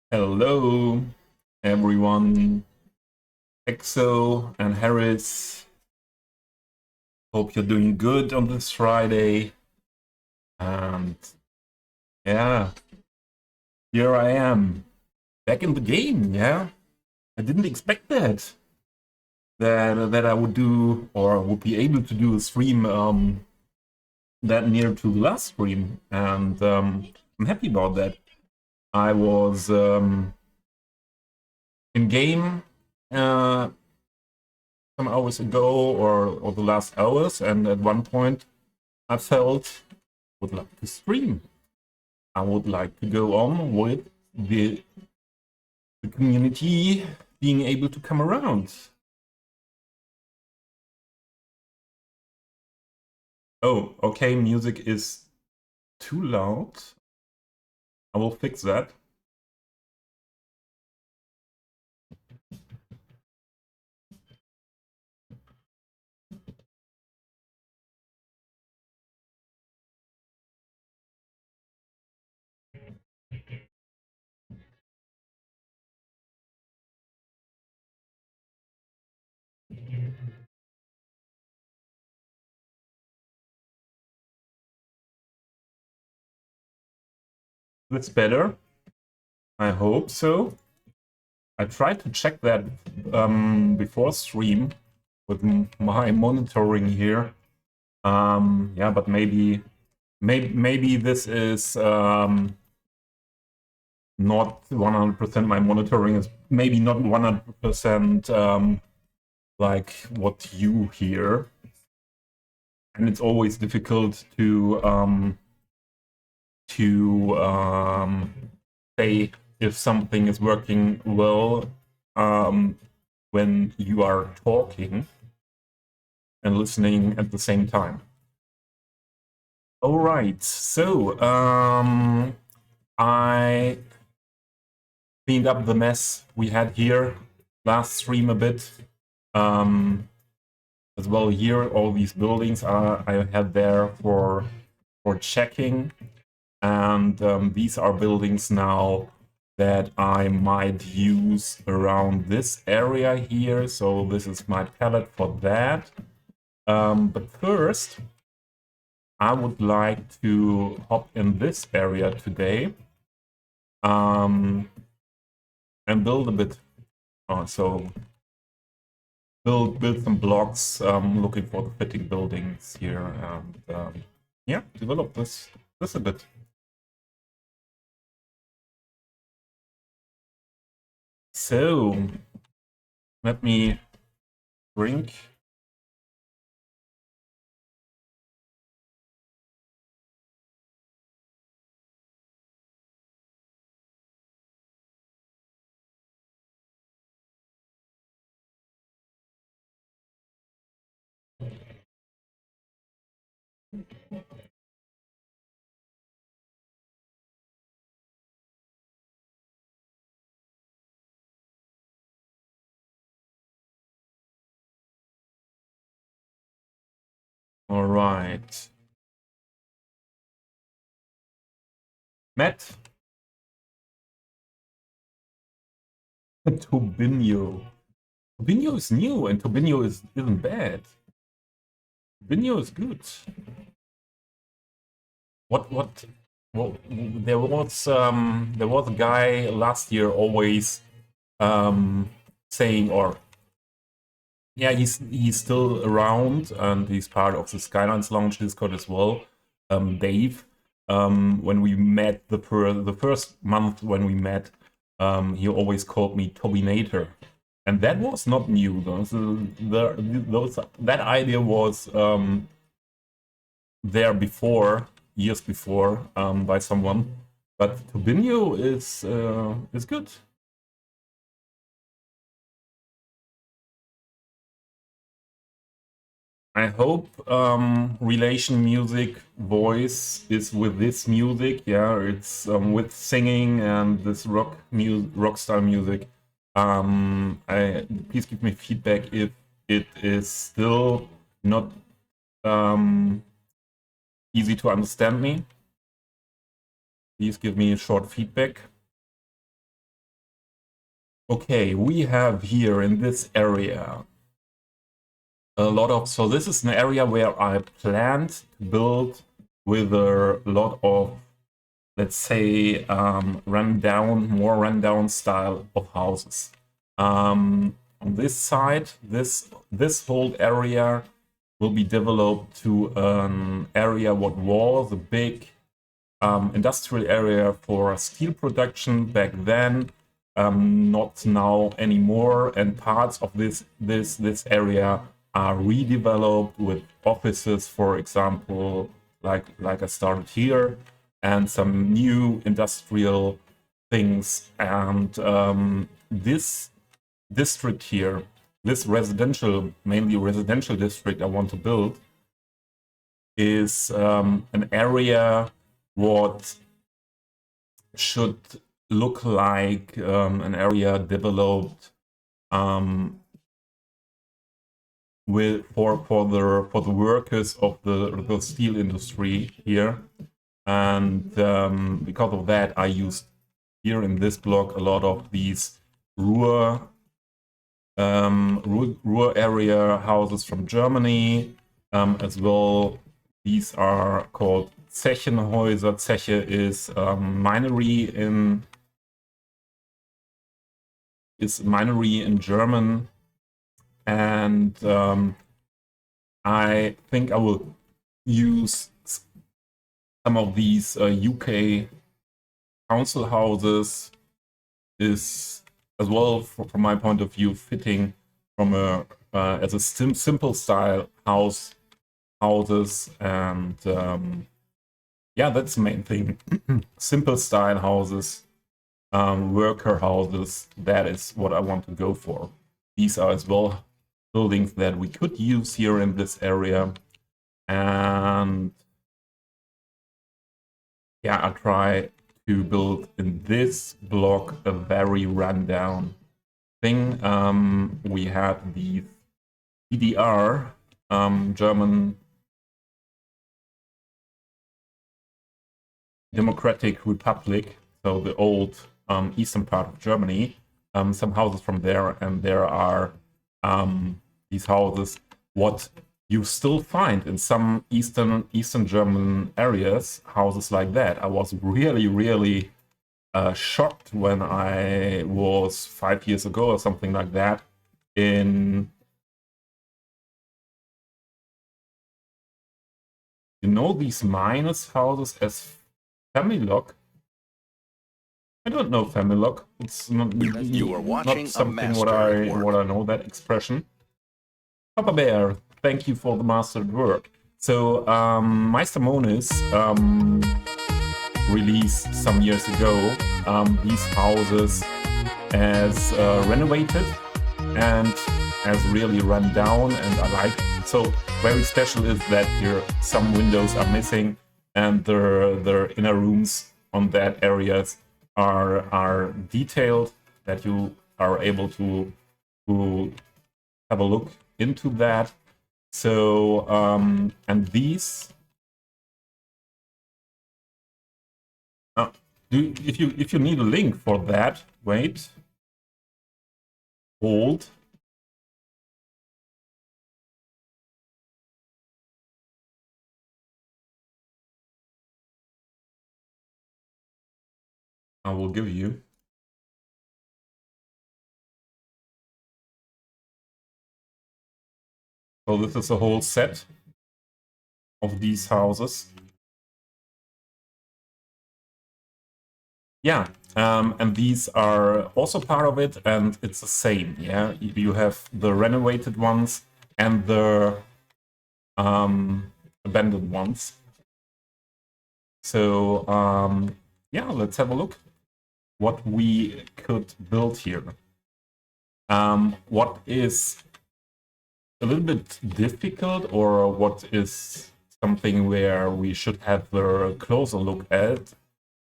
Hello, everyone. Exo and Harris. Hope you're doing good on this Friday. And yeah, here I am, back in the game. Yeah, I didn't expect that I would do or would be able to do a stream that near to the last stream, and I'm happy about that. I was in game. Some hours ago or the last hours, and at one point I felt I would like to stream. I would like to go on with the community being able to come around. Oh, okay, music is too loud. I will fix that. That's better. I hope so. I tried to check that before stream with my monitoring here. Yeah, but maybe this is not 100%. My monitoring is maybe not 100% like what you hear, and it's always difficult to say if something is working well when you are talking and listening at the same time. All right, so I cleaned up the mess we had here last stream a bit. As well here, all these buildings I had there for checking, and these are buildings now that I might use around this area here. So this is my palette for that. But first, I would like to hop in this area today and build a bit. So build some blocks, looking for the fitting buildings here, and yeah, develop this a bit. So let me drink. All right. Matt. Tobinho. Tobinho is new, and Tobinho isn't bad. Tobinho is good. What? Well, there was a guy last year always saying, or yeah, he's still around, and he's part of the Skylines launch Discord as well. Dave. When we met the first month when we met, he always called me Tobinator, and that was not new. That idea was there before, years before, by someone. But Tobinho is good. I hope relation music voice is with this music. Yeah, it's with singing and this rock style music. Please give me feedback if it is still not easy to understand me. Please give me a short feedback. Okay, we have here in this area a lot of, so this is an area where I planned to build with a lot of, let's say, more rundown style of houses. On this side, this whole area will be developed to an area what was a big industrial area for steel production back then, not now anymore, and parts of this area are redeveloped with offices, for example, like I started here, and some new industrial things. And this district here, this residential, mainly residential district I want to build, is an area what should look like an area developed for the workers of the steel industry here. And because of that, I used here in this block a lot of these Ruhr area houses from Germany, as well. These are called Zechenhäuser. Zeche is minery in German, and I think I will use some of these UK council houses. Is as well, from my point of view, fitting from as a simple style houses, and yeah, that's the main thing. Simple style houses, worker houses, that is what I want to go for. These are as well buildings that we could use here in this area. And yeah, I'll try to build in this block a very rundown thing. We have the GER, German Democratic Republic, so the old eastern part of Germany. Some houses from there, and there are these houses what you still find in some Eastern German areas, houses like that. I was really shocked when I was 5 years ago or something like that in, you know, these minus houses as family lock. I don't know family lock. It's not something what I know that expression. Papa Bear, thank you for the mastered work. So Meister Monis released some years ago these houses as renovated and as really run down, and I like it. So very special is that here some windows are missing, and their inner rooms on that areas are detailed, that you are able to have a look into that. So and these if you need a link for that, wait, hold. I will give you. So this is a whole set of these houses. Yeah, and these are also part of it, and it's the same. Yeah, you have the renovated ones and the abandoned ones. So yeah, let's have a look what we could build here. What is a little bit difficult, or what is something where we should have a closer look at,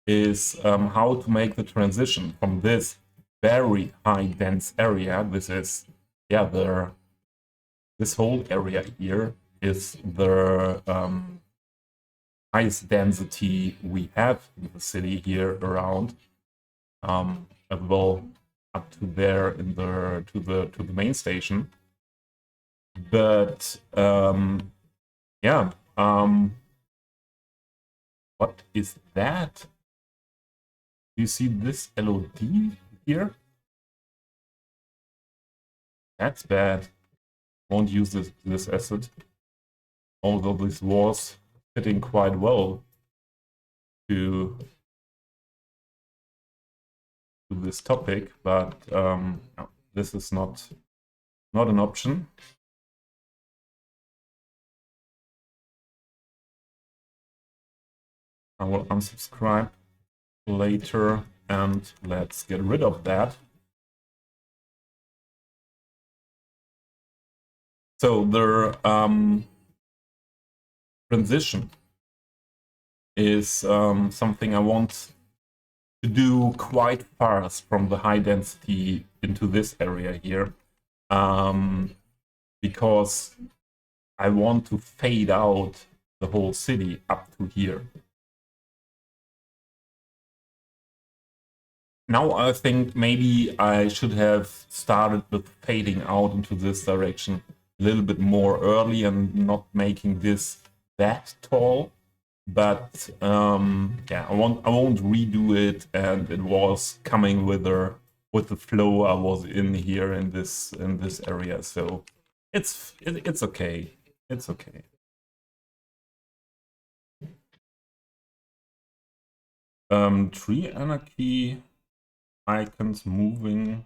is how to make the transition from this very high dense area. This is, yeah, this whole area here is the highest density we have in the city here around. As well, up to there in the to the main station. But yeah, what is that? Do you see this LOD here? That's bad. Won't use this asset. Although this was fitting quite well to this topic, but no, this is not an option. I will unsubscribe later and let's get rid of that. So the transition is something I want to do quite fast from the high density into this area here, because I want to fade out the whole city up to here. Now I think maybe I should have started with fading out into this direction a little bit more early and not making this that tall. But yeah, I won't redo it, and it was coming with the flow I was in here in this area, so it's okay. It's okay. Tree anarchy icons moving.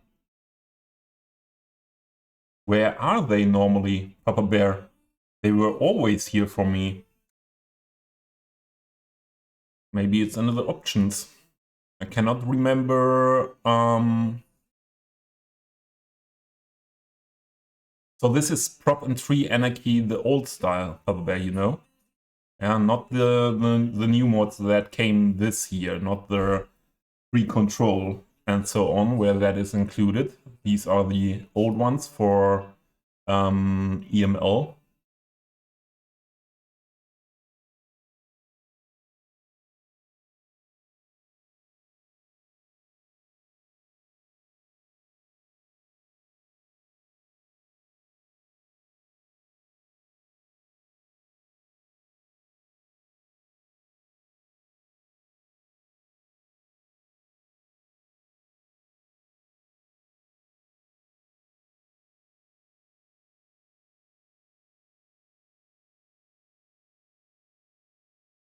Where are they normally, Papa Bear? They were always here for me. Maybe it's under the options. I cannot remember. So this is prop and tree anarchy, the old style, Papa Bear, you know? And not the new mods that came this year, not the tree control and so on, where that is included. These are the old ones for EML.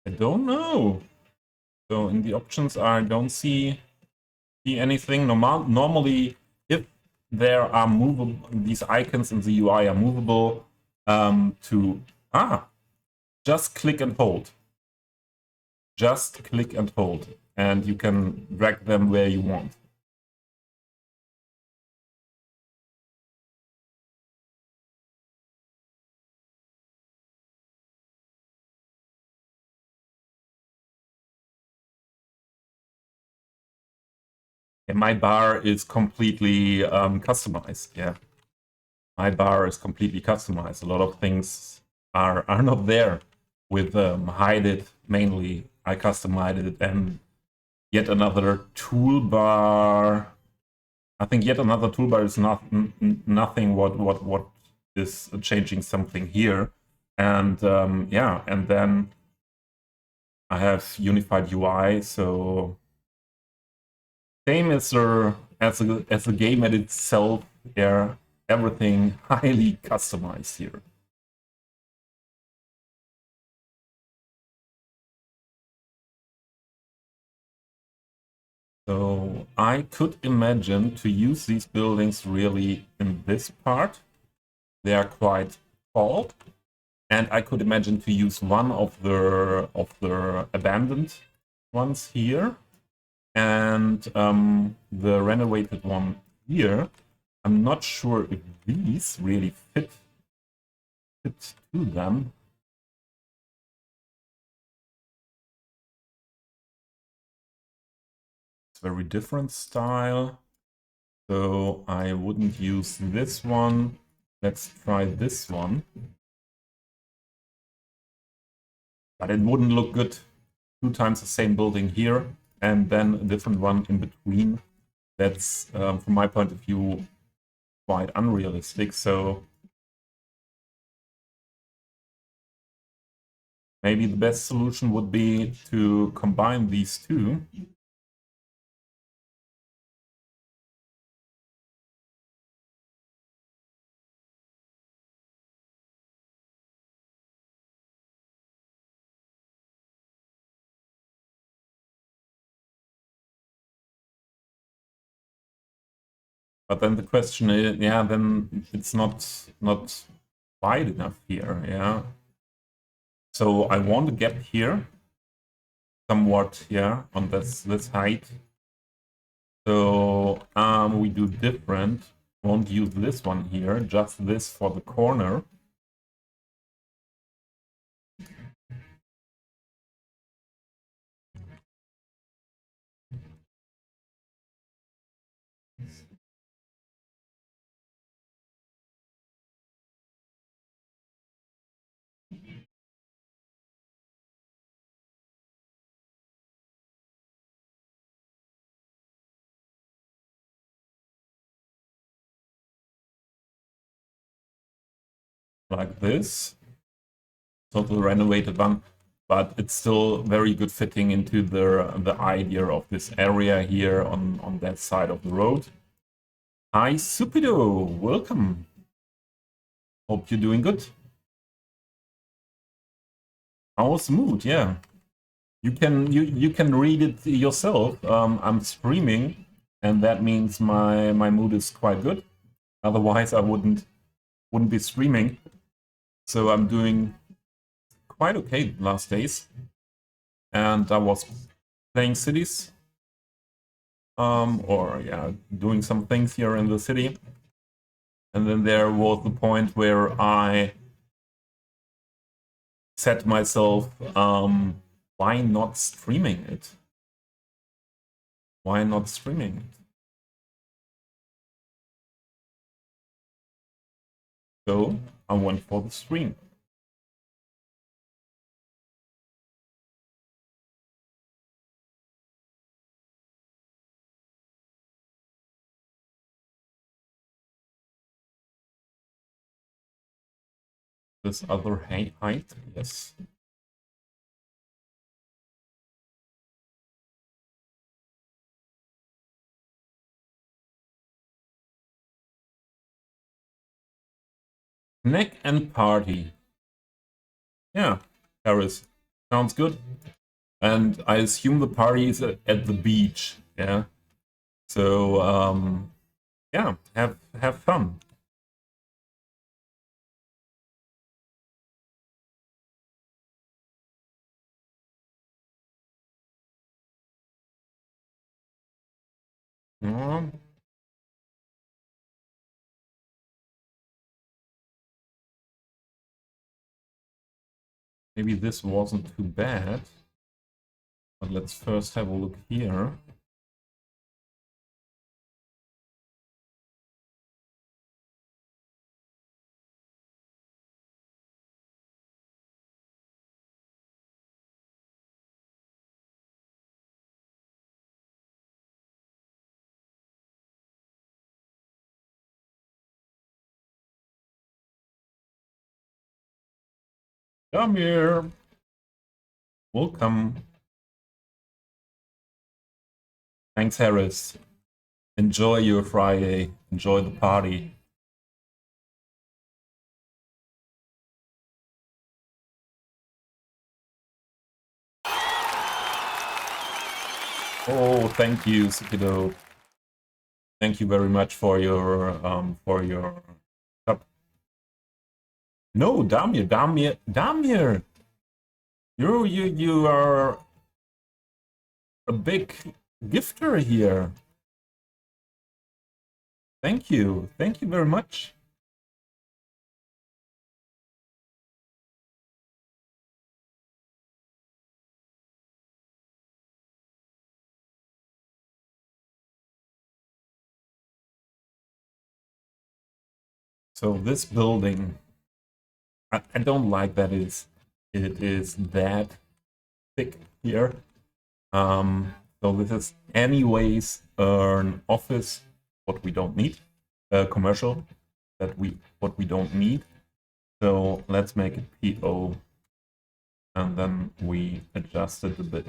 I don't know. So in the options, I don't see anything. Normally, if there are movable, these icons in the UI are movable, just click and hold. Just click and hold, and you can drag them where you want. And my bar is completely customized. Yeah, my bar is completely customized. A lot of things are not there. With hide it mainly, I customized it, and yet another toolbar. I think yet another toolbar is not nothing. What is changing something here, and yeah, and then I have unified UI, so same as the game at itself. Yeah, everything highly customized here. So I could imagine to use these buildings really in this part. They are quite tall, and I could imagine to use one of the abandoned ones here, and the renovated one here. I'm not sure if these really fit to them. It's very different style, so I wouldn't use this one. Let's try this one. But it wouldn't look good. 2 times the same building here, and then a different one in between. that's from my point of view quite unrealistic. So maybe the best solution would be to combine these two. But then the question is, yeah, then it's not wide enough here, yeah. So I want to get here somewhat, yeah, on this height. So we do different. Won't use this one here, just this for the corner. Like this. Total renovated one, but it's still very good fitting into the idea of this area here on that side of the road. Hi, Supido, welcome. Hope you're doing good. How's the mood? Yeah, you can read it yourself. I'm streaming, and that means my mood is quite good. Otherwise, I wouldn't be streaming. So I'm doing quite okay the last days, and I was playing cities, or yeah, doing some things here in the city, and then there was the point where I said to myself, why not streaming it? Why not streaming it? So I went for the stream. This other height, yes. Snack and party. Yeah, Paris. Sounds good. And I assume the party is at the beach, yeah? So, yeah, have fun. Maybe this wasn't too bad. But let's first have a look here. Come here. Welcome. Thanks, Harris. Enjoy your Friday. Enjoy the party. Oh, thank you, Sukido. Thank you very much for your No, Damir. You are a big gifter here. Thank you very much. So this building, I don't like that it is that thick here. So this is anyways an office, what we don't need, commercial, what we don't need. So let's make it PO, and then we adjust it a bit.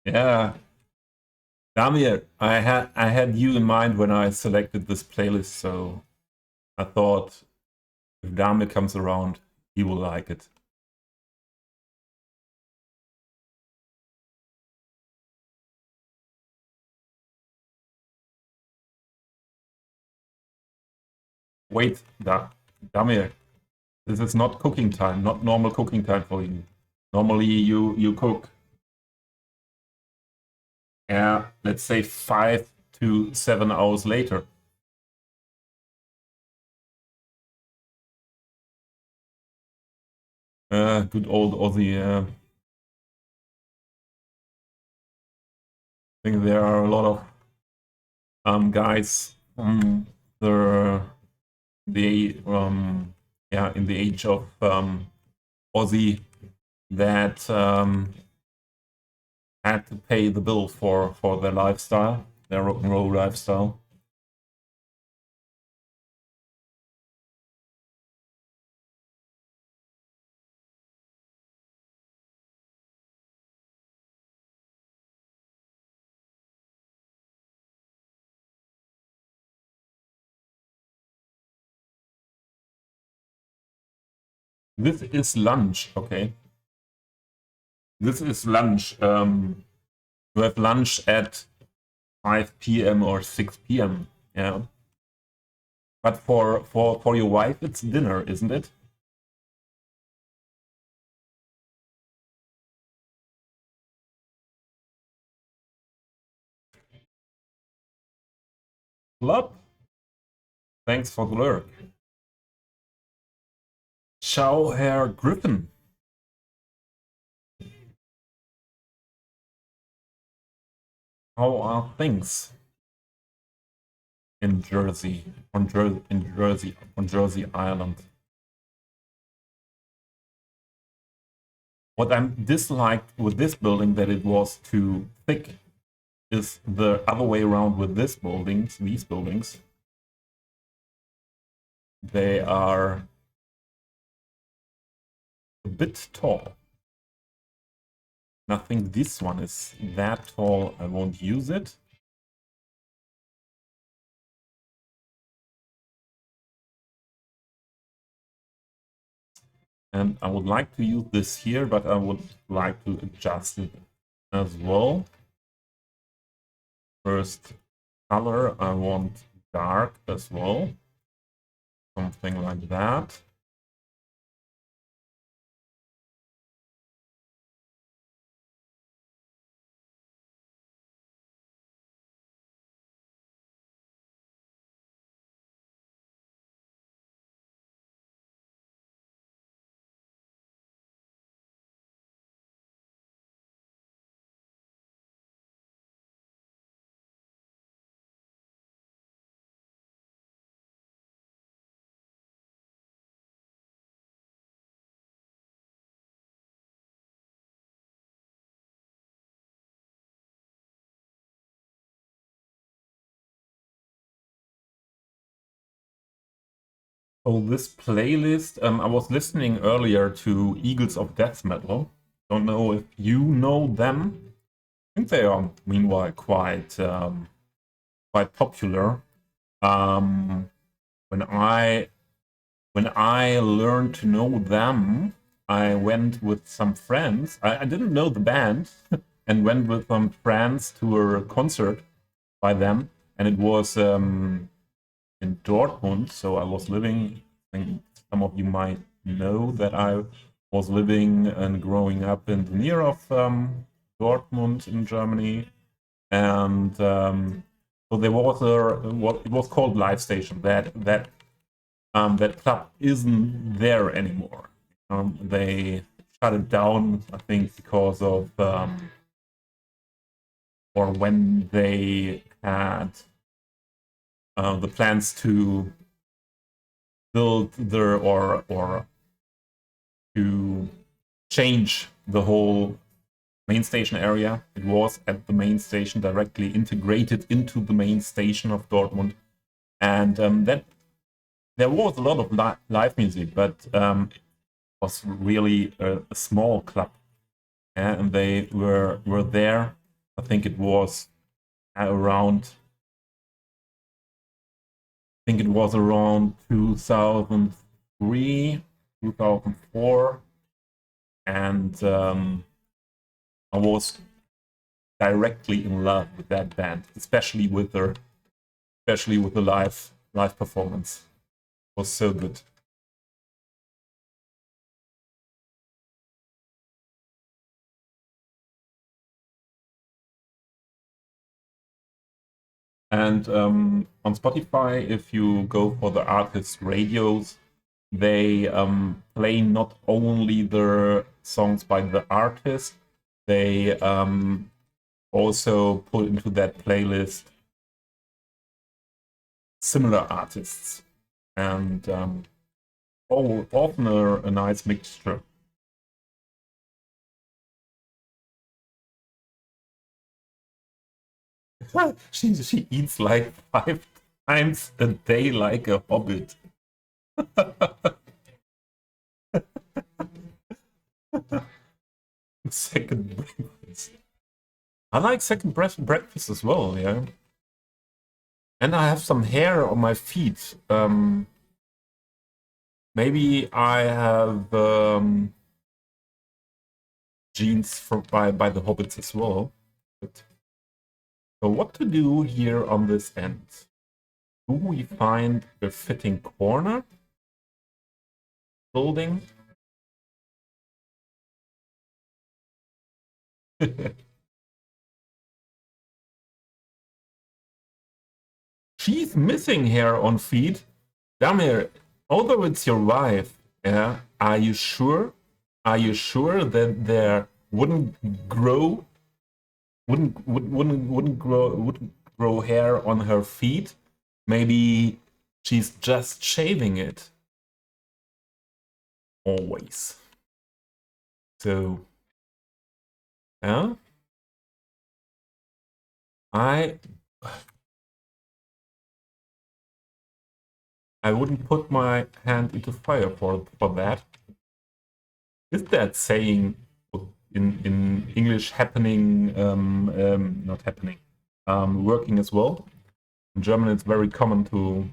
Yeah, Damir, I had you in mind when I selected this playlist, so I thought if Damir comes around, he will like it. Wait, Damir, this is not cooking time, not normal cooking time for you. Normally you cook, yeah, let's say 5 to 7 hours later. Good old Aussie. I think there are a lot of guys in the age of Aussie that had to pay the bill for their lifestyle, their rock and roll lifestyle. This is lunch, okay. This is lunch. You have lunch at 5 p.m. or 6 p.m. Yeah. But for your wife, it's dinner, isn't it? Club? Thanks for the lurk. Ciao, Herr Griffin. How are things in Jersey, on Jersey Island? What I disliked with this building that it was too thick is the other way around with these buildings. They are a bit tall. I think this one is that tall, I won't use it. And I would like to use this here, but I would like to adjust it as well. First color, I want dark as well. Something like that. Oh, this playlist, I was listening earlier to Eagles of Death Metal. Don't know if you know them. I think they are, meanwhile, quite popular. When I learned to know them, I went with some friends. I didn't know the band, and went with some friends to a concert by them, and it was in Dortmund. So I was living, I think some of you might know that I was living and growing up in the near of Dortmund in Germany. And so there was what it was called Live Station. That club isn't there anymore. They shut it down, I think, because of or when they had the plans to build their or to change the whole main station area. It was at the main station, directly integrated into the main station of Dortmund, and that there was a lot of live music, but it was really a small club, and they were there. I think it was around. I think it was around 2003, 2004, and I was directly in love with that band, especially with the live performance. It was so good. And on Spotify, if you go for the artist radios, they play not only the songs by the artist, they also put into that playlist similar artists, and often a nice mixture. She eats like 5 times a day like a hobbit. Second breakfast. I like second breakfast as well, yeah. And I have some hair on my feet. Maybe I have genes by the hobbits as well. But, so what to do here on this end? Do we find a fitting corner? Building? She's missing hair on feet. Damn here, although it's your wife, yeah, are you sure? Are you sure that there wouldn't grow hair on her feet? Maybe she's just shaving it. Always. So, yeah, I wouldn't put my hand into fire for that. Is that saying in English happening? Not happening. Working as well. In German, it's very common to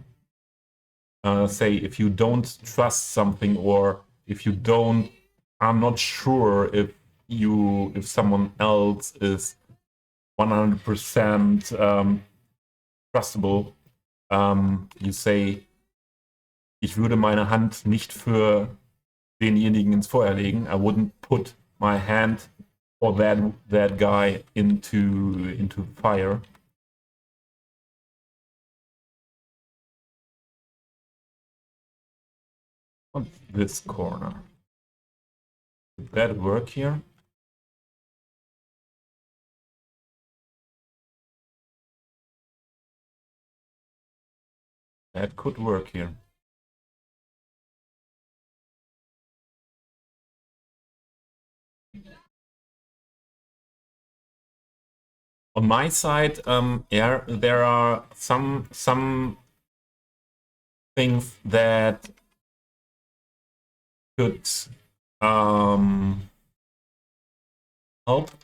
say if you don't trust something, or if you don't, I'm not sure if someone else is 100% trustable. You say, ich würde meine Hand nicht für denjenigen ins Feuer legen. I wouldn't put my hand for that guy into fire. On this corner. Did that work here? That could work here. On my side, yeah, there are some things that could help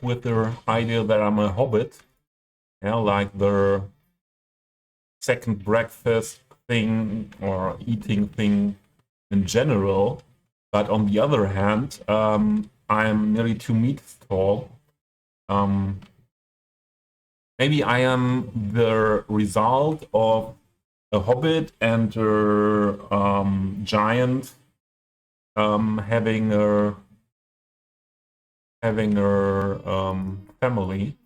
with the idea that I'm a hobbit. Yeah, like the second breakfast thing or eating thing in general. But on the other hand, I'm nearly 2 meters tall. Maybe I am the result of a hobbit and a giant having a family.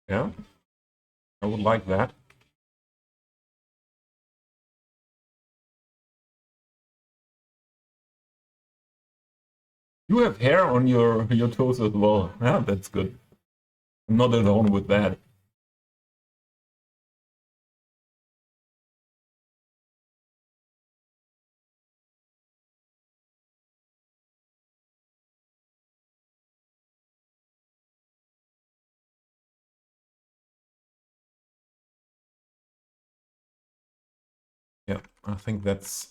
Yeah, I would like that. You have hair on your toes as well. Yeah, that's good. I'm not alone with that. Yeah, I think that's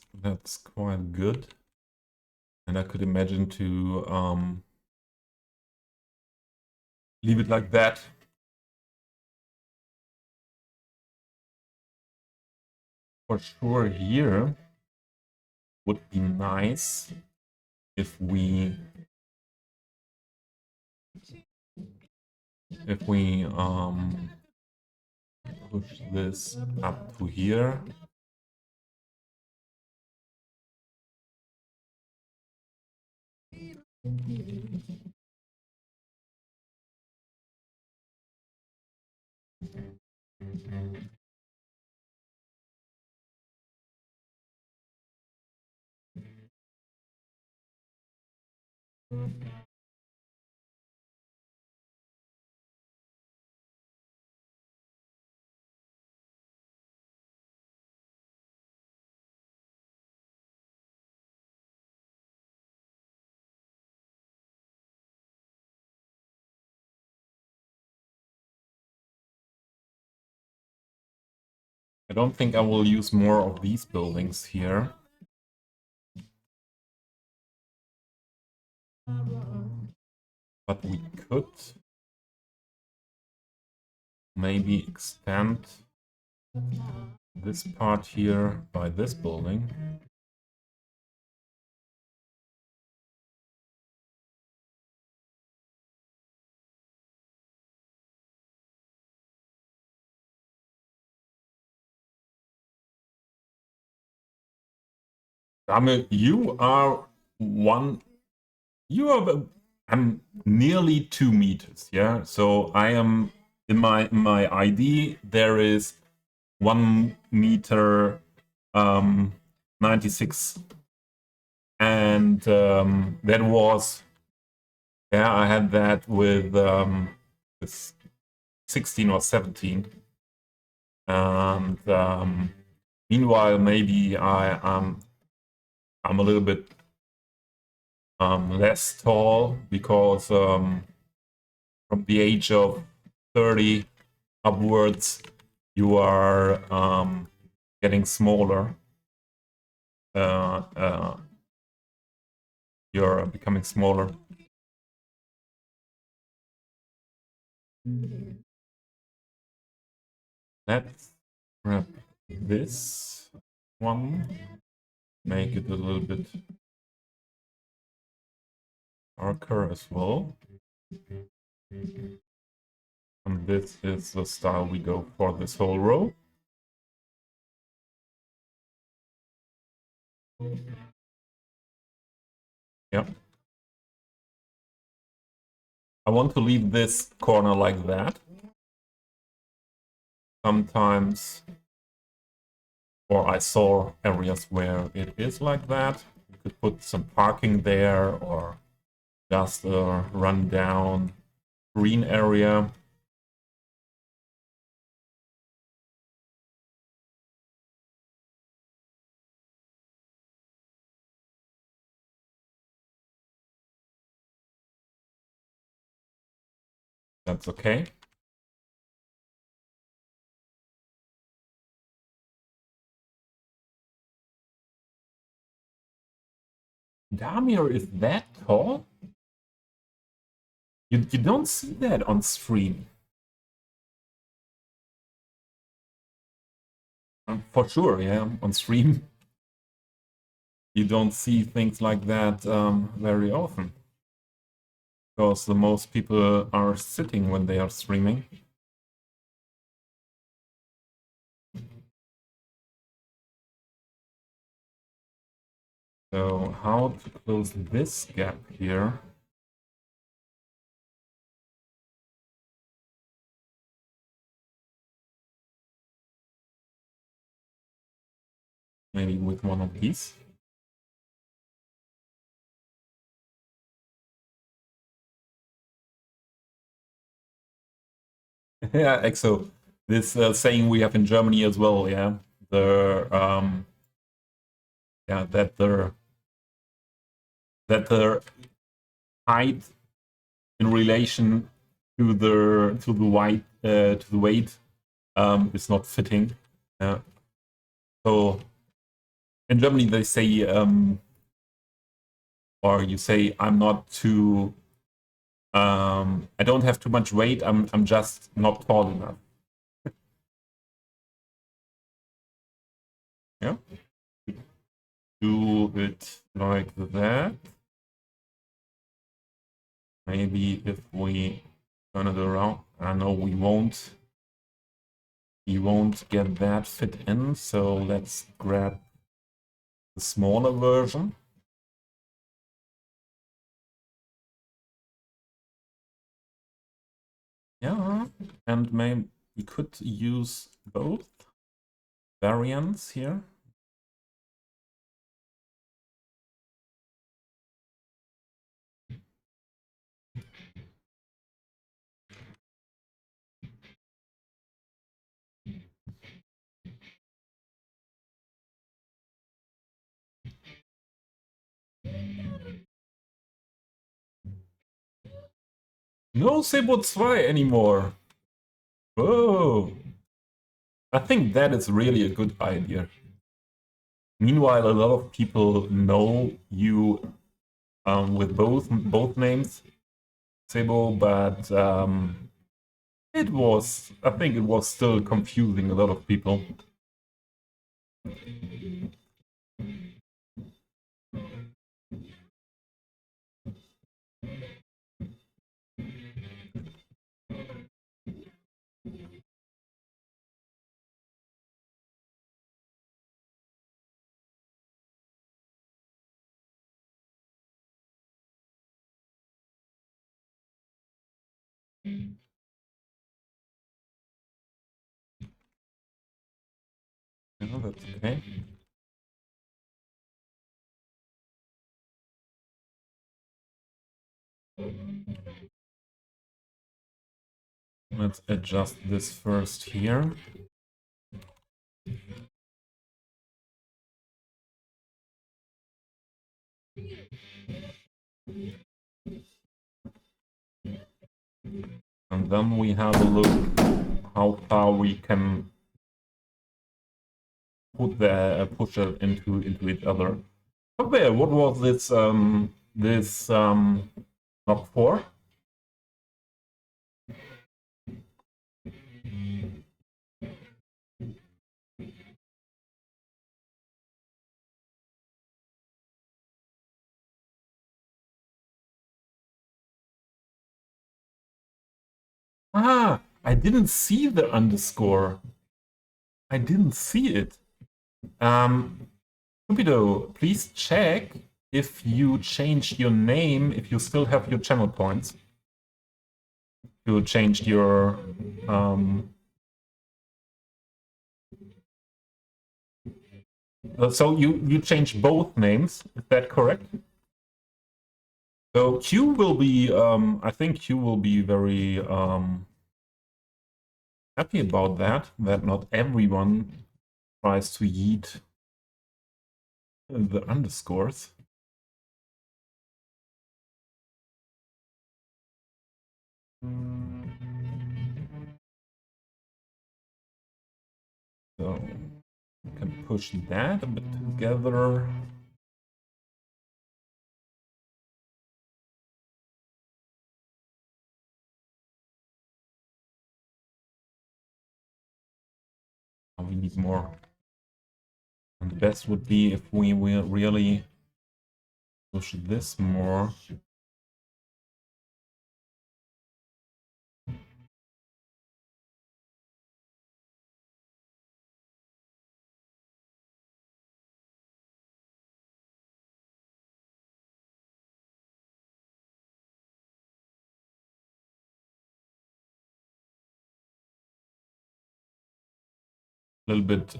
quite good. And I could imagine to leave it like that. For sure here would be nice if we push this up to here. I don't think I will use more of these buildings here. But we could maybe extend this part here by this building. I mean, I'm nearly 2 meters, yeah? So I am, in my ID, there is 1 meter 96. And that was, yeah, I had that with 16 or 17. And meanwhile, maybe I'm a little bit less tall because from the age of 30 upwards, you are getting smaller. You're becoming smaller. Let's grab this one, make it a little bit darker as well. And this is the style we go for this whole row. Yep. I want to leave this corner like that. Sometimes, or I saw areas where it is like that. You could put some parking there or just a run down green area. That's okay. Damir is that tall? You don't see that on stream. For sure, yeah, on stream. You don't see things like that very often. Because the most people are sitting when they are streaming. So how to close this gap here? maybe with one of these. Yeah, Exo. This saying we have in Germany as well, yeah. The yeah, that the height in relation to the weight is not fitting. So in Germany they say or you say I'm not too I don't have too much weight, I'm just not tall enough. Yeah. Do it like that. Maybe if we turn it around, I know we won't get that fit in, so let's grab the smaller version. Yeah, and maybe we could use both variants here. No Sebo 2 anymore. Whoa. I think that is really a good idea. Meanwhile, a lot of people know you with both names, Sebo, but I think it was still confusing a lot of people. Yeah, that's okay. Let's adjust this first here. And then we have a look how far we can push it into each other. Okay, what was this knock for? Ah, I didn't see the underscore. I didn't see it. Cupido, please check if you changed your name, if you still have your channel points. You changed your so you changed both names, is that correct? So Q will be I think Q will be very happy about that not everyone tries to yeet the underscores. So we can push that a bit together. We need more. And the best would be if we will really push this more. A little bit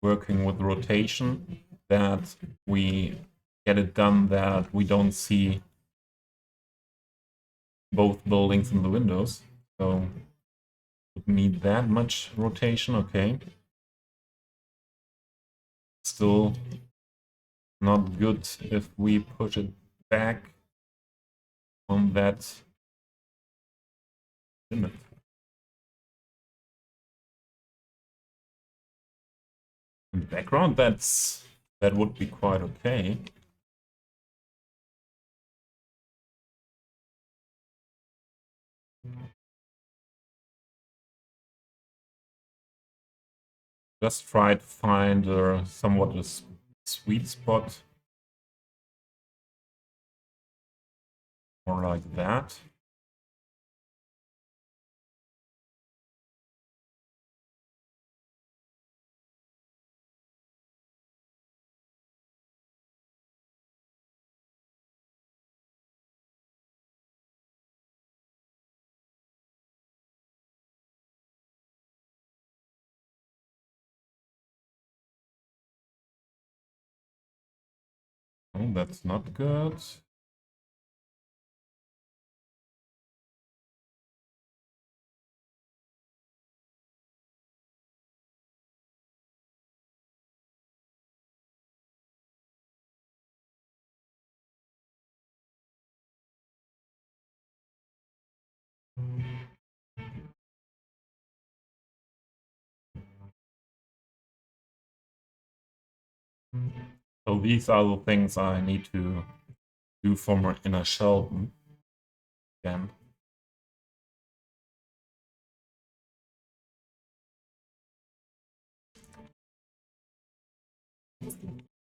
working with rotation, that we get it done, that we don't see both buildings in the windows. So would need that much rotation, okay. Still not good if we push it back on that limit. In the background, that would be quite okay. Just try to find somewhat a sweet spot. More like that. Oh, that's not good. So these are the things I need to do for my inner Sheldon again.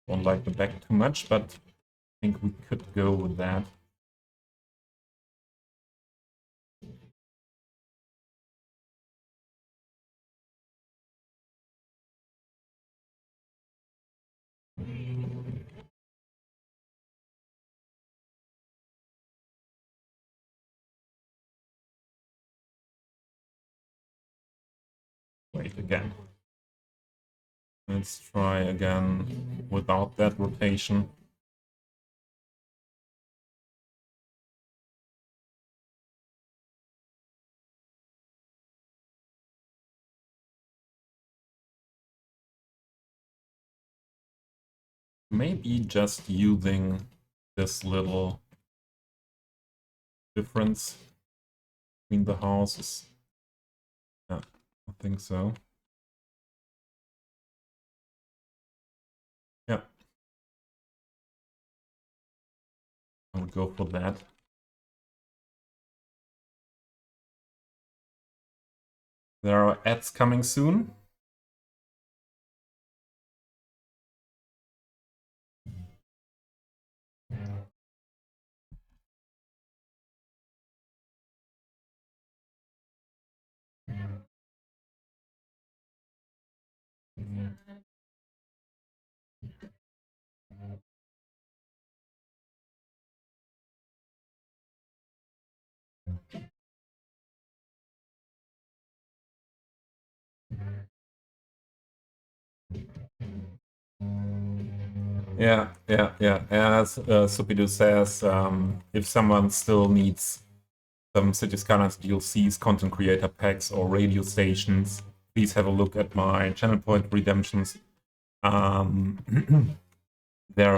Don't like the back too much, but I think we could go with that. Wait again. Let's try again without that rotation. Maybe just using this little difference between the houses. Yeah, I think so. Yeah. I would go for that. There are ads coming soon. Yeah. As Supido says, if someone still needs some City Skylines DLCs, content creator packs, or radio stations, please have a look at my channel point redemptions. There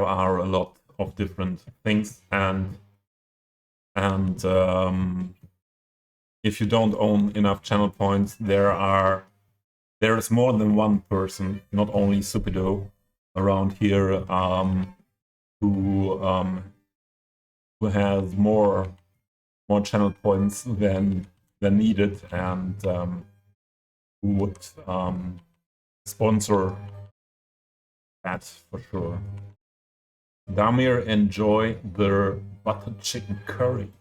are a lot of different things, and if you don't own enough channel points, there is more than one person, not only Supido, around here who has more channel points than needed, and who would sponsor that for sure. Damir, enjoy the butter chicken curry.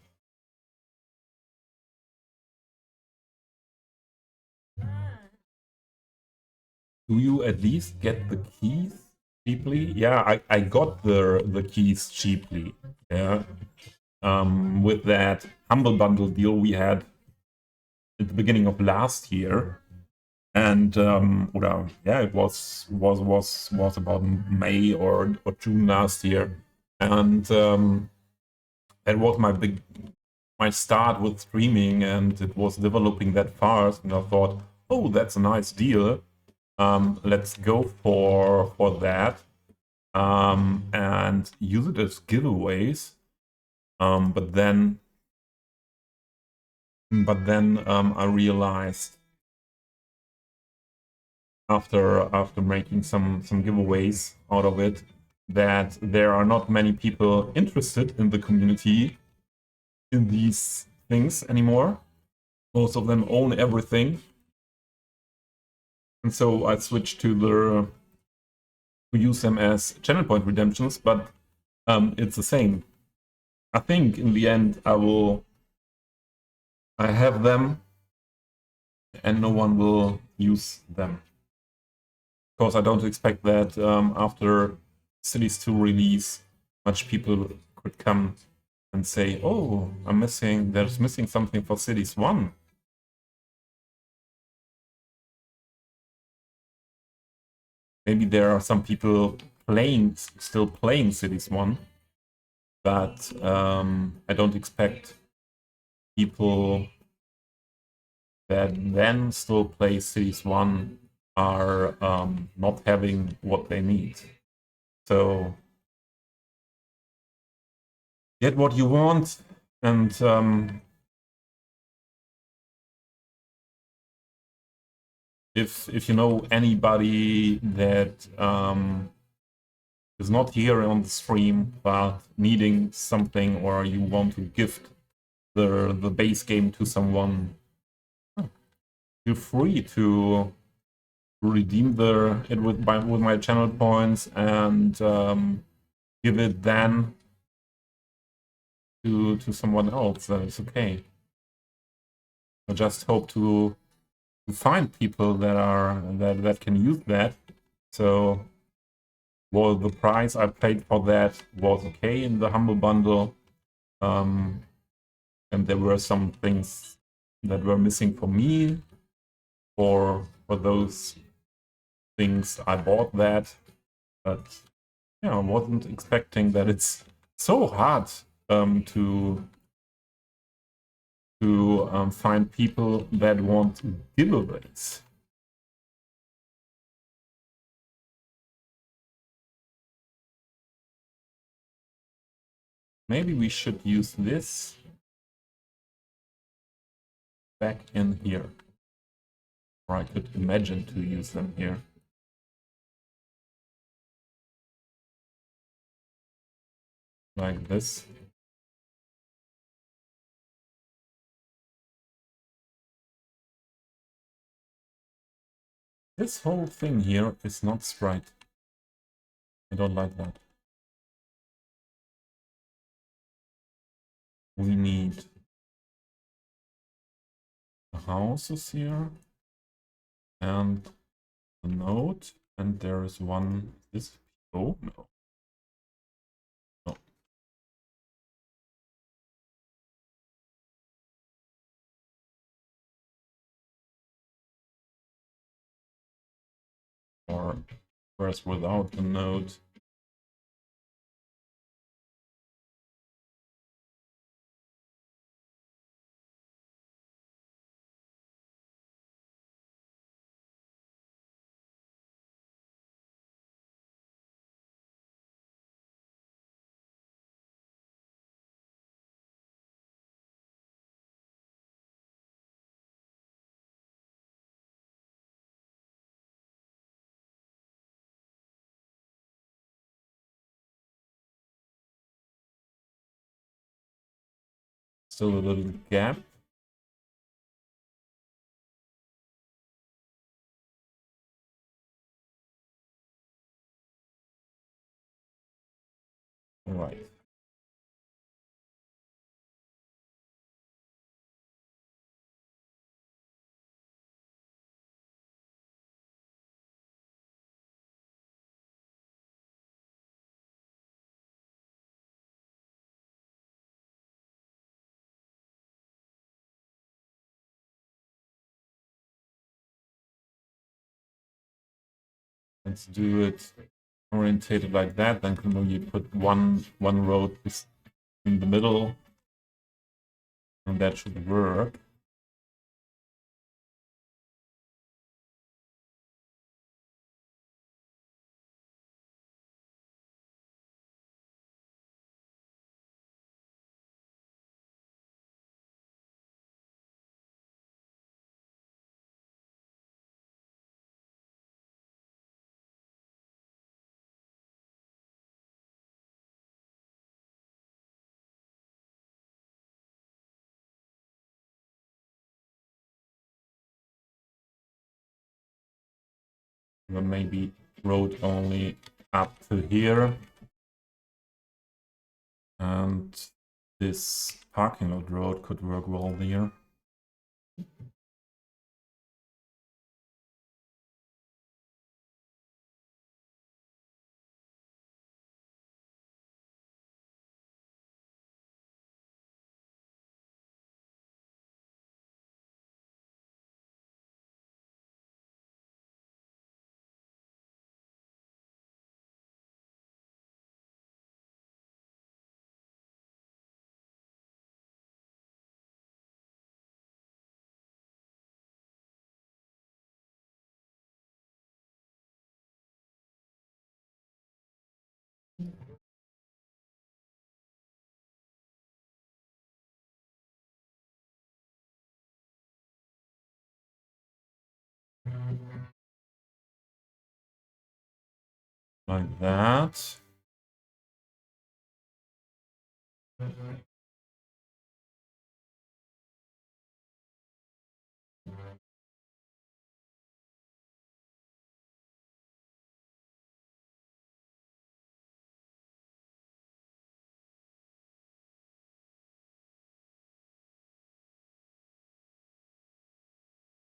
Do you at least get the keys cheaply? Yeah, I got the keys cheaply. Yeah. With that Humble Bundle deal we had at the beginning of last year. And it was about May or June last year, and that was my start with streaming, and it was developing that fast, and I thought, oh, that's a nice deal. Let's go for that, and use it as giveaways. But then I realized after making some giveaways out of it that there are not many people interested in the community in these things anymore. Most of them own everything, and so I switched to use them as channel point redemptions. But it's the same. I think in the end I have them, and no one will use them. Of course, I don't expect that after Cities 2 release, much people could come and say, oh, there's missing something for Cities 1. Maybe there are some people still playing Cities 1, but I don't expect people that then still play Cities 1 are not having what they need. So get what you want, and if you know anybody that is not here on the stream but needing something, or you want to gift the base game to someone, feel free to redeem it with my channel points and give it then to someone else. Then it's okay. I just hope to find people that can use that. So, well, the price I paid for that was okay in the Humble Bundle, and there were some things that were missing for me. For those things, I bought that, but yeah, I wasn't expecting that it's so hard to find people that want giveaways. Maybe we should use this back in here. Or I could imagine to use them here. Like this. This whole thing here is not straight. I don't like that. We need the houses here and the node, and there is one. This. Oh no. No. Or whereas without the node. Still a little gap. All right. Let's do it orientated like that. Then can we put one road in the middle, and that should work. Then maybe road only up to here. And this parking lot road could work well there. Like that.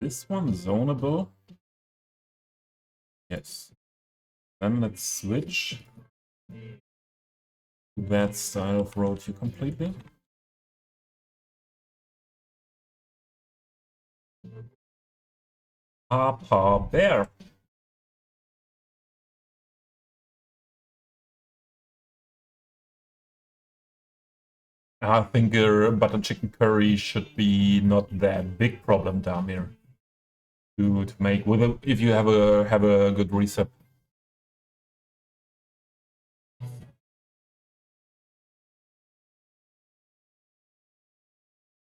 This one zonable. Yes. Then let's switch to that style of road here completely. Papa Bear. I think a butter chicken curry should be not that big problem down here to make with if you have a good recipe.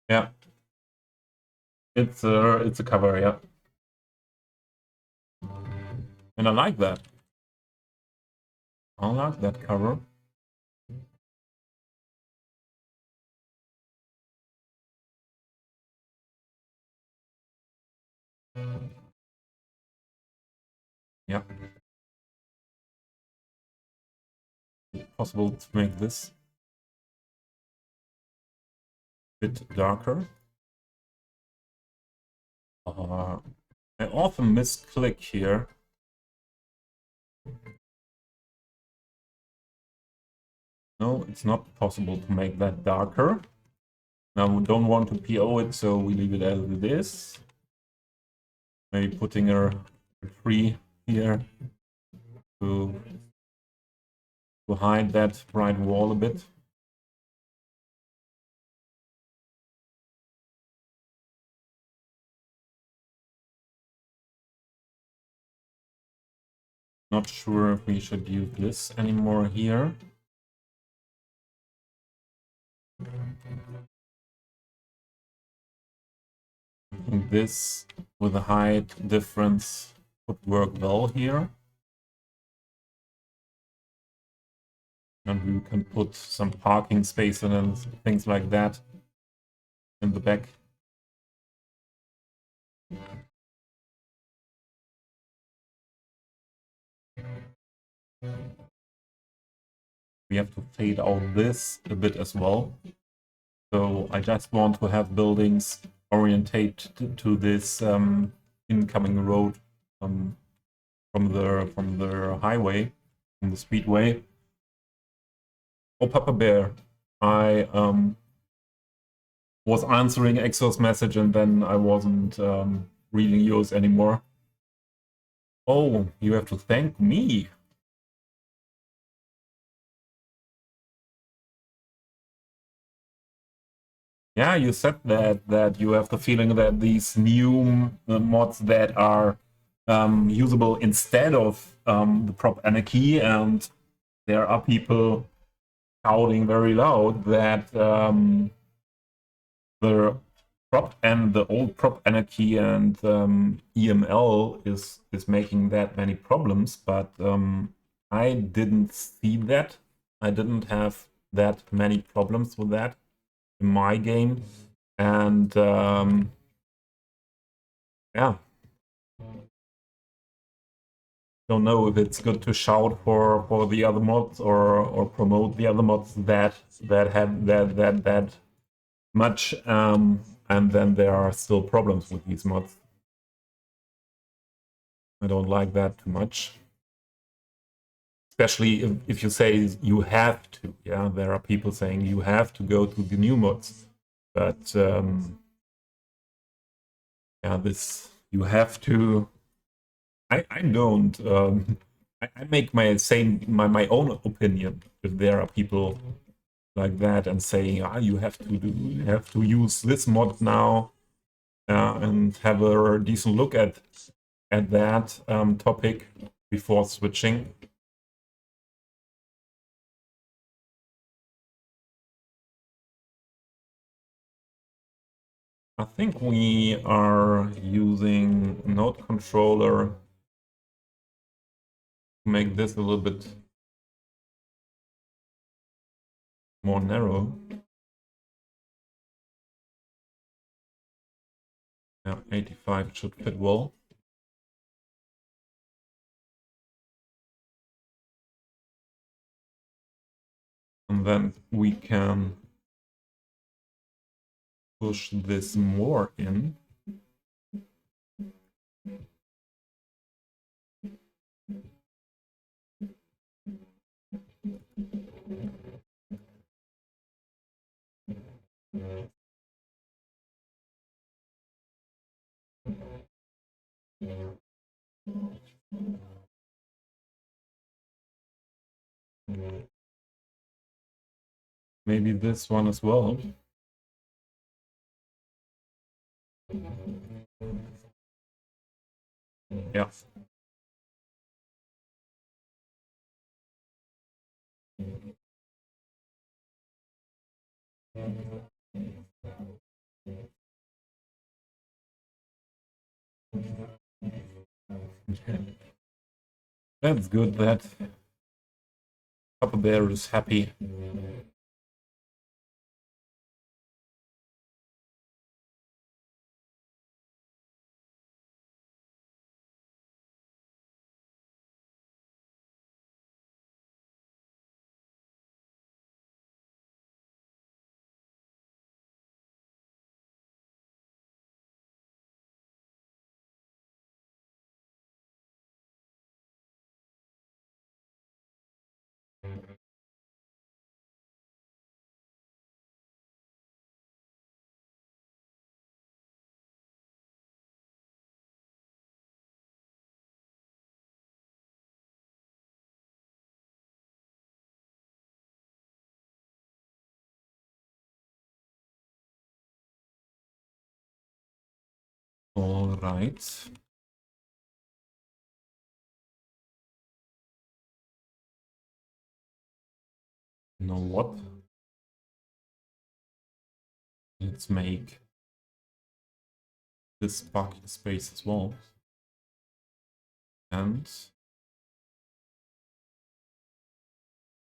Yeah, it's a cover, yeah, and I like that. I like that cover. Yeah. Possible to make this a bit darker. I often misclick here. No, it's not possible to make that darker. Now we don't want to PO it, so we leave it as it is. Maybe putting a tree here to hide that bright wall a bit. Not sure if we should use this anymore here. I think this with a height difference would work well here. And we can put some parking space and things like that in the back. We have to fade out this a bit as well. So I just want to have buildings orientate to this incoming road from the highway, from the speedway. Oh, Papa Bear, I was answering Exo's message and then I wasn't reading yours anymore. Oh, you have to thank me. Yeah, you said that you have the feeling that these new mods that are usable instead of the prop anarchy, and there are people shouting very loud that the prop and the old prop anarchy and EML is making that many problems, but I didn't see that. I didn't have that many problems with that in my game, and yeah, don't know if it's good to shout for the other mods or promote the other mods that have that much, and then there are still problems with these mods. I don't like that too much, especially if you say you have to. Yeah, there are people saying you have to go to the new mods, but yeah, this you have to. I don't. I make my own opinion. If there are people like that and saying, ah, you have to use this mod now, and have a decent look at that topic before switching. I think we are using node controller to make this a little bit more narrow. Yeah, 85 should fit well. And then we can push this more in. Maybe this one as well. Yeah. That's good that Papa Bear is happy. All right. You know what? Let's make this parking space as well. And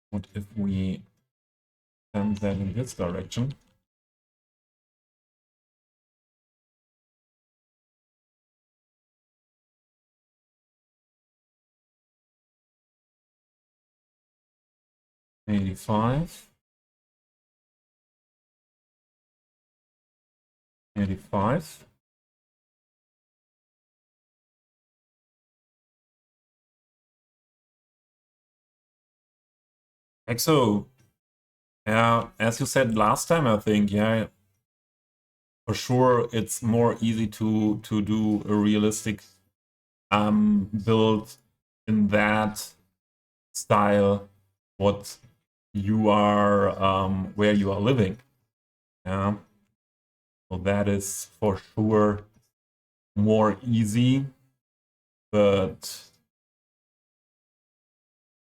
what if we send that in this direction? '85. 85. Like so. Yeah, as you said last time, I think, yeah, for sure it's more easy to do a realistic build in that style what you are, where you are living. Yeah, so that is for sure more easy, but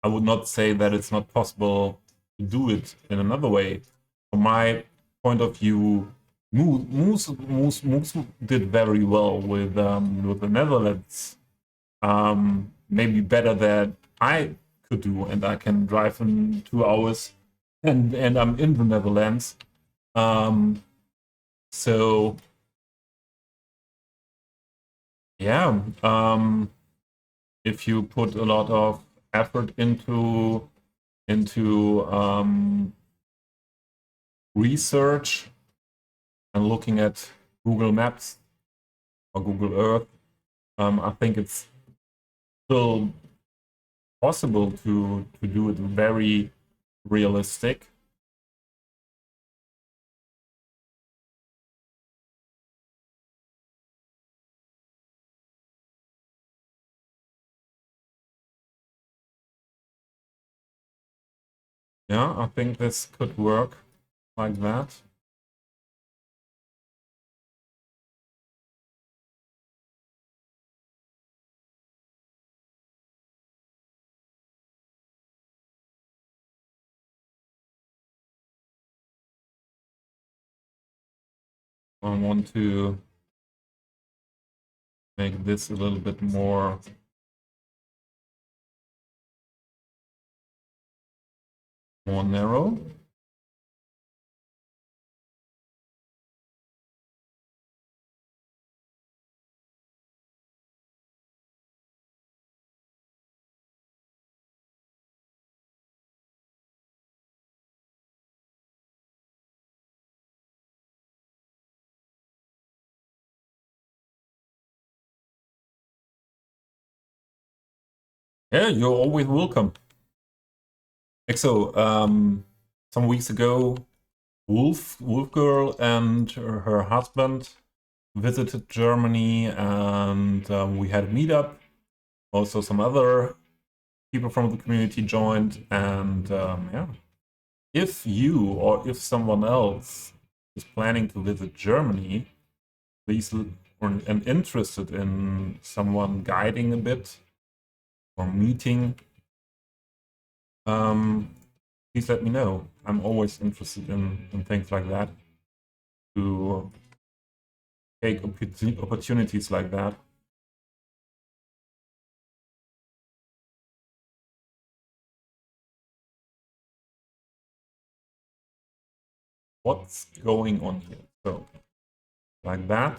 I would not say that it's not possible to do it in another way. From my point of view, Moose did very well with the Netherlands. Maybe better than I could do, and I can drive in 2 hours, and I'm in the Netherlands. Um, so yeah, if you put a lot of effort into research and looking at Google Maps or Google Earth, I think it's still possible to do it very realistic. Yeah, I think this could work like that. I want to make this a little bit more narrow. Yeah, you're always welcome. So, some weeks ago, Wolf Girl and her husband visited Germany, and we had a meetup. Also, some other people from the community joined, and yeah, if you or if someone else is planning to visit Germany, please and interested in someone guiding a bit or meeting, please let me know. I'm always interested in things like that, to take opportunities like that. What's going on here? So, like that.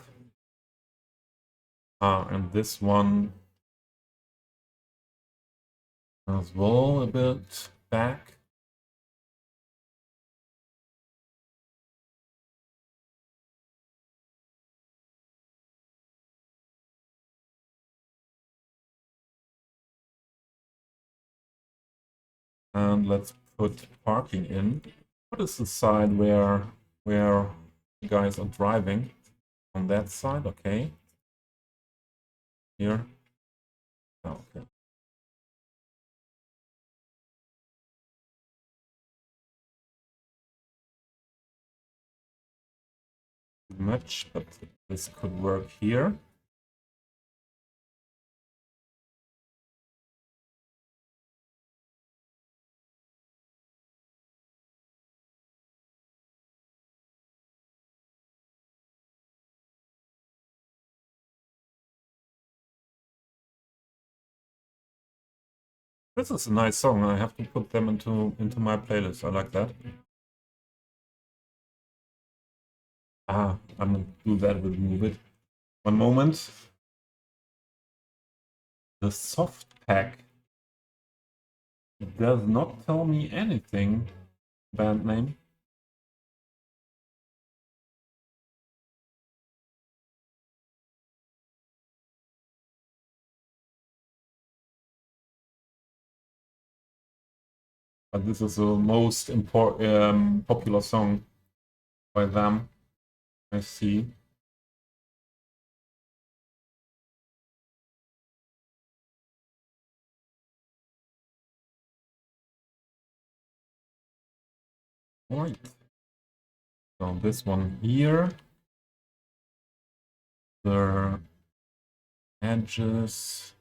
And this one as well, a bit back. And let's put parking in. What is the side where you guys are driving? On that side, okay. Here. Okay. Much, but this could work here. This is a nice song. I have to put them into my playlist. I like that. I'm gonna do that with Move It. One moment. The soft pack does not tell me anything. Band name. But this is the most popular song by them. I see. Right. So this one here, the edges.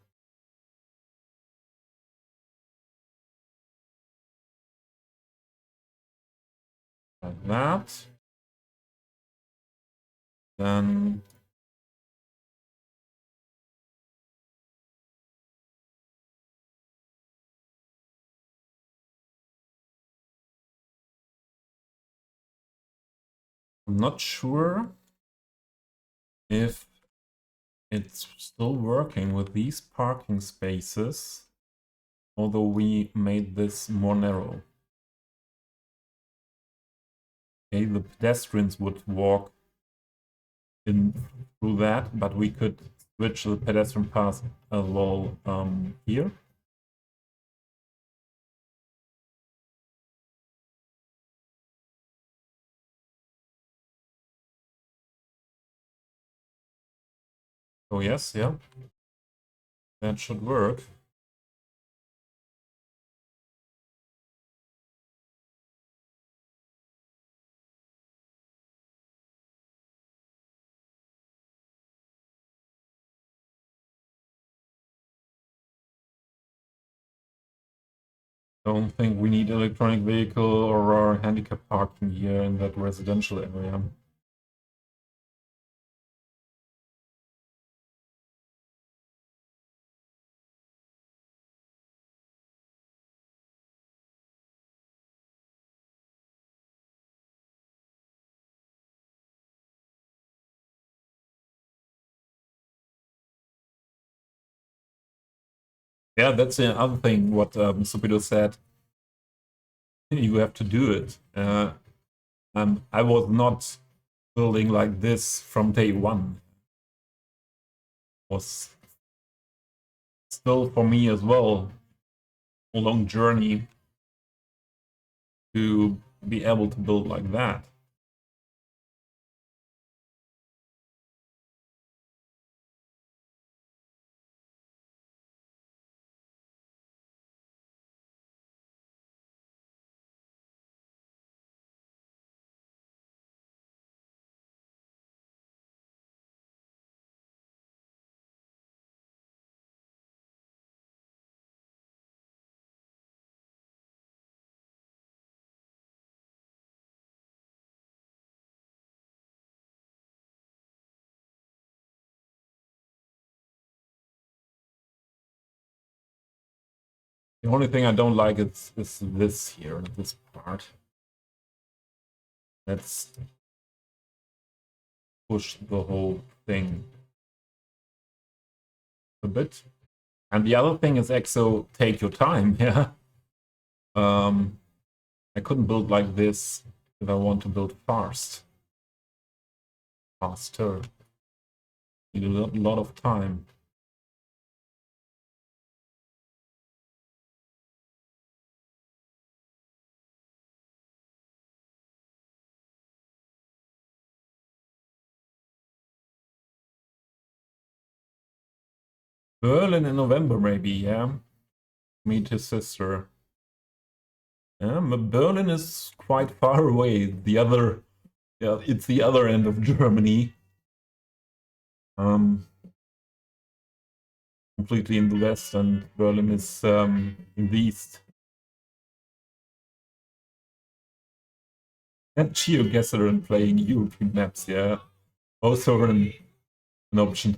Like that. Then I'm not sure if it's still working with these parking spaces, although we made this more narrow. Okay, the pedestrians would walk in through that, but we could switch the pedestrian path as well here. Oh yes, yeah, that should work. Don't think we need electronic vehicle or handicap parking here in that residential area. Yeah, that's the other thing what Supido said. You have to do it. I was not building like this from day one. It was still for me as well a long journey to be able to build like that. The only thing I don't like is this here, this part. Let's push the whole thing a bit. And the other thing is Exo, take your time, yeah. I couldn't build like this if I want to build faster. Need a lot of time. Berlin in November, maybe, yeah. Meet his sister. Yeah, Berlin is quite far away. Yeah, it's the other end of Germany. Completely in the west, and Berlin is in the east. And GeoGuessr and playing European maps, yeah. Also an option.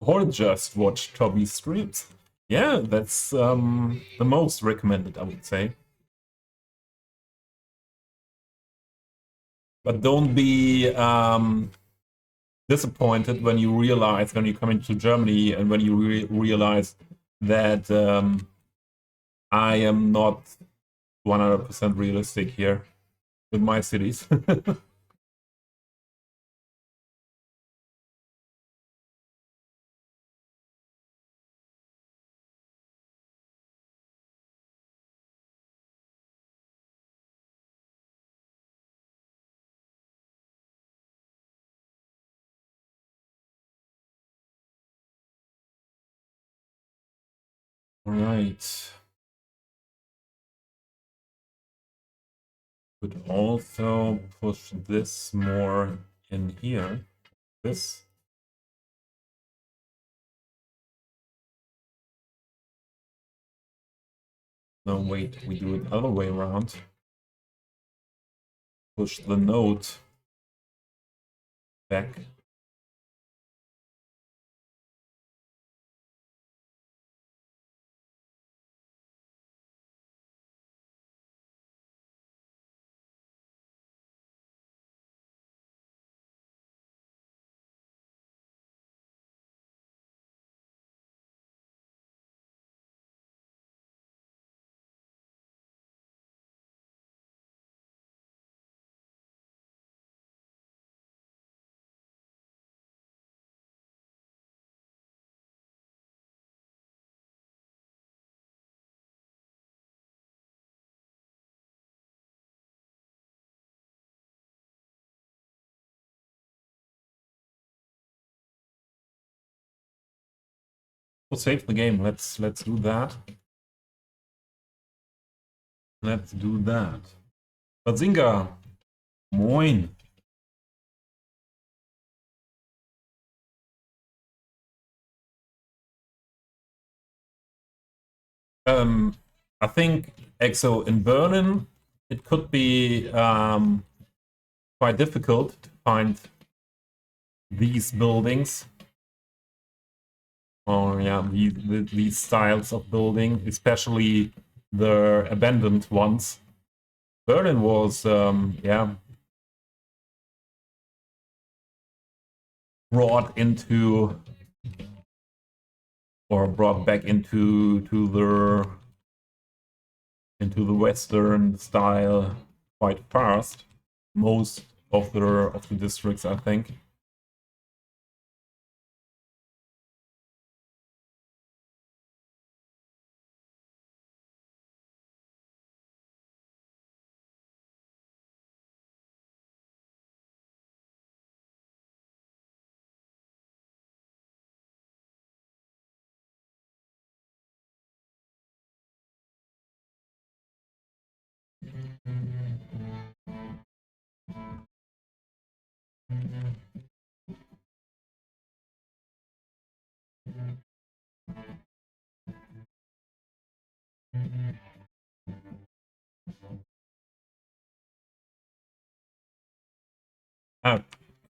Or just watch Tobby's streams. Yeah, that's the most recommended, I would say. But don't be disappointed when you realize, when you come into Germany and when you realize that I am not 100% realistic here with my cities. Right. Could also push this more in here. This. No, wait, we do it the other way around. Push the node back. We'll save the game. Let's do that. Let's do that. Bazinga! Moin! I think EXO in Berlin, it could be quite difficult to find these buildings. Oh yeah, these styles of building, especially the abandoned ones. Berlin was, yeah, brought into or brought back into the Western style quite fast. Most of the districts, I think. Uh,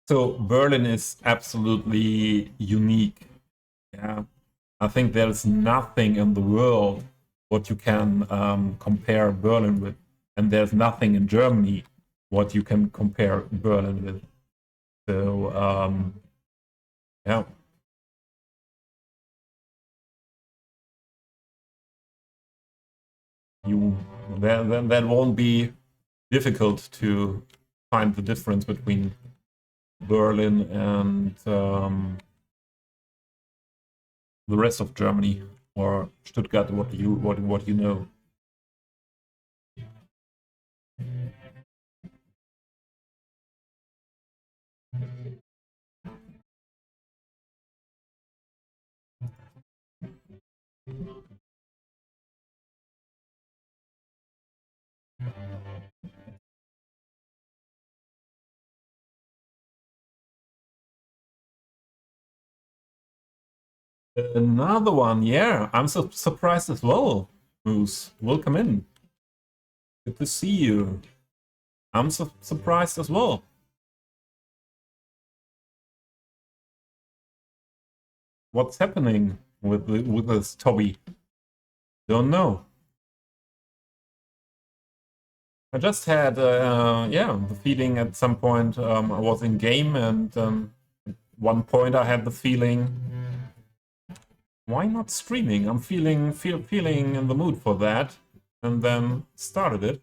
so Berlin is absolutely unique. Yeah, I think there's nothing in the world what you can compare Berlin with, and there's nothing in Germany what you can compare Berlin with. So yeah. You that won't be difficult to find the difference between Berlin and the rest of Germany or Stuttgart. What you know? Another one, yeah. I'm so surprised as well. Moose, welcome in. Good to see you. I'm so surprised as well. What's happening with this Tobby? Don't know. I just had, yeah, the feeling at some point I was in game, and at one point I had the feeling, why not streaming? I'm feeling in the mood for that, and then started it.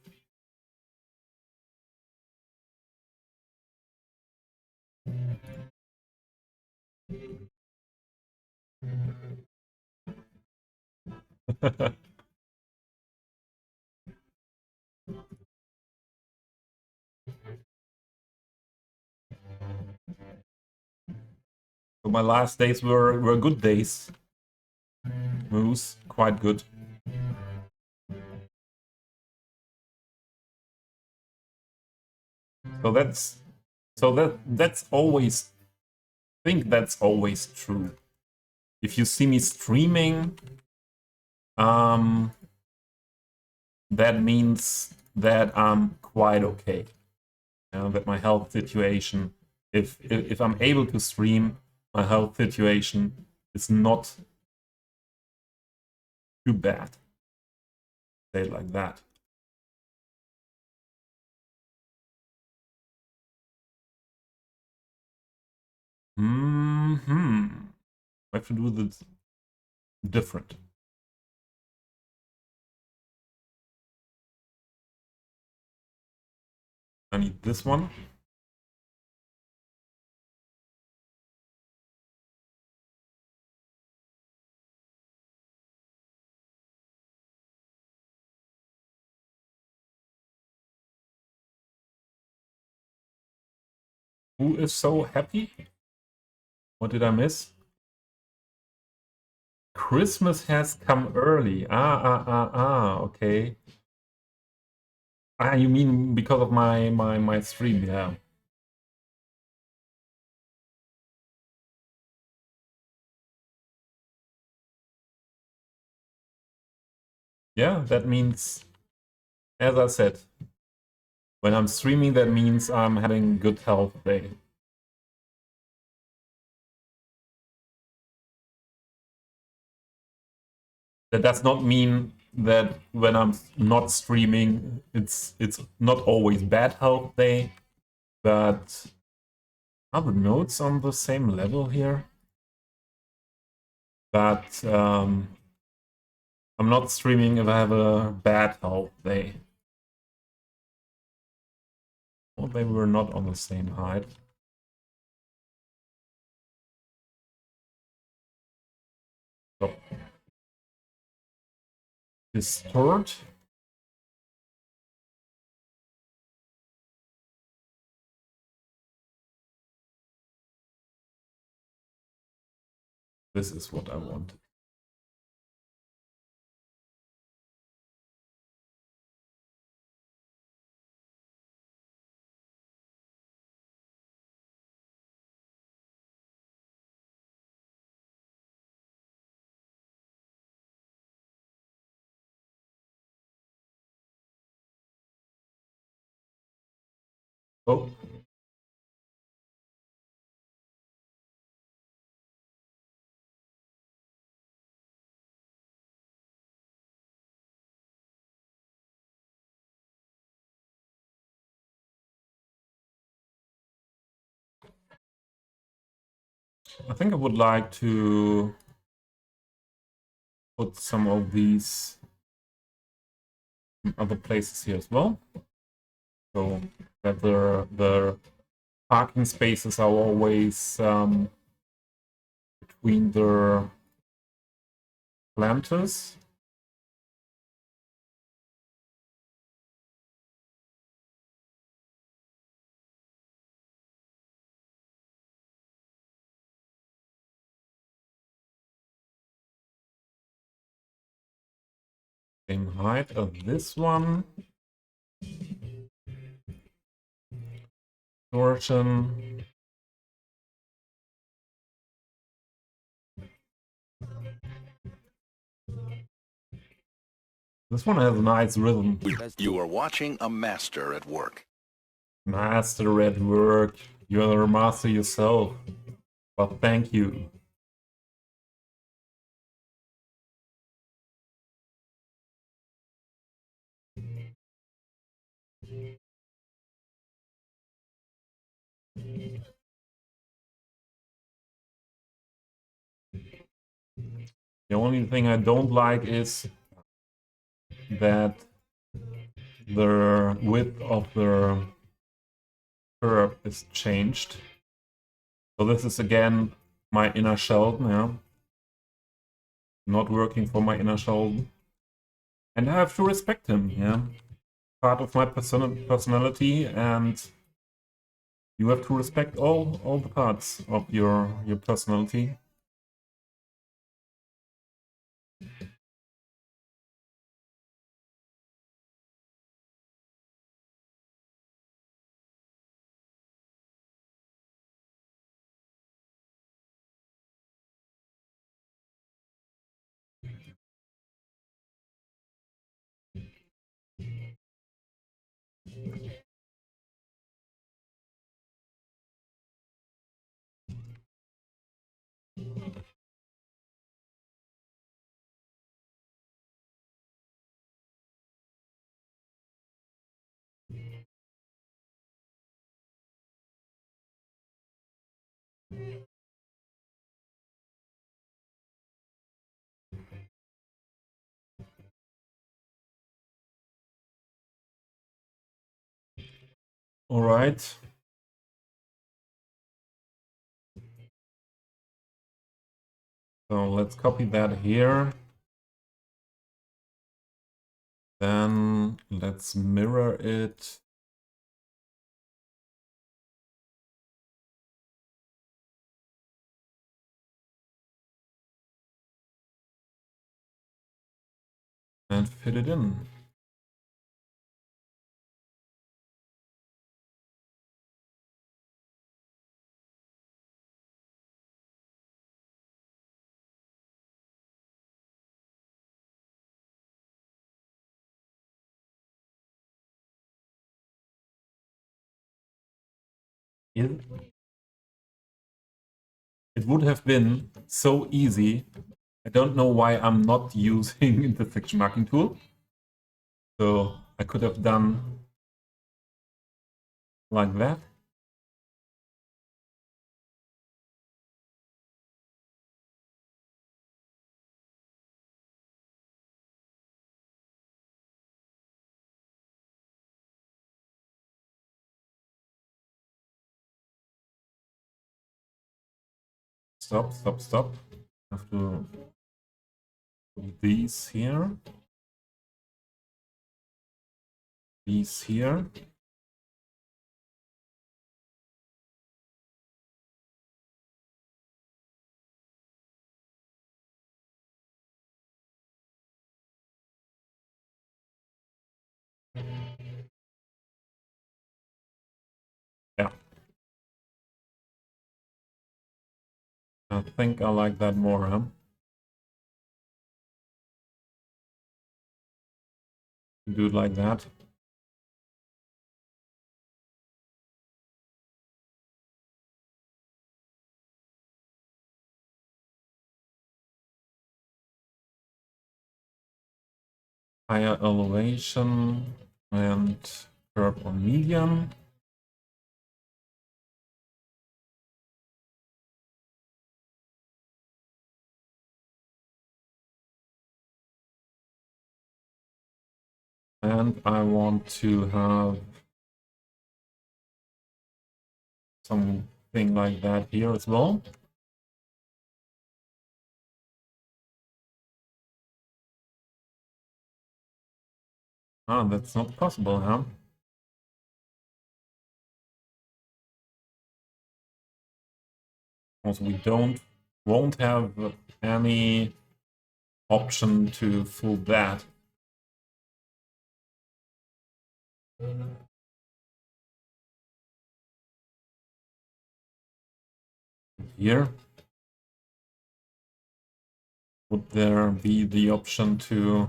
So my last days were good days. moves quite good. That's always, I think that's always true. If you see me streaming, that means that I'm quite okay. That my health situation, if I'm able to stream, my health situation is not too bad. Say it like that. I have to do this different. I need this one. Who is so happy? What did I miss? Christmas has come early. Okay. You mean because of my stream, yeah. Yeah, that means, as I said, when I'm streaming, that means I'm having good health day. That does not mean that when I'm not streaming, it's not always bad health day, but are the notes on the same level here? But I'm not streaming if I have a bad health day. Well, they were not on the same height. So, distort. This is what I want. Oh. I think I would like to put some of these in other places here as well. So that the parking spaces are always between the planters. Same height as this one. Distortion. This one has a nice rhythm. You are watching a master at work. Master at work. You're a master yourself. Well, thank you. The only thing I don't like is that the width of the curve is changed. So this is again my inner shell now. Not working for my inner shell. And I have to respect him, yeah. Part of my personality, and you have to respect all the parts of your personality. All right. So let's copy that here. Then let's mirror it. And fit it in. It would have been so easy. I don't know why I'm not using intersection marking tool. So I could have done like that. Stop, stop, stop. Have to put these here. These here. Yeah. I think I like that more, huh? Do it like that. Higher elevation and curve on medium. And I want to have something like that here as well. Ah, that's not possible, huh? Because we won't have any option to fill that. Here, would there be the option to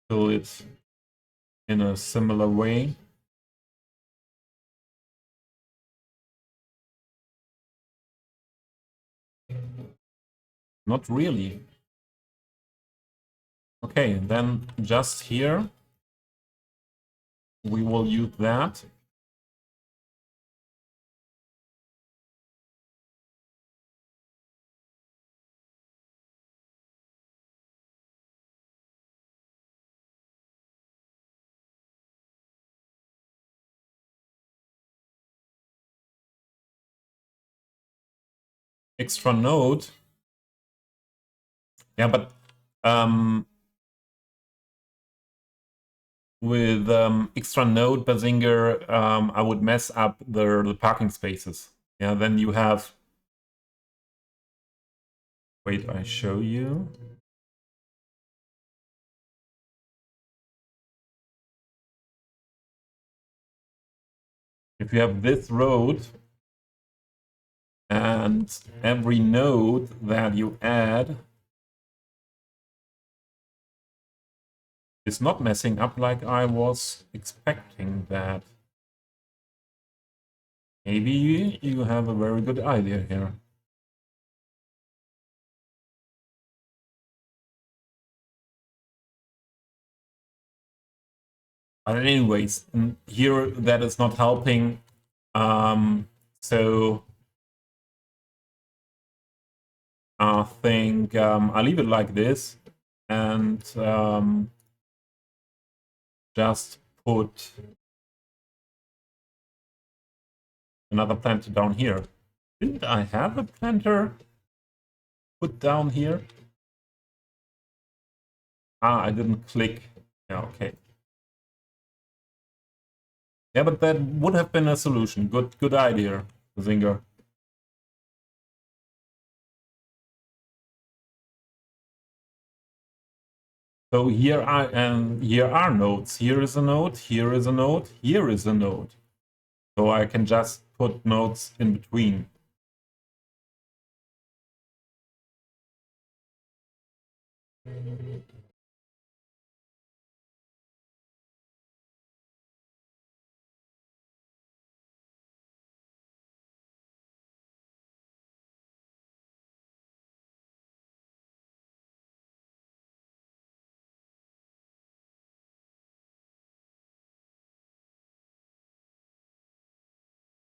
fill it in a similar way? Not really. Okay, then just here, we will use that. Extra node. Yeah, but with extra node Basinger, I would mess up the parking spaces. Yeah, then you have. Wait, I show you. If you have this road and every node that you add is not messing up like I was expecting that. Maybe you have a very good idea here. But anyways, here that is not helping. So I think I'll leave it like this and just put another planter down here. Didn't I have a planter put down here? Ah, I didn't click. Yeah, okay. Yeah, but that would have been a solution. Good idea, Zinger. So here are nodes. Here is a node, here is a node, here is a node. So I can just put nodes in between.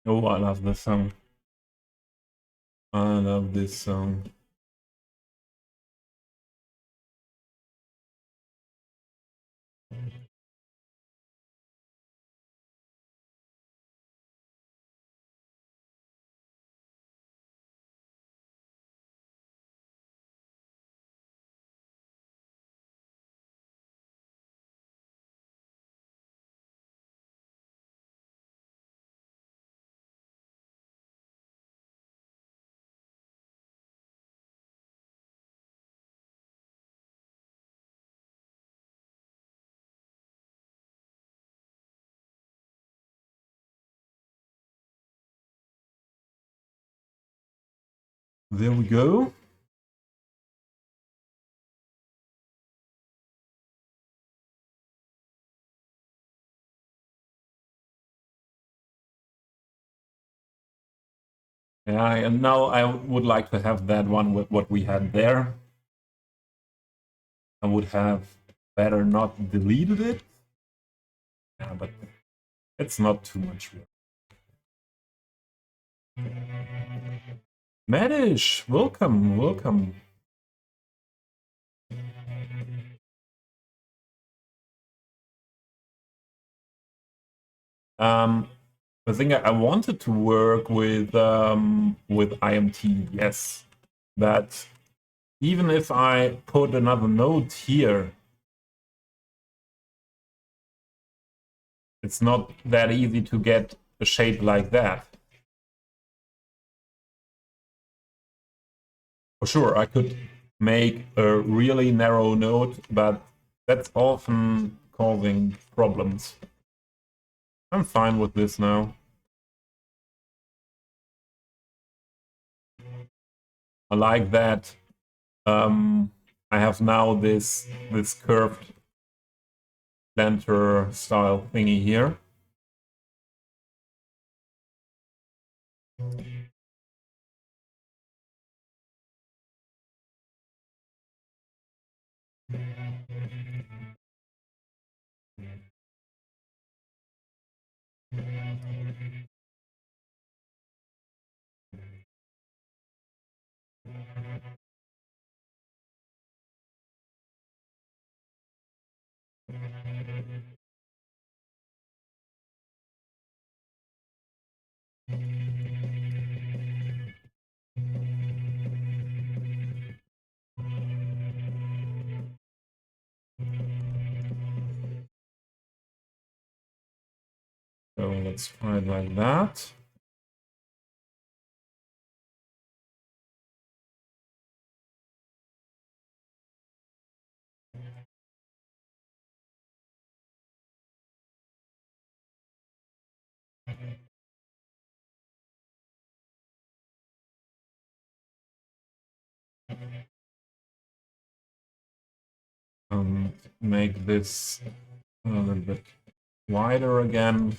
Oh, I love this song. I love this song. There we go. Yeah, and now I would like to have that one with what we had there. I would have better not deleted it. Yeah, but it's not too much work. Medish, welcome, welcome. I think I wanted to work with IMT, yes, but even if I put another node here, it's not that easy to get a shape like that. For sure, I could make a really narrow node, but that's often causing problems. I'm fine with this now. I like that. I have now this curved planter style thingy here. So let's try it like that. Make this a little bit wider again.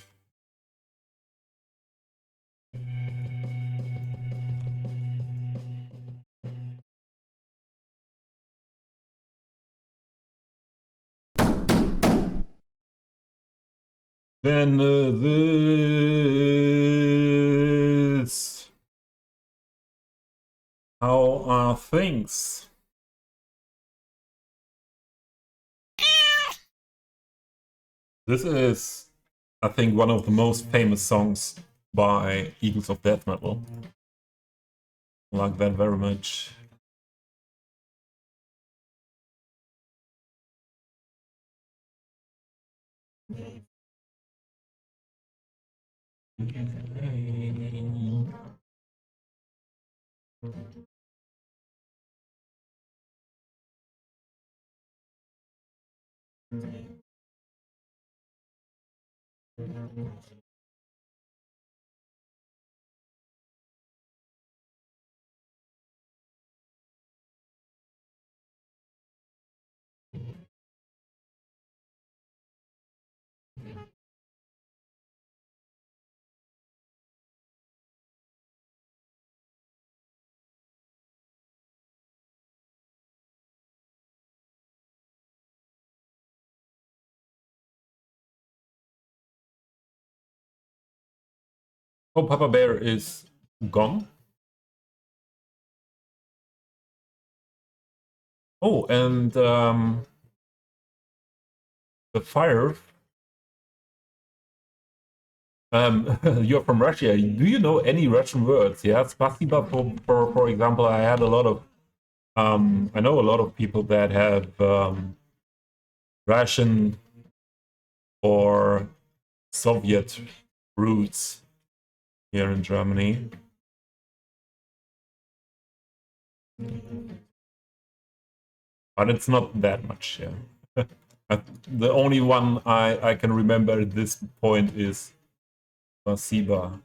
Then this. How are things? This is, I think, one of the most famous songs by Eagles of Death Metal. I like that very much. Oh, Papa Bear is gone. Oh, and the fire. You're from Russia. Do you know any Russian words? Yeah, spasiba, for example, I had a lot of I know a lot of people that have Russian or Soviet roots here in Germany. But it's not that much, yeah. The only one I can remember at this point is Spasiba.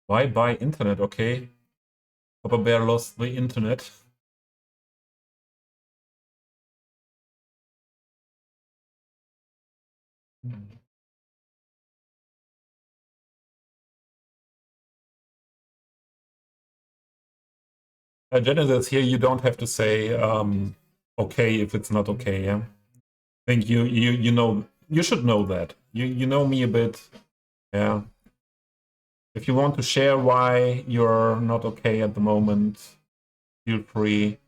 Why buy internet? Okay. Papa Bear lost the internet. Genesis, here you don't have to say okay if it's not okay, yeah? I think you know, you should know that. You know me a bit, yeah? If you want to share why you're not okay at the moment, feel free.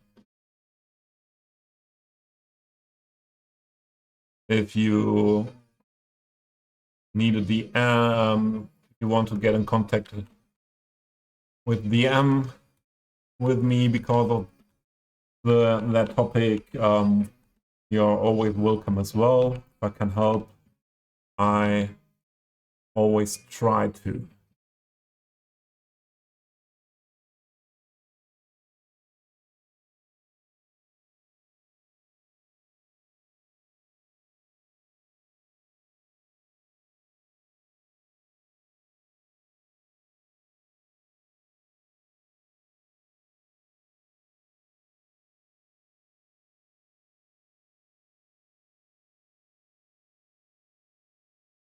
If you need a DM, if you want to get in contact with DM with me because of that topic, you're always welcome as well. If I can help, I always try to.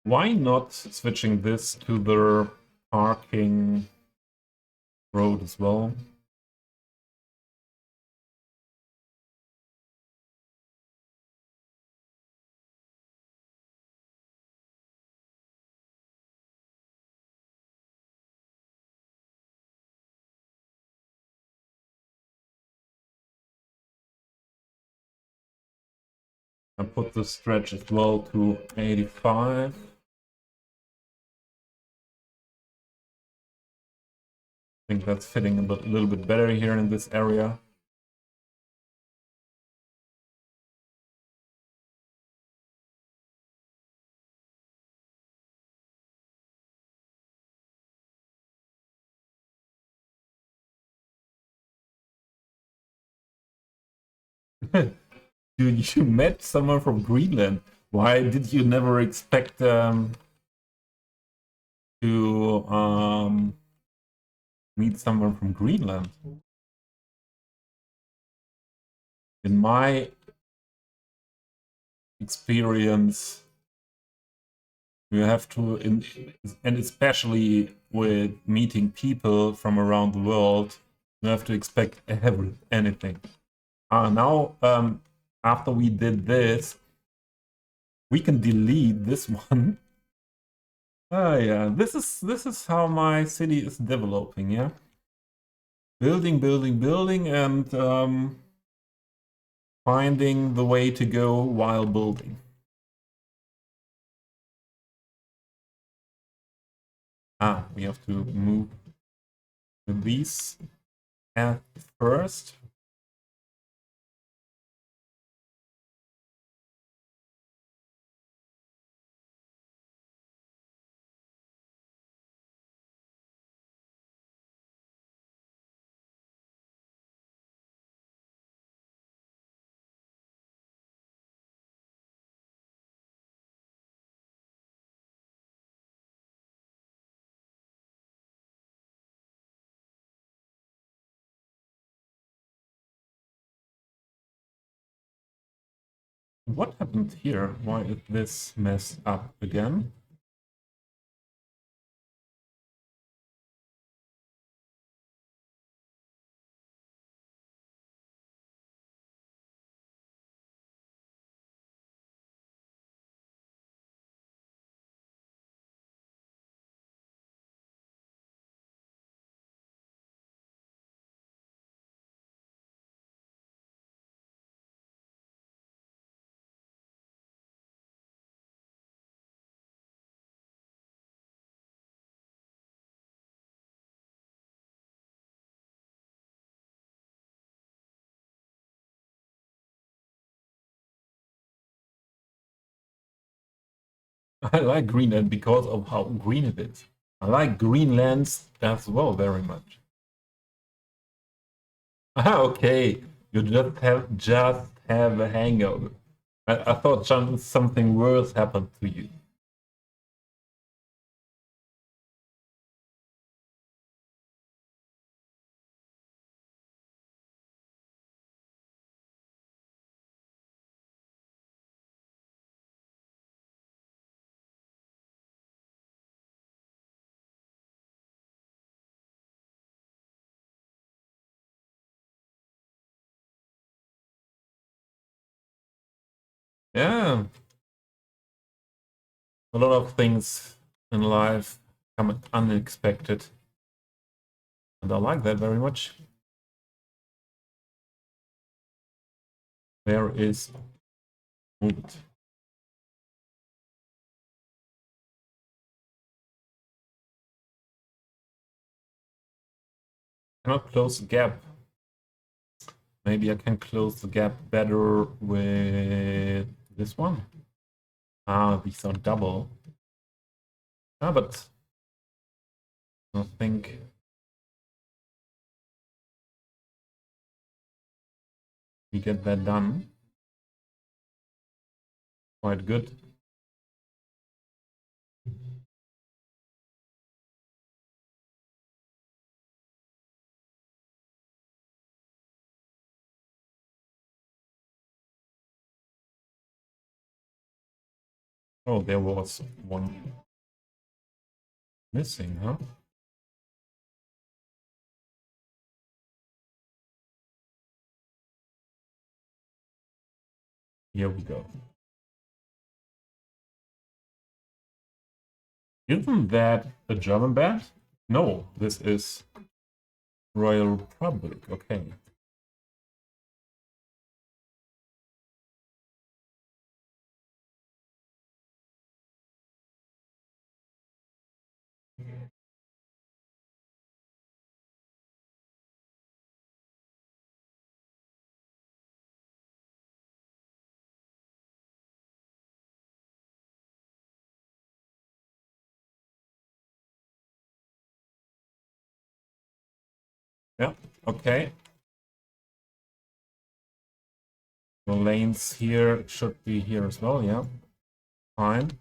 Why not switching this to the parking road as well? I put the stretch as well to 85. I think that's fitting a little bit better here in this area. You met someone from Greenland. Why did you never expect to meet someone from Greenland? In my experience, you have to, and especially with meeting people from around the world, you have to expect anything. Now, after we did this, we can delete this one Ah, yeah. This is how my city is developing. Yeah, building, building, building, and finding the way to go while building. Ah, we have to move these at first. What happened here? Why is this messed up again? I like Greenland because of how green it is. I like Greenlands as well very much. Ah, okay. You just have a hangover. I thought something worse happened to you. Yeah, a lot of things in life come unexpected, and I like that very much. There is move it. Cannot close the gap. Maybe I can close the gap better with this one. Ah, these are double. Ah, but I think we get that done. Quite good. Oh, there was one missing, huh? Here we go. Isn't that a German band? No, this is Royal Republic. Okay. Yeah, okay. The lanes here should be here as well, yeah. Fine.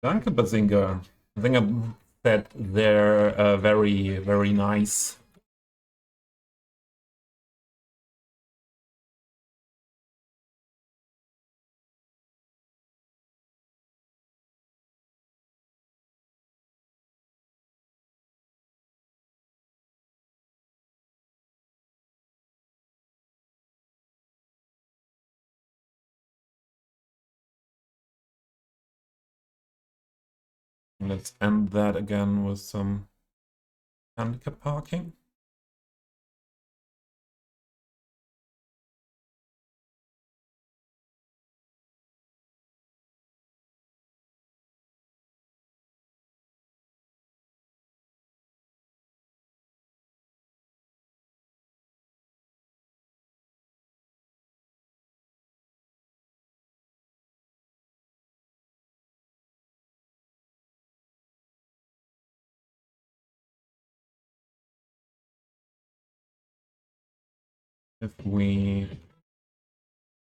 Danke, Bazinga. I think I said they're very, very nice. Let's end that again with some handicap parking. If we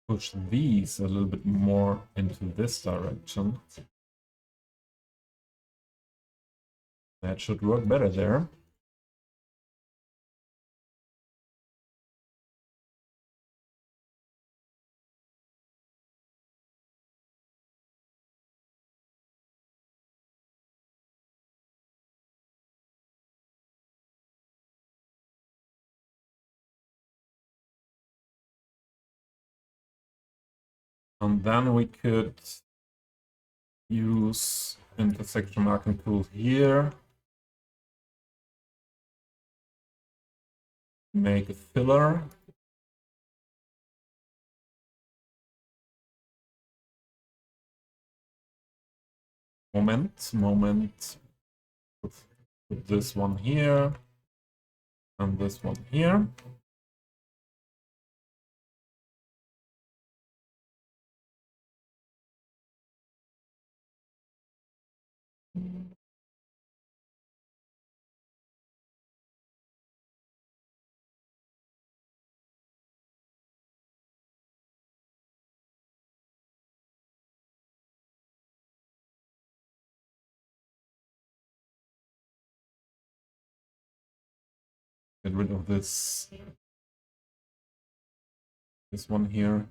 push these a little bit more into this direction, that should work better there. And then we could use intersection marking tool here. Make a filler. Moment. Put this one here. And this one here. Get rid of this one here.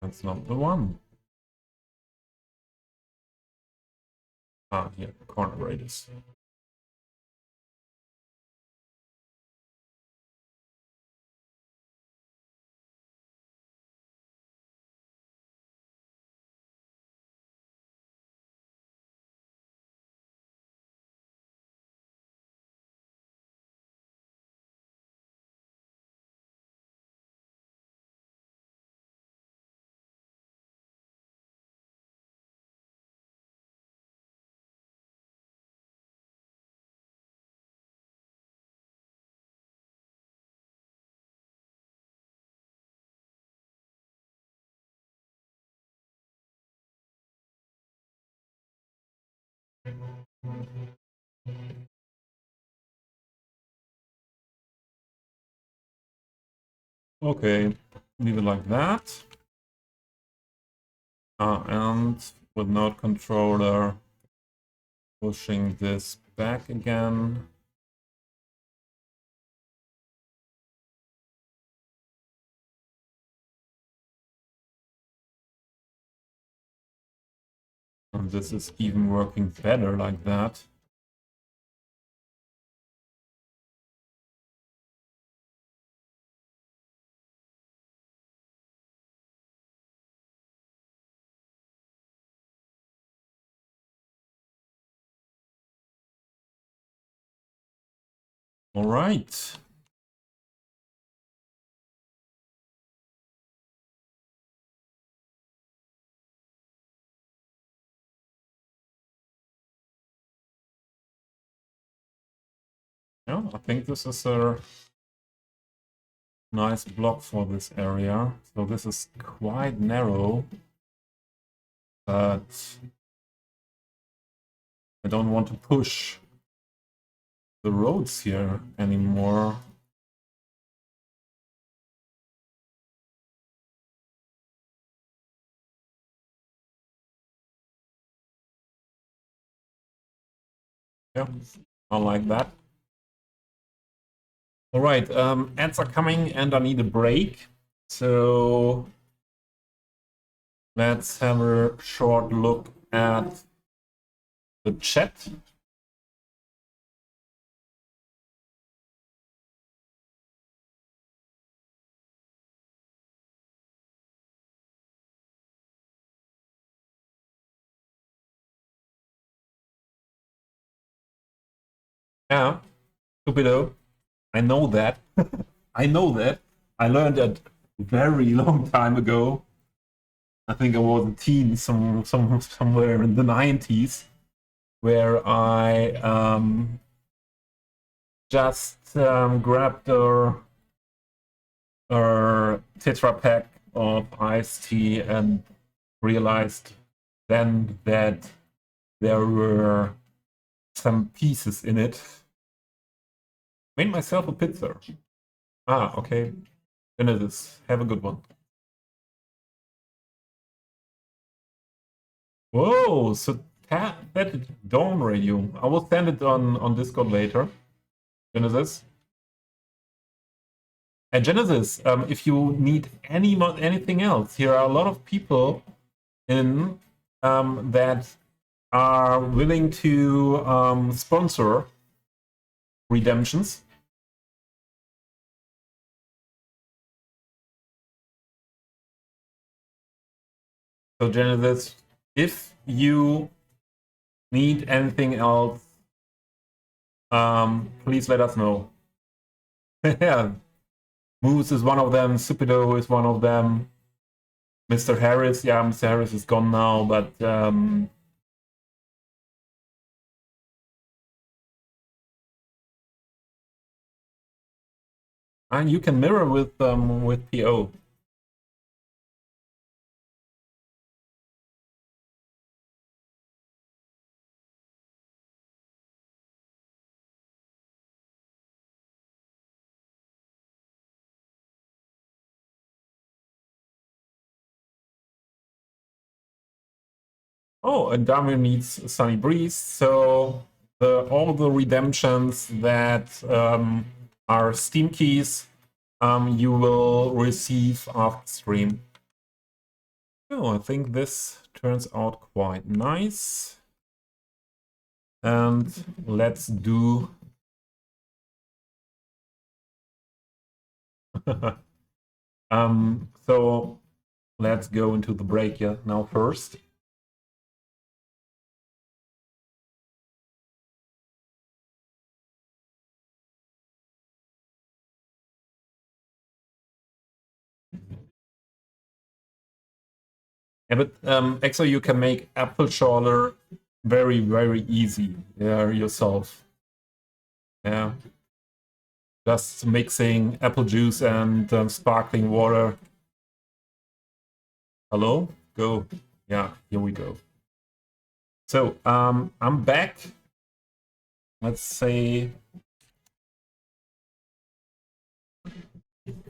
That's not the one. Ah, here, corner radius. Okay, leave it like that. And with node controller, pushing this back again. And this is even working better like that. All right. Yeah, I think this is a nice block for this area. So this is quite narrow, but I don't want to push the roads here anymore. Yeah, I like that. All right, ads are coming and I need a break. So let's have a short look at the chat. Yeah, stupido. I know that. I know that. I learned that very long time ago. I think I was a teen, somewhere in the 90s, where I just grabbed a Tetra pack of iced tea and realized then that there were some pieces in it. Made myself a pizza. Ah, okay. Then it is. Have a good one. Whoa, so that is Dawn Radio. I will send it on Discord later. Genesis. And Genesis, if you need anything else, here are a lot of people in that are willing to sponsor redemptions. So Genesis, if you need anything else, please let us know. Yeah, Moose is one of them. Supido is one of them. Mr. Harris, yeah, Mr. Harris is gone now, but and you can mirror with PO. Oh, and Damir needs Sunny Breeze, so all the redemptions that are Steam keys you will receive after stream. Oh, I think this turns out quite nice. And let's do... so let's go into the break now first. Yeah, but Exo, you can make apple schorle very, very easy yourself. Yeah. Just mixing apple juice and sparkling water. Hello? Go. Yeah, here we go. So, I'm back. Let's say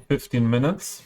15 minutes.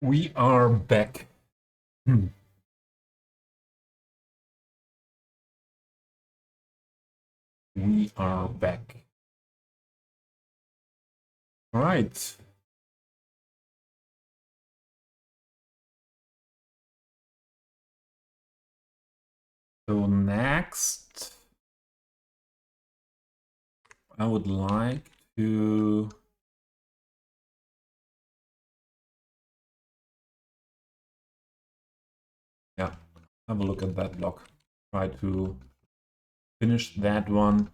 We are back. We are back. All right. So next, I would like to have a look at that block. Try to finish that one.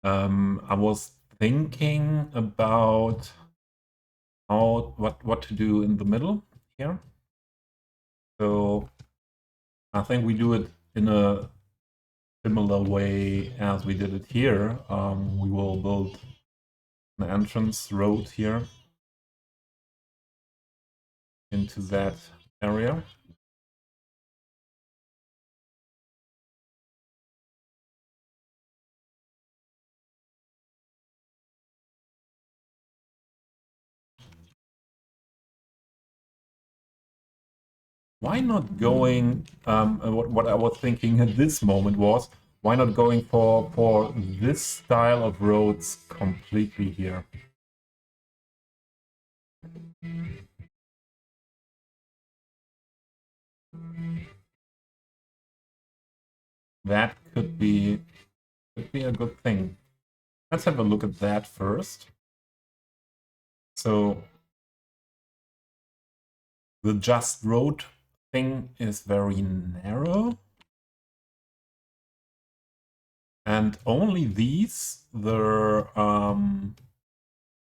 I was thinking about what to do in the middle here. So I think we do it in a similar way as we did it here. We will build an entrance road here into that area. Why not going, what I was thinking at this moment was, why not going for this style of roads completely here? That could be a good thing. Let's have a look at that first. So the just road thing is very narrow. And only these, the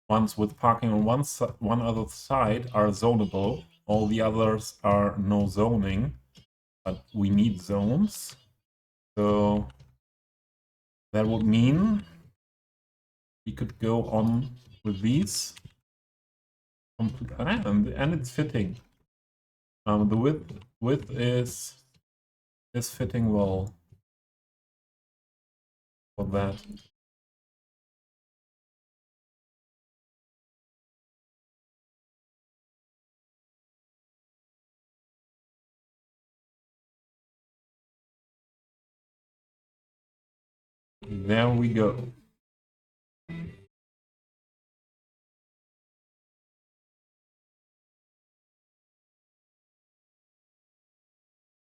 ones with parking on one other side, are zonable. All the others are no zoning, but we need zones. So that would mean we could go on with these. And it's fitting. The width is fitting well for that. There we go.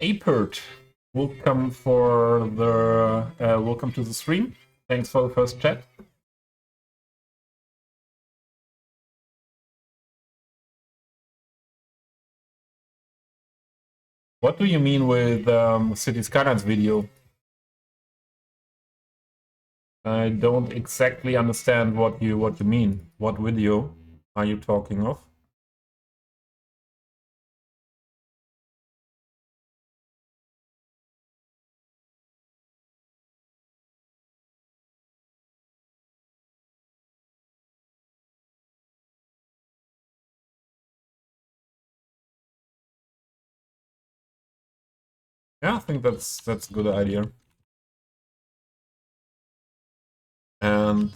Apert, welcome welcome to the stream. Thanks for the first chat. What do you mean with City Skylines video? I don't exactly understand what you mean. What video are you talking of? Yeah, I think that's a good idea. And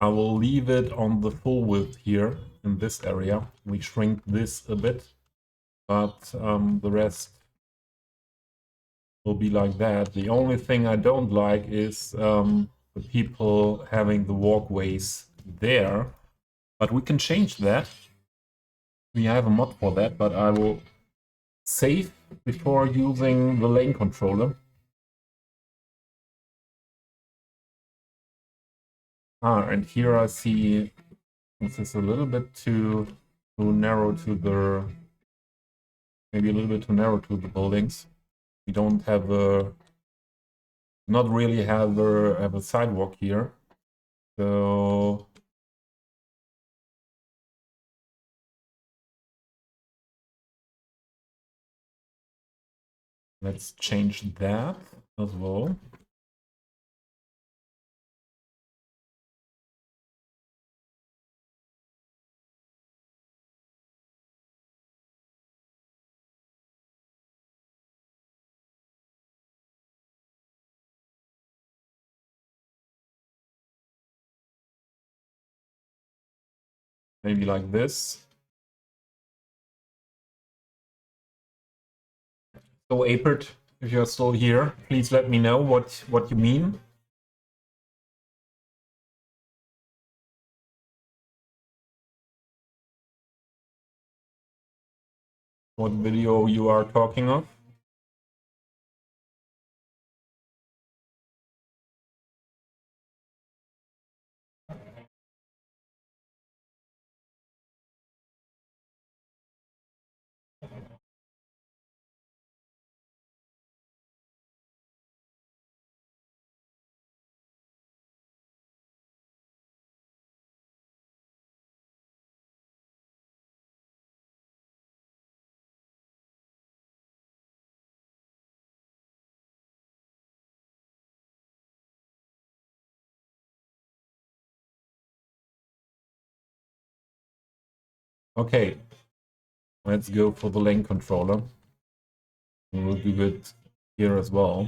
I will leave it on the full width here in this area. We shrink this a bit, but the rest will be like that. The only thing I don't like is the people having the walkways there, but we can change that. We have a mod for that, but I will save before using the lane controller. And here I see this is a little bit too narrow to the, maybe a little bit too narrow to the buildings. We don't have not really have a sidewalk here. So let's change that as well. Maybe like this. So Apert, if you're still here, please let me know what you mean. What video you are talking of. Okay, let's go for the lane controller. We'll do it here as well.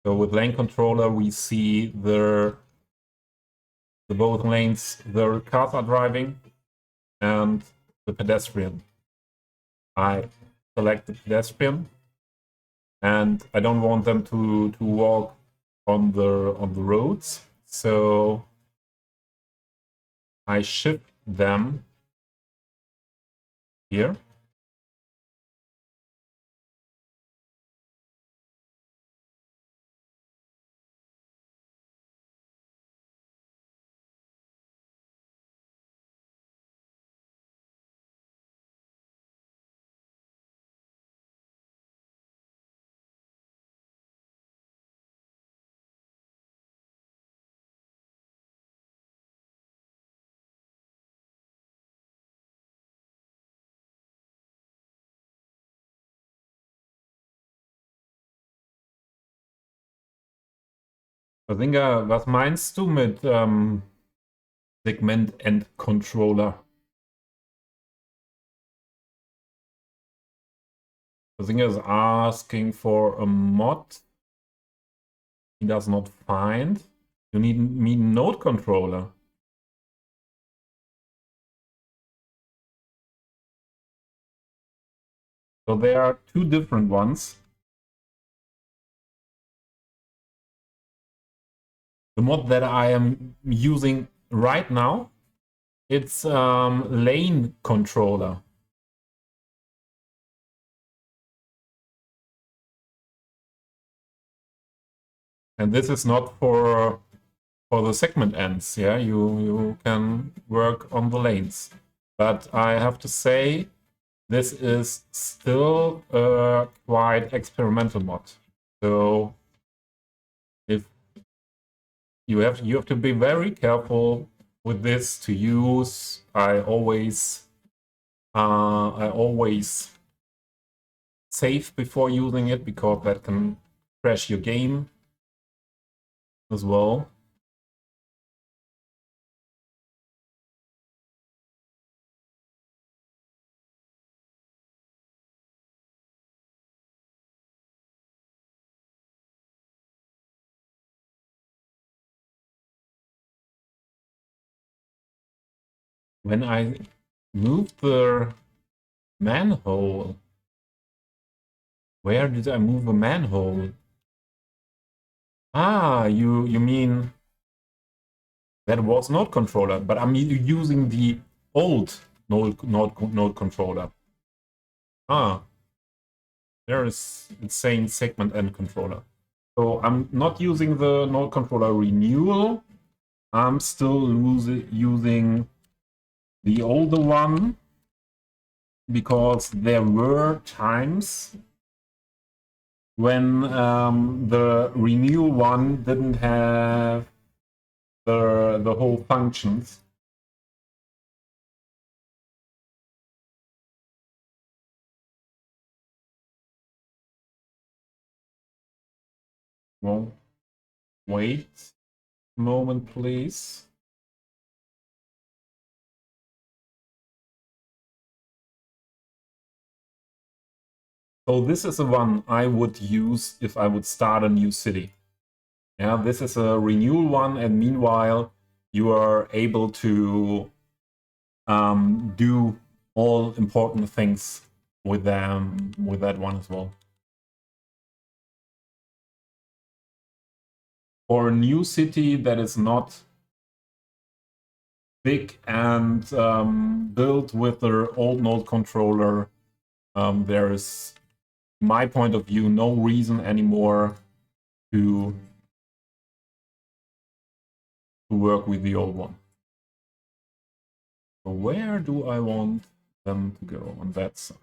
So with lane controller, we see the both lanes, the cars are driving and the pedestrian. I select the pedestrian, and I don't want them to walk on the roads, so I shift them here. Basinga, was meinst du mit Segment and Controller? Basinga is asking for a mod he does not find. You need node controller. So there are two different ones. The mod that I am using right now, it's lane controller. And this is not for the segment ends. Yeah, you can work on the lanes. But I have to say, this is still a quite experimental mod. So if you have to be very careful with this to use. I always save before using it, because that can crash your game as well. When I move the manhole, where did I move a manhole? Ah, you mean that was node controller, but I'm using the old node controller. Ah, there is, it's saying segment and controller. So I'm not using the node controller renewal. I'm still using the older one, because there were times when the renewal one didn't have the whole functions. Well, wait a moment, please. So this is the one I would use if I would start a new city. Yeah, this is a renewal one, and meanwhile you are able to do all important things with that one as well. for a new city that is not big and built with the old node controller, there is, my point of view, no reason anymore to work with the old one. So where do I want them to go on that side?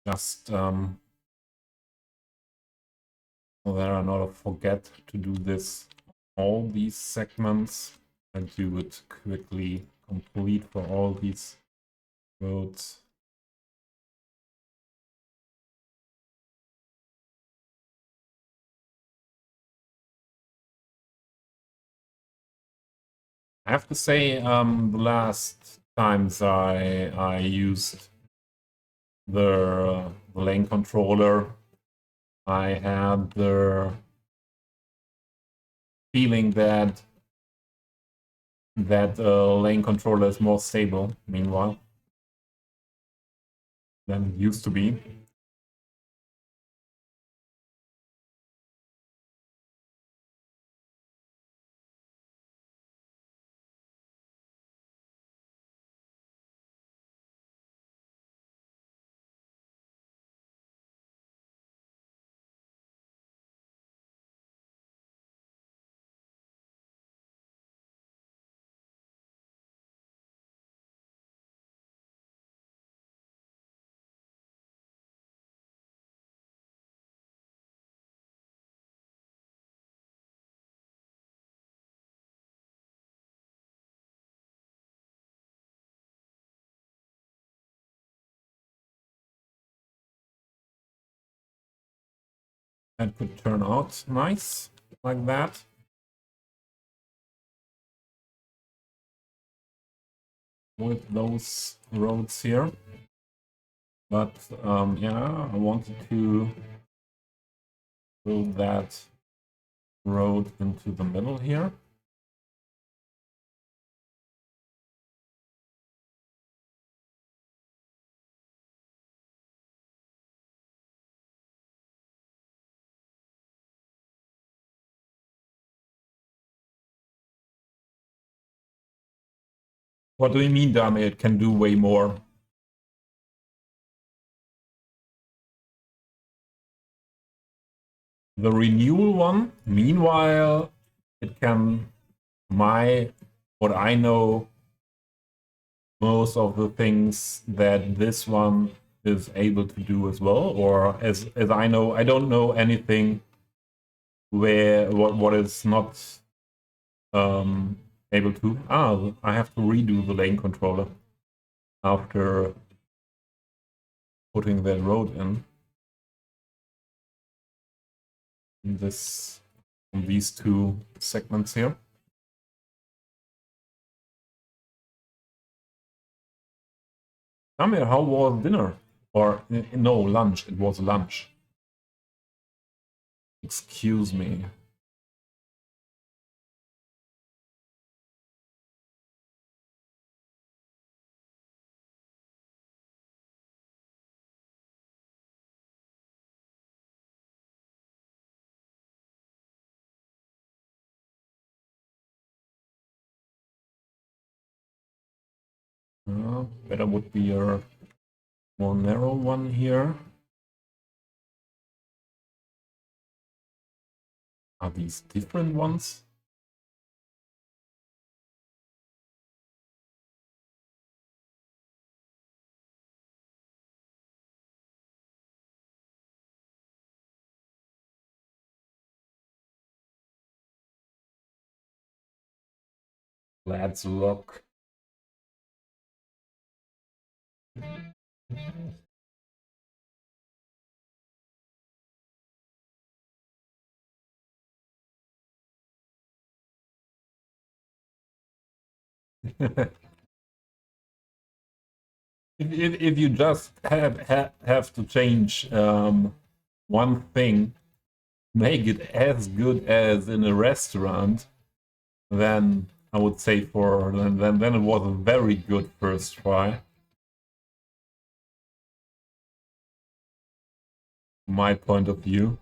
Just so that I not forget to do this, all these segments, and do it quickly complete for all these roads. I have to say, the last times I used the lane controller, I had the feeling that lane controller is more stable, meanwhile, than it used to be. That could turn out nice, like that. With those roads here. But yeah, I wanted to build that road into the middle here. What do you mean, Dami? It can do way more. The renewal one, meanwhile, it can, what I know, most of the things that this one is able to do as well, or as I know, I don't know anything where what is not able to. I have to redo the lane controller after putting that road in these two segments here. Tell me, how was dinner? Or no, lunch. It was lunch. Excuse me. Better would be a more narrow one here. Are these different ones? Let's look. If you just have to change one thing, make it as good as in a restaurant, then I would say then it was a very good first try. My point of view.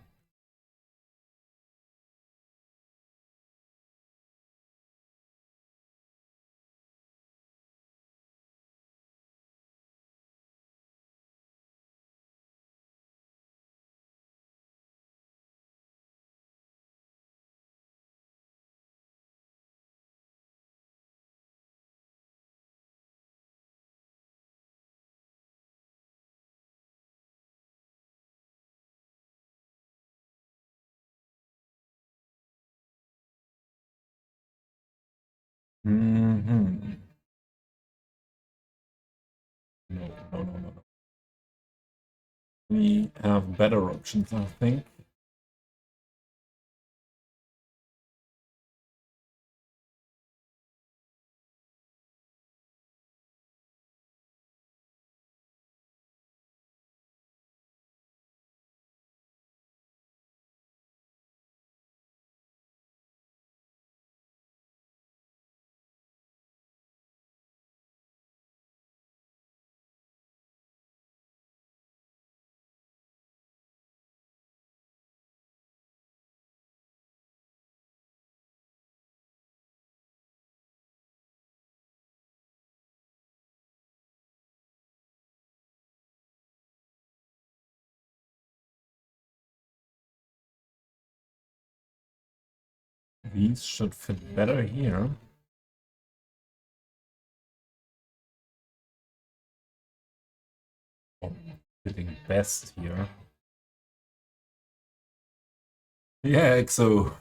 Mm-hmm. No. We have better options, I think. These should fit better here. Oh, fitting best here. Yeah, XO.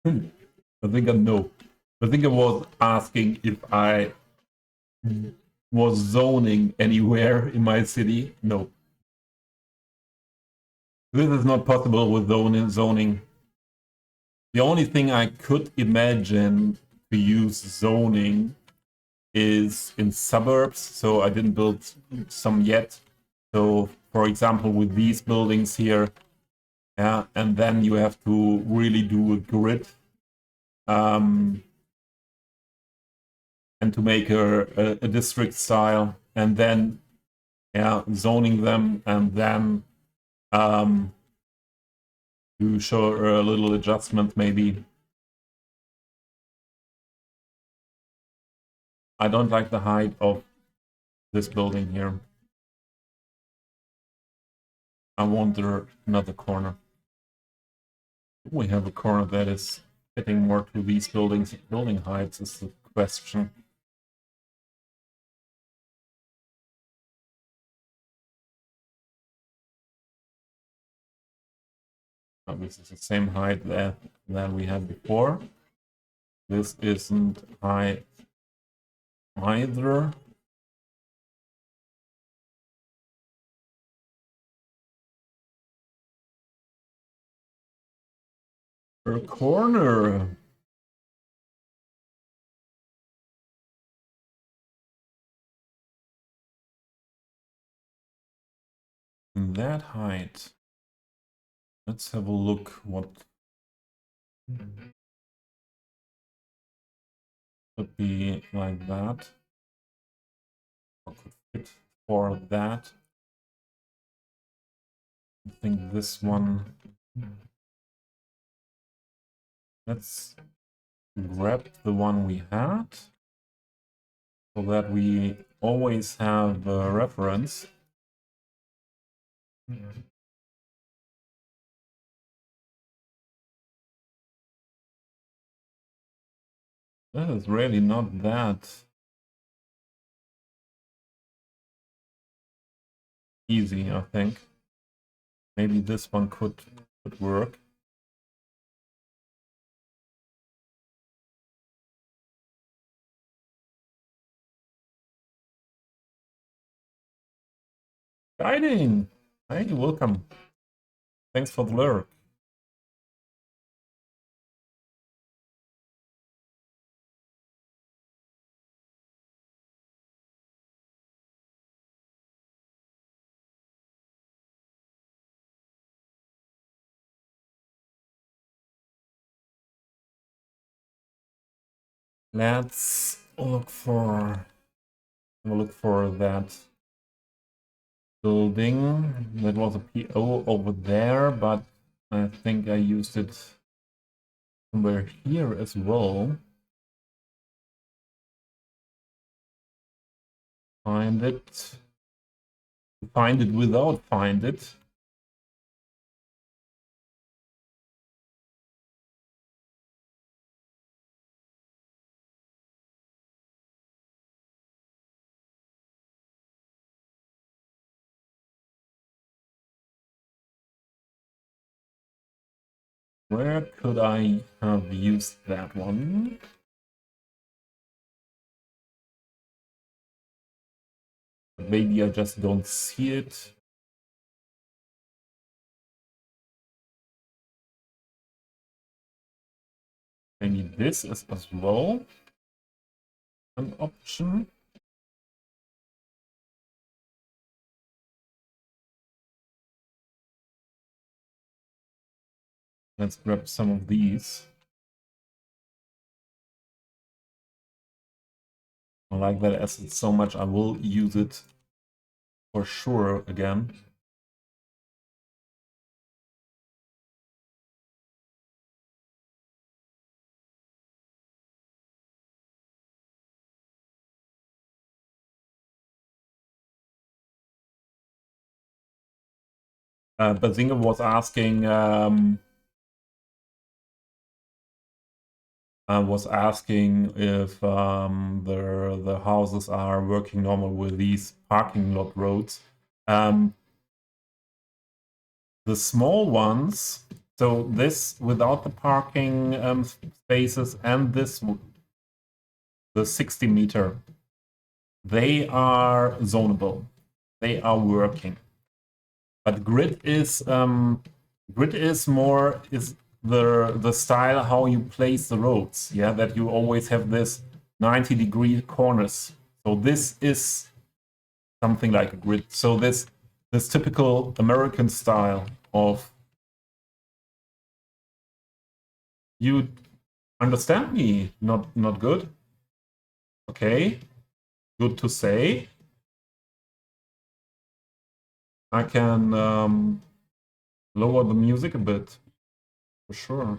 I think I know. I think I was asking if I was zoning anywhere in my city. No. This is not possible with zoning. The only thing I could imagine to use zoning is in suburbs, so I didn't build some yet. So, for example, with these buildings here, yeah, and then you have to really do a grid, and to make a district style, and then yeah, zoning them, and then to show a little adjustment maybe. I don't like the height of this building here. I want another corner. We have a corner that is fitting more to these buildings. Building heights is the question. This is the same height that we had before. This isn't high either. A corner. That height. Let's have a look what could be like that. What could fit for that? I think this one. Let's grab the one we had so that we always have a reference. That is really not that easy, I think. Maybe this one could work. Guiding! Hey, welcome. Thanks for the lurk. Let's look for that building. That was a PO over there, but I think I used it somewhere here as well. Find it. Find it without find it. Where could I have used that one? Maybe I just don't see it. Maybe this is as well an option. Let's grab some of these. I like that asset so much, I will use it for sure again. Bazinga was asking if the houses are working normal with these parking lot roads. The small ones, so this without the parking spaces and this the 60 meter, they are zonable. They are working. But grid is more the style how you place the roads. Yeah, that you always have this 90-degree corners. So this is something like a grid. So this typical American style of, you understand me? Not good. Okay, good to say. I can lower the music a bit, for sure.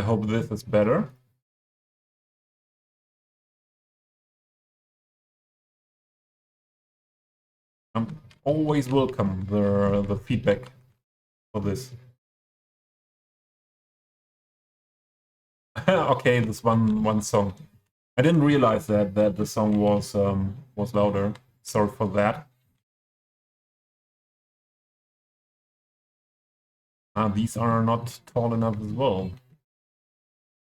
I hope this is better. I'm always welcome the feedback for this. Okay, this one song. I didn't realize that the song was louder. Sorry for that. These are not tall enough as well.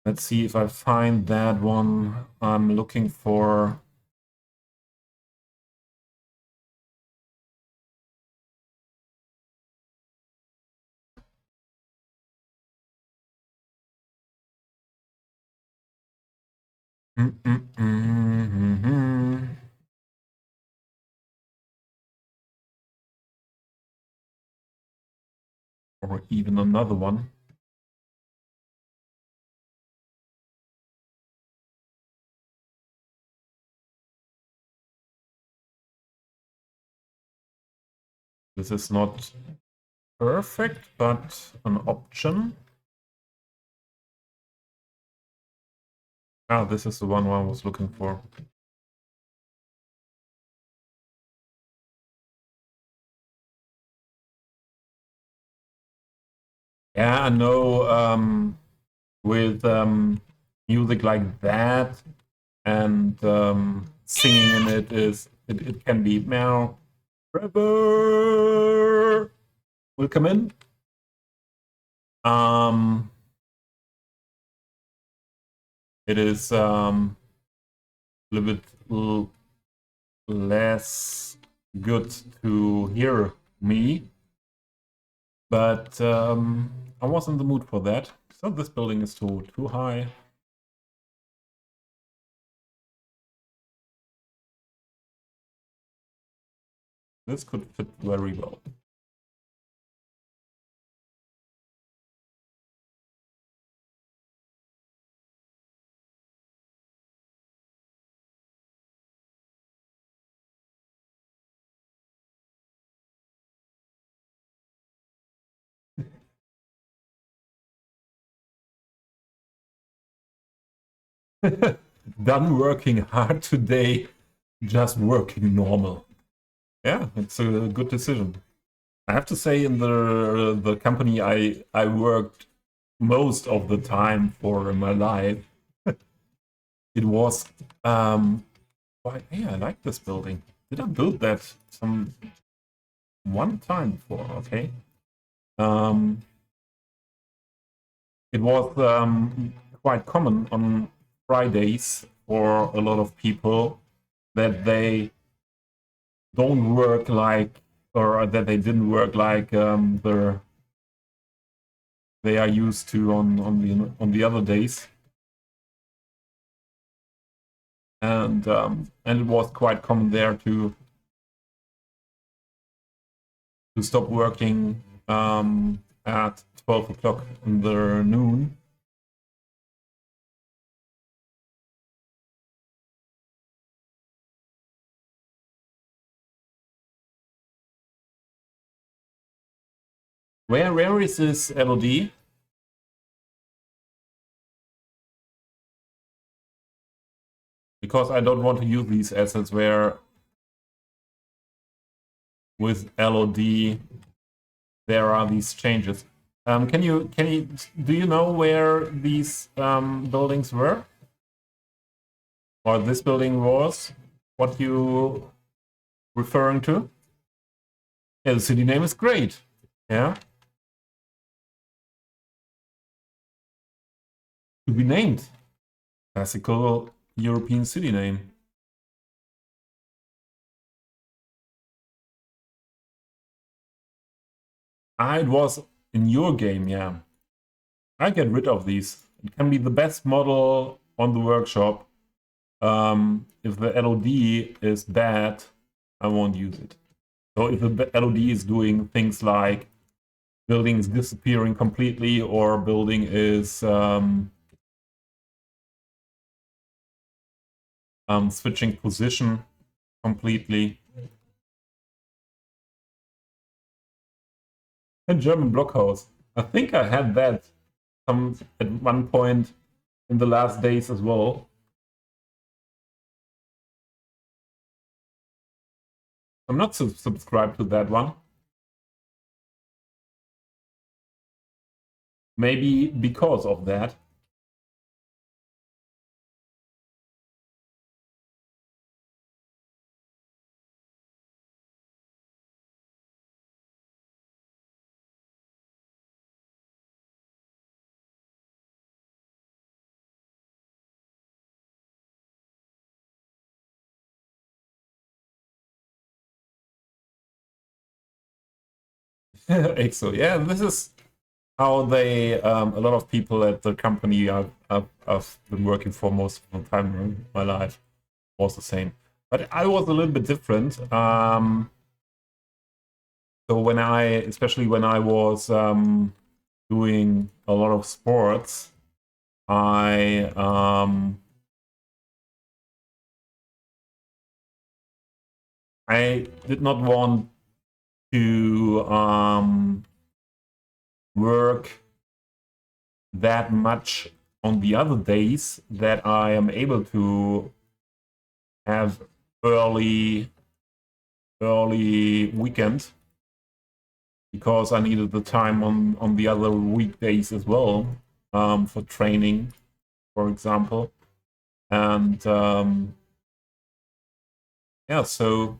Let's see if I find that one I'm looking for. Or even another one. This is not perfect, but an option. This is the one I was looking for. Yeah, I know with music like that and singing in it it can be meow. Trevor will come in. It is a little bit less good to hear me, but I was in the mood for that. So this building is too high. This could fit very well. Done working hard today, just working normal. Yeah, it's a good decision. I have to say, in the company I worked most of the time for in my life, it was hey, I like this building. Did I build that one time before? Okay. It was quite common on Fridays for a lot of people that they don't work like, or that they didn't work like they are used to on the other days, and it was quite common there to stop working at 12 o'clock in the noon. Where is this LOD? Because I don't want to use these assets where with LOD there are these changes. Do you know where these buildings were? Or this building was? What you referring to? Yeah, the city name is great. Yeah. To be named. Classical European city name. It was in your game, yeah. I get rid of these. It can be the best model on the workshop. If the LOD is bad, I won't use it. So if the LOD is doing things like building is disappearing completely, or building is switching position completely. A German blockhouse. I think I had that some at one point in the last days as well. I'm not subscribed to that one. Maybe because of that. Exo, yeah, this is how they a lot of people at the company I've been working for most of the time in my life was the same. But I was a little bit different. So especially when I was doing a lot of sports, I did not want to work that much on the other days that I am able to have early weekend, because I needed the time on the other weekdays as well, for training, for example. And yeah, so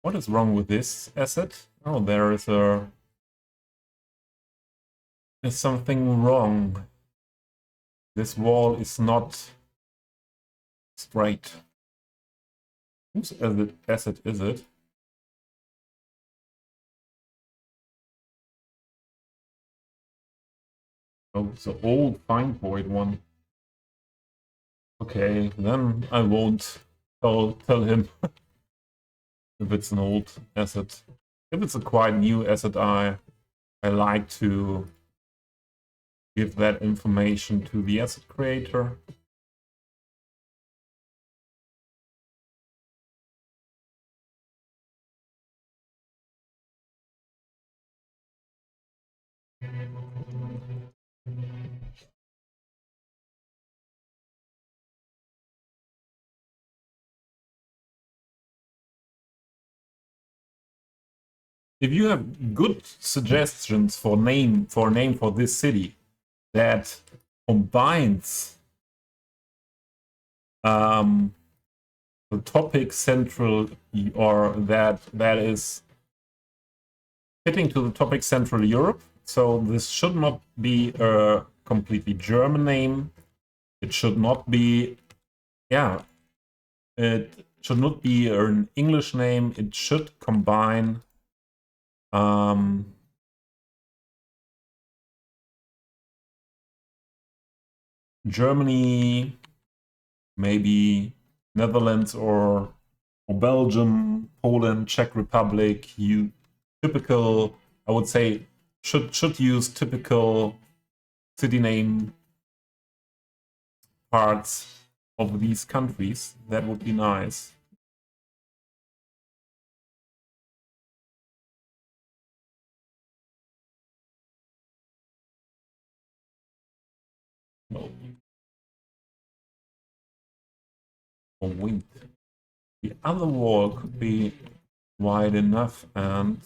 what is wrong with this asset? Oh, there's something wrong. This wall is not straight. Whose asset is it? Oh, it's the old Find Void one. Okay, then I won't tell him if it's an old asset. If it's a quite new asset, I like to give that information to the asset creator. If you have good suggestions for a name for this city that combines the topic central, or that is fitting to the topic Central Europe. So this should not be a completely German name. It should not be, yeah, it should not be an English name. It should combine Germany, maybe Netherlands or Belgium, Poland, Czech Republic. Typical, I would say, should use typical city name parts of these countries. That would be nice. No. Or wind. The other wall could be wide enough, and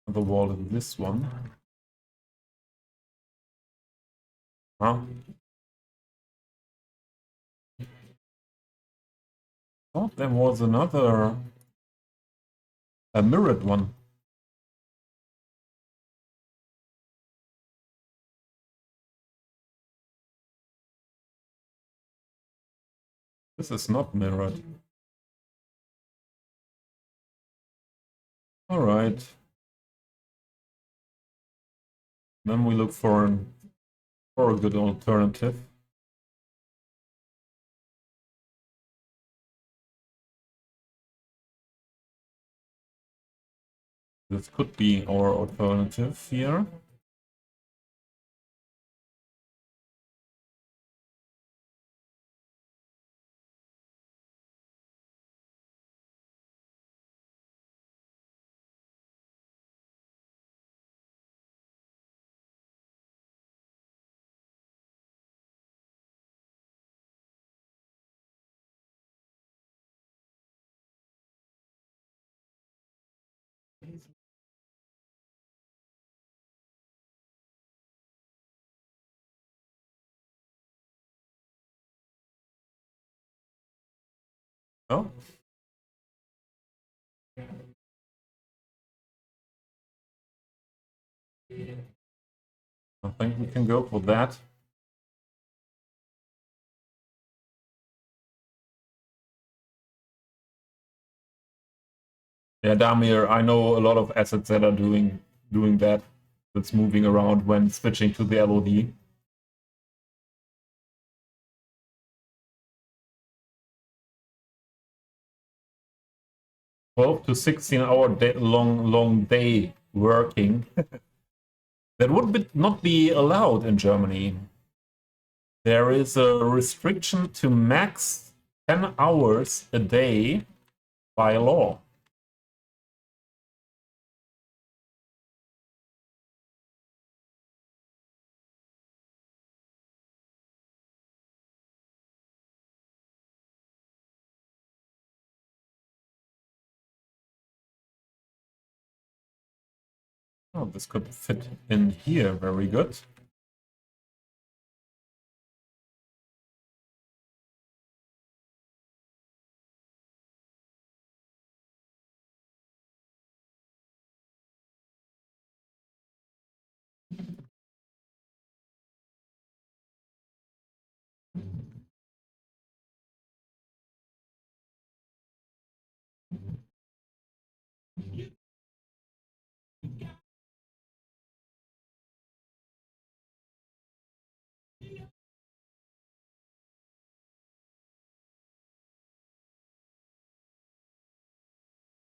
the wall is this one. Huh? Thought there was a mirrored one. This is not mirrored. All right. Then we look for a good alternative. This could be our alternative here. Oh. I think we can go for that. Yeah, Damir, I know a lot of assets that are doing that. That's moving around when switching to the LOD. Well, to 16-hour long day working. That would not be allowed in Germany. There is a restriction to max 10 hours a day by law. Oh, this could fit in here very good.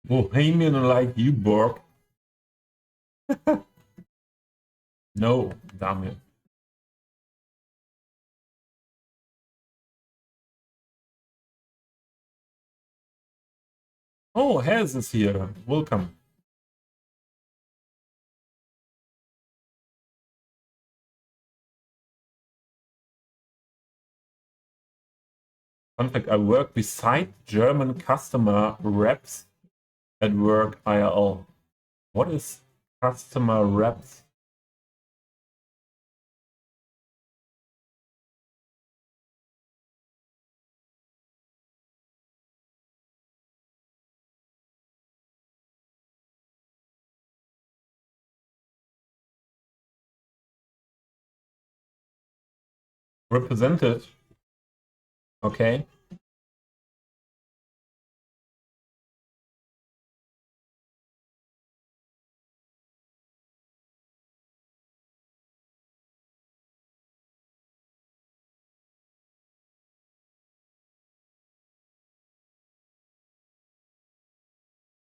Bohemian like you, Borg. No, damn it. Oh, Hez is here. Welcome. Fun fact, I work beside German customer reps at work IRL. What is customer reps? Represented. Okay.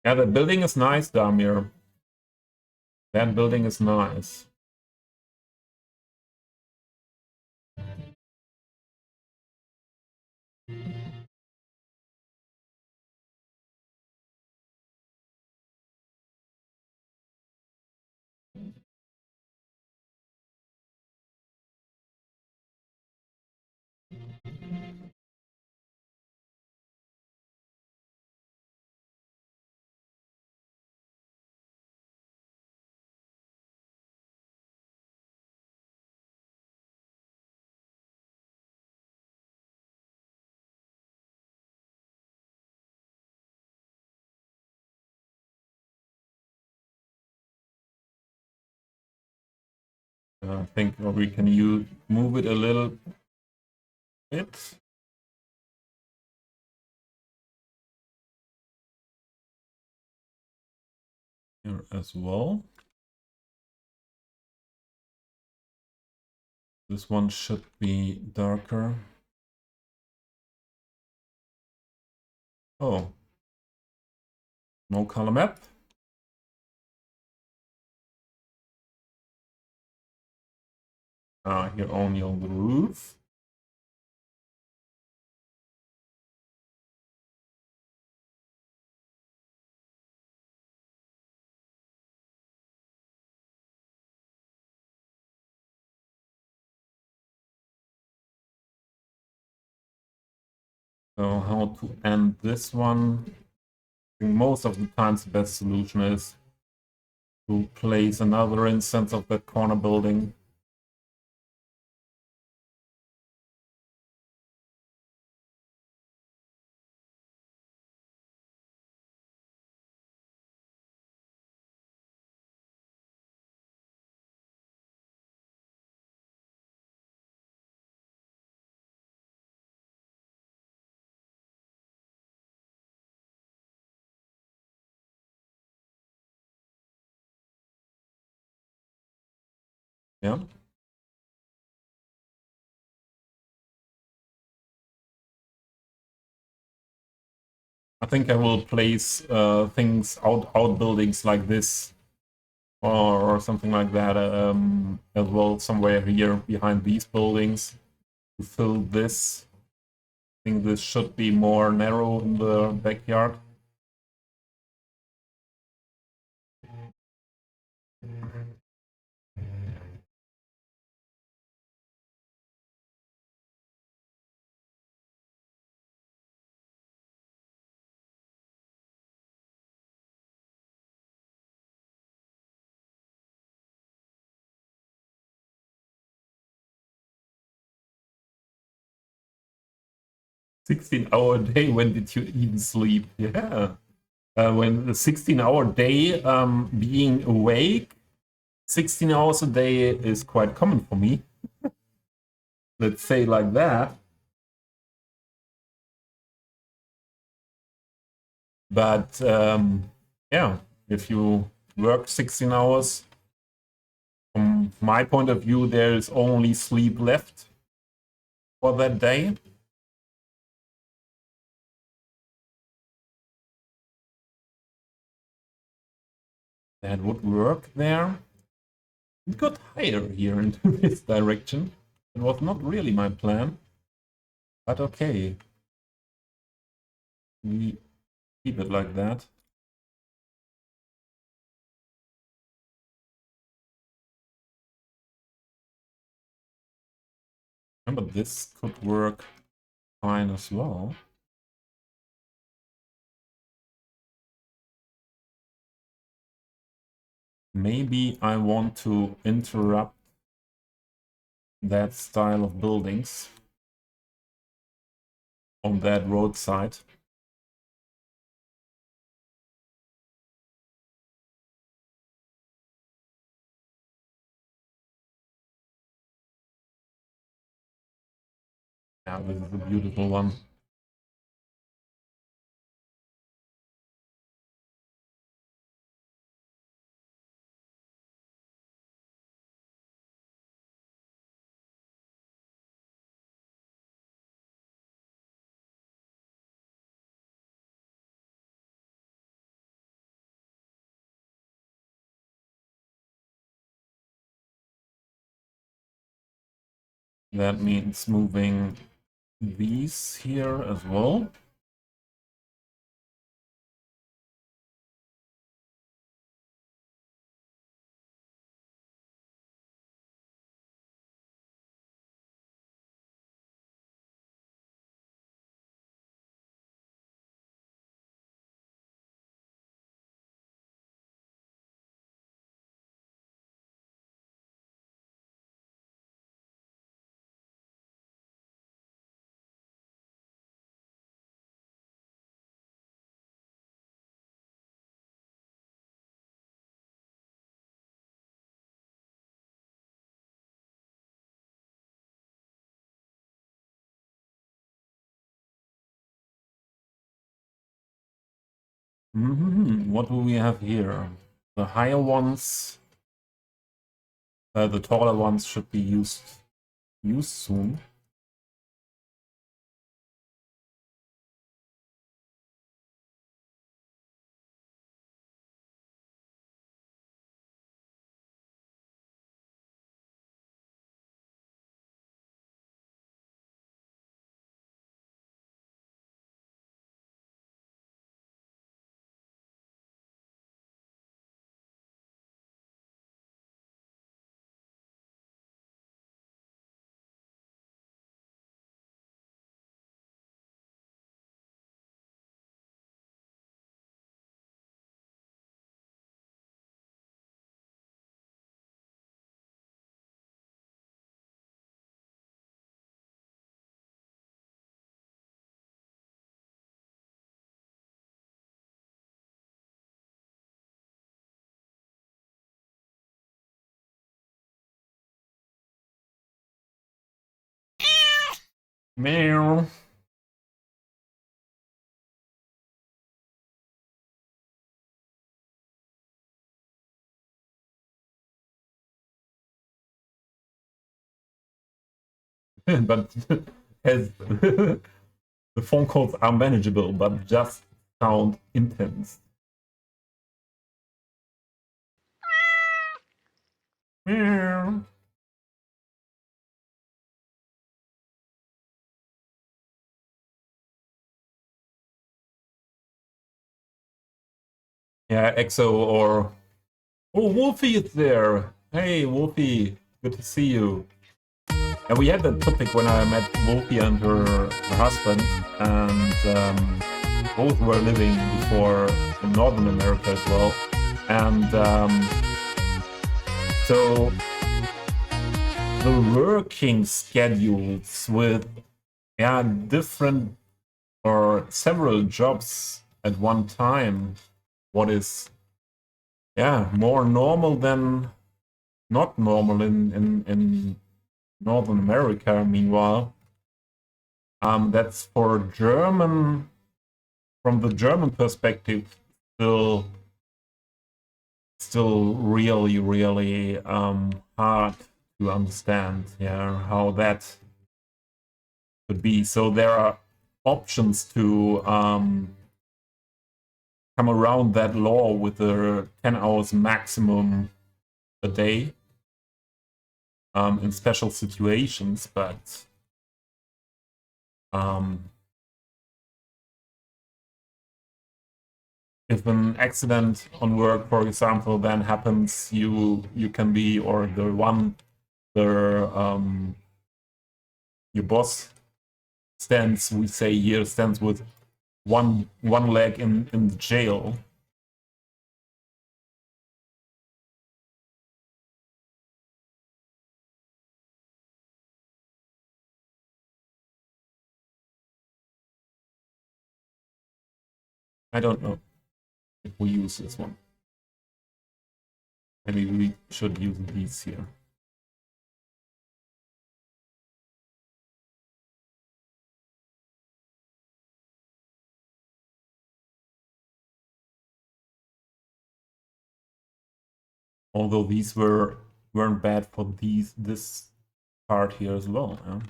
Yeah, the building is nice, Damir. That building is nice. I think we can move it a little bit. Here as well. This one should be darker. Oh. No color map. Here only on the roof. So how to end this one? I think most of the times the best solution is to place another instance of that corner building. Yeah. I think I will place things outbuildings like this or something like that as well somewhere here behind these buildings to fill this. I think this should be more narrow in the backyard. $16-hour day. When did you even sleep? Yeah. When the 16-hour day, being awake, 16 hours a day is quite common for me. Let's say like that. But yeah, if you work 16 hours, from my point of view, there is only sleep left for that day. That would work there. It got higher here into this direction. It was not really my plan, but okay. We keep it like that. Remember, this could work fine as well. Maybe I want to interrupt that style of buildings on that roadside. Yeah, this is a beautiful one. That means moving these here as well. What do we have here? The higher ones, the taller ones should be used soon. Meow. but as the phone calls are manageable, but just sound intense. Meow. Yeah, EXO or oh, Wolfie is there. Hey, Wolfie, good to see you. And we had that topic when I met Wolfie and her husband, and both were living before in Northern America as well. And so the working schedules with different or several jobs at one time, what is more normal than not normal in Northern America. Meanwhile, that's for German, from the German perspective, still really hard to understand. Yeah, how that could be. So there are options to come around that law with the 10 hours maximum a day in special situations, but if an accident on work, for example, then happens, you can be, or your boss stands, we say here, stands with one leg in the jail. I don't know if we use this one. Maybe we should use these here. Although these weren't bad for this part here as well. Yeah?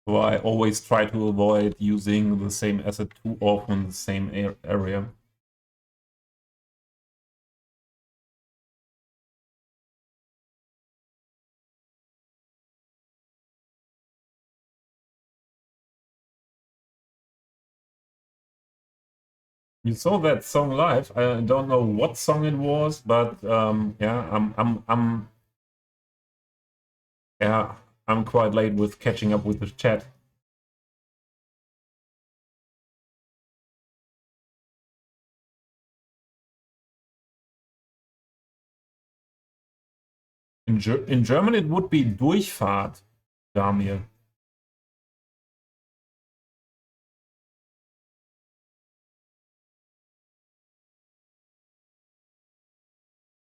So I always try to avoid using the same asset too often in the same area. You saw that song live. I don't know what song it was, but I'm quite late with catching up with the chat. In German, it would be Durchfahrt, Damir.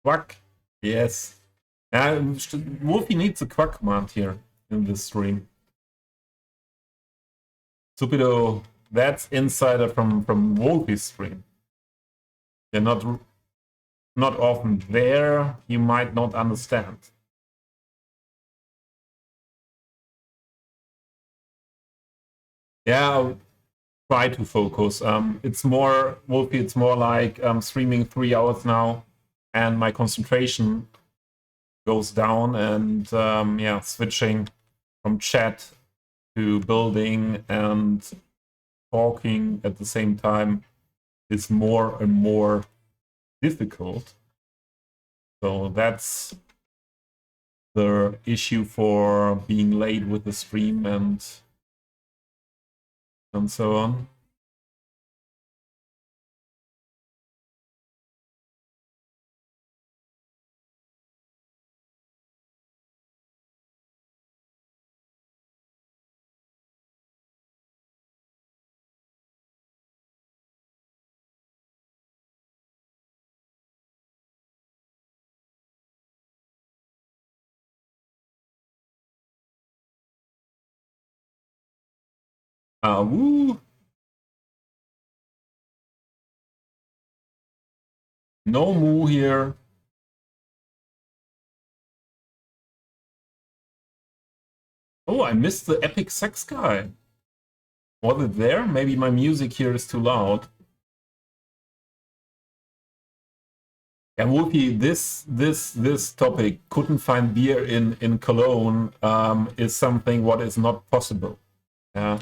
Quack. Yes. Wolfie needs a quack command here in this stream. Stupido, that's insider from Wolfie's stream. They're not often there. You might not understand. Yeah, I'll try to focus. It's more Wolfie. It's more like streaming 3 hours now, and my concentration goes down. And switching from chat to building and talking at the same time is more and more difficult. So that's the issue for being late with the stream and so on. Woo! No moo here. Oh, I missed the epic sex guy. Was it there? Maybe my music here is too loud. Yeah, Wolfie, this topic, couldn't find beer in Cologne, is something what is not possible. Yeah.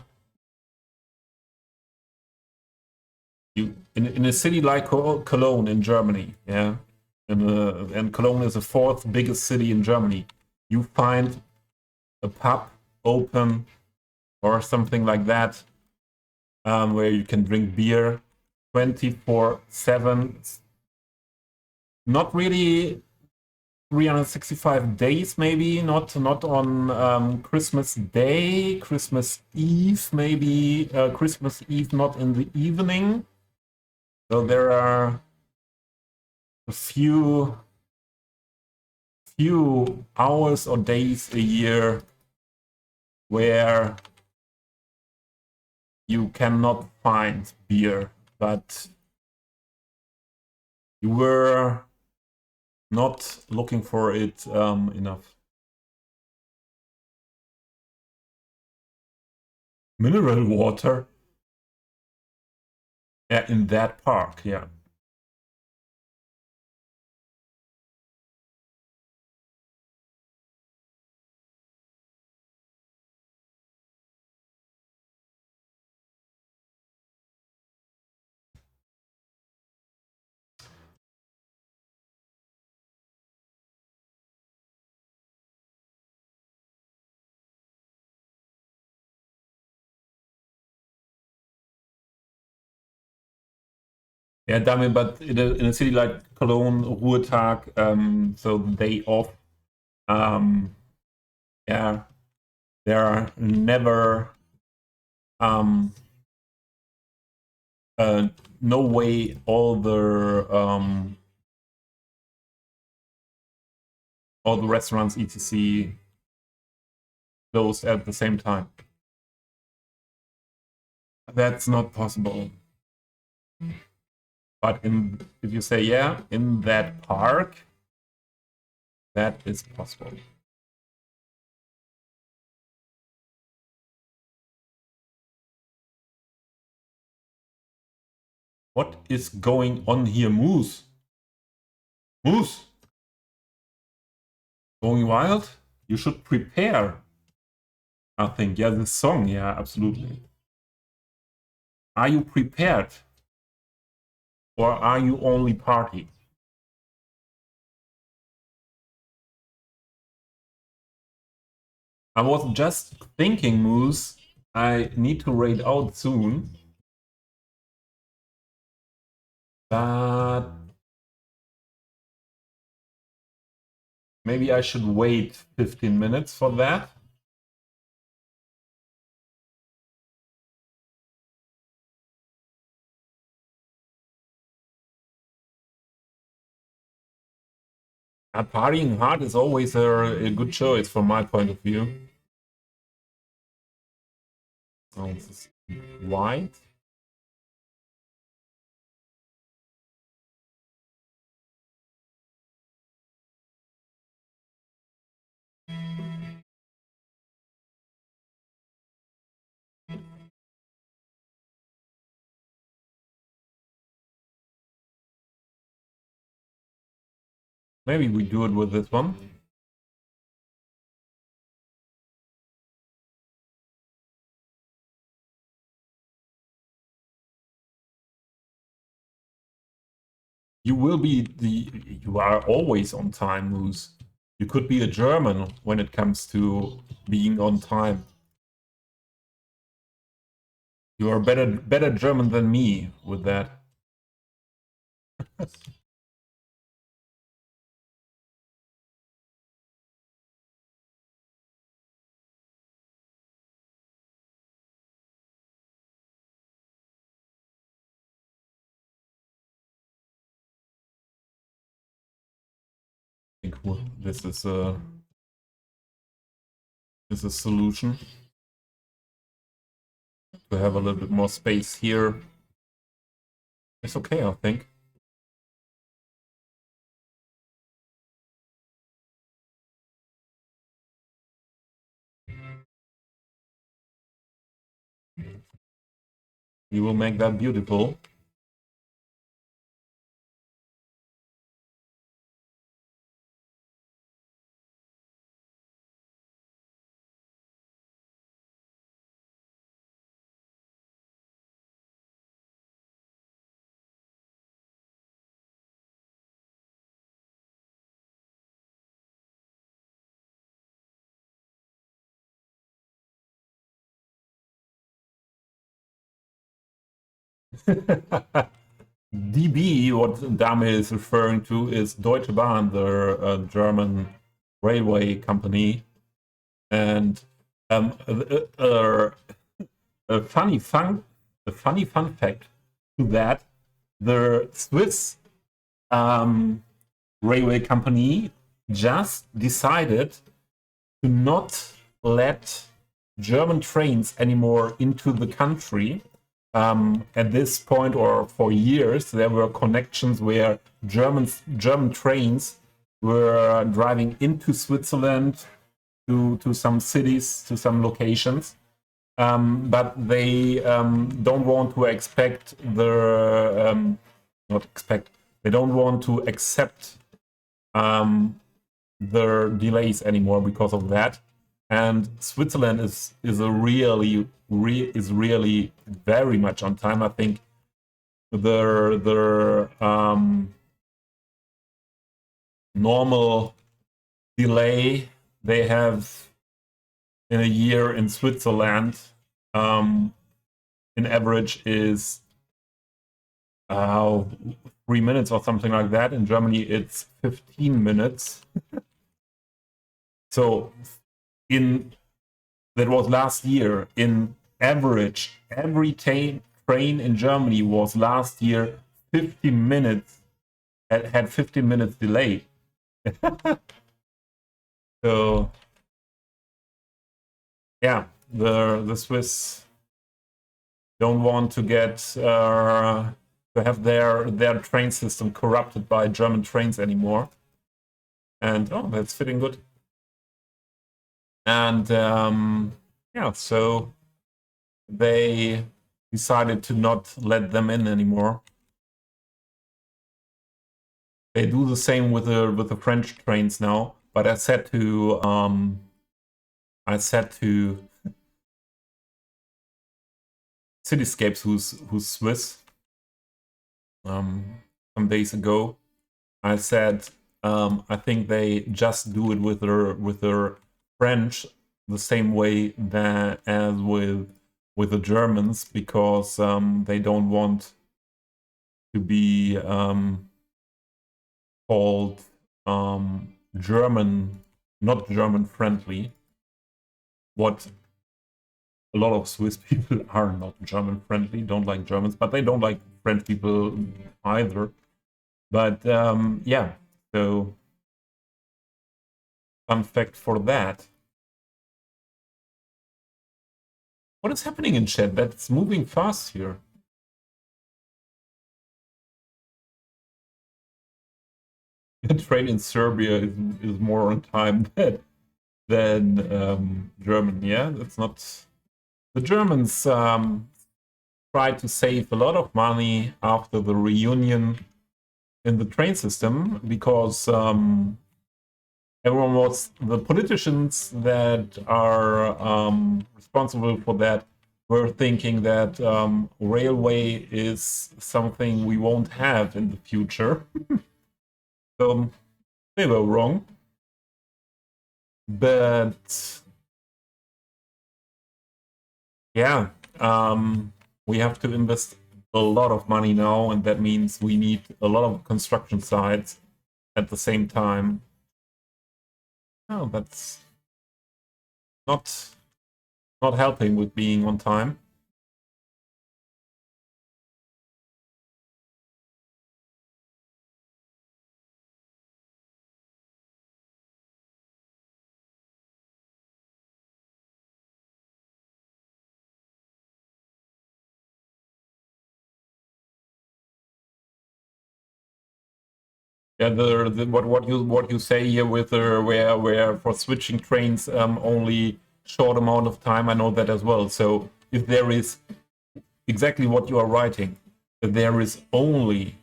You in a city like Cologne in Germany, yeah, and Cologne is the fourth biggest city in Germany. You find a pub open or something like that, where you can drink beer 24/7. Not really 365 days, maybe not on Christmas Day, Christmas Eve, maybe Christmas Eve not in the evening. So there are a few hours or days a year where you cannot find beer, but you were not looking for it enough. Mineral water? Yeah, in that park, yeah. Yeah, damn it, but in a city like Cologne, Ruhetag, so the day off, yeah, there are never no way all the restaurants etc closed at the same time. That's not possible. But if you say yeah, in that park, that is possible. What is going on here, Moose? Moose? Going wild? You should prepare. I think, yeah, this song, yeah, absolutely. Are you prepared? Or are you only party? I was just thinking, Moose, I need to raid out soon. But maybe I should wait 15 minutes for that. Partying hard is always a good choice from my point of view. Oh, this is white. Maybe we do it with this one. You are always on time, Moose. You could be a German when it comes to being on time. You are better German than me with that. I think this is a solution to have a little bit more space here. It's okay, I think. We will make that beautiful. DB, what Dame is referring to, is Deutsche Bahn, the German railway company. And a funny fun fact to that: the Swiss railway company just decided to not let German trains anymore into the country. At this point, or for years, there were connections where German trains were driving into Switzerland to some cities, to some locations, but they don't want to expect the not expect. They don't want to accept the delays anymore because of that. And Switzerland is really very much on time. I think the normal delay they have in a year in Switzerland, in average, is 3 minutes or something like that. In Germany, it's 15 minutes. So that was last year. In average, every train in Germany was last year 15 minutes, had 15 minutes delay. So yeah, the Swiss don't want to get to have their train system corrupted by German trains anymore. And that's fitting good. And yeah, so they decided to not let them in anymore. They do the same with the French trains now. But I said to Cityscapes, who's Swiss, some days ago, I said I think they just do it with their French the same way as with the Germans, because they don't want to be called not German friendly. What a lot of Swiss people are not German friendly, don't like Germans, but they don't like French people either. But yeah, so fun fact for that. What is happening in chat? That's moving fast here. The train in Serbia is more on time than German. Yeah, that's not. The Germans tried to save a lot of money after the reunion in the train system, because the politicians that are responsible for that were thinking that railway is something we won't have in the future. So they were wrong. But yeah, we have to invest a lot of money now, and that means we need a lot of construction sites at the same time. Oh, that's not helping with being on time. Yeah, what you say here with where for switching trains only short amount of time, I know that as well. So if there is exactly what you are writing. There is only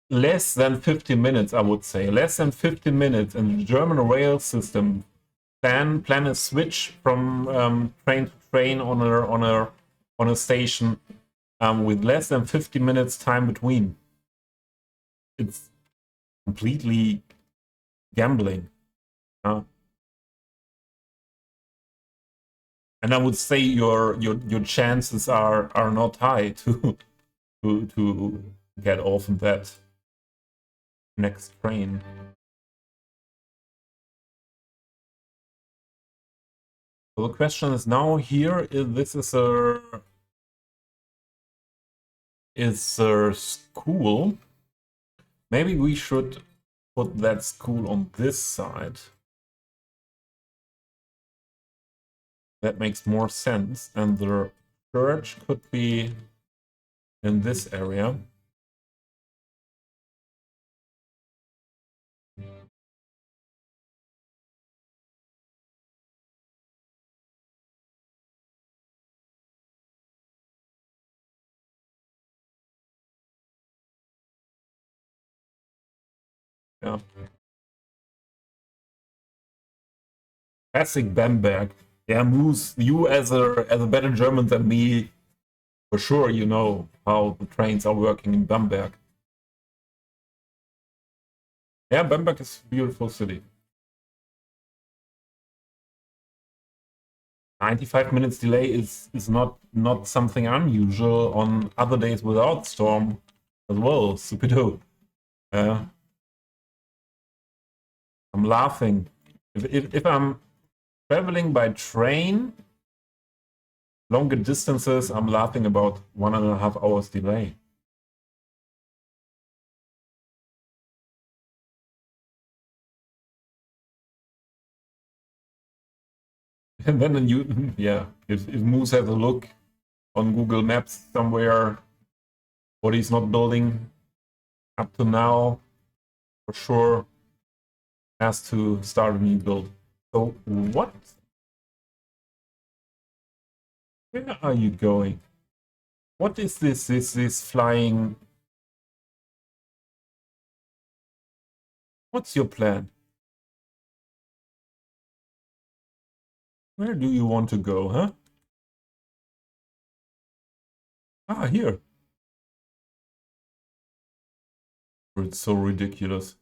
less than 50 minutes, I would say. Less than 50 minutes in the German rail system. Plan a switch from train to train on a station with less than 50 minutes time between. It's completely gambling. And I would say your chances are not high to get off in that next train. So the question is now here, this is a school. Maybe we should put that school on this side. That makes more sense. And the church could be in this area. Yeah. Classic Bamberg. Yeah, Moose, you as a better German than me, for sure you know how the trains are working in Bamberg. Yeah, Bamberg is a beautiful city. 95 minutes delay is not something unusual on other days without storm as well. Stupido. I'm laughing. If I'm traveling by train, longer distances, I'm laughing about 1.5 hours delay. And then you, yeah, if Moose has a look on Google Maps somewhere, what he's not building up to now, for sure has to start a new build. So what? Where are you going? What is this flying? What's your plan? Where do you want to go, huh? Ah, here. It's so ridiculous.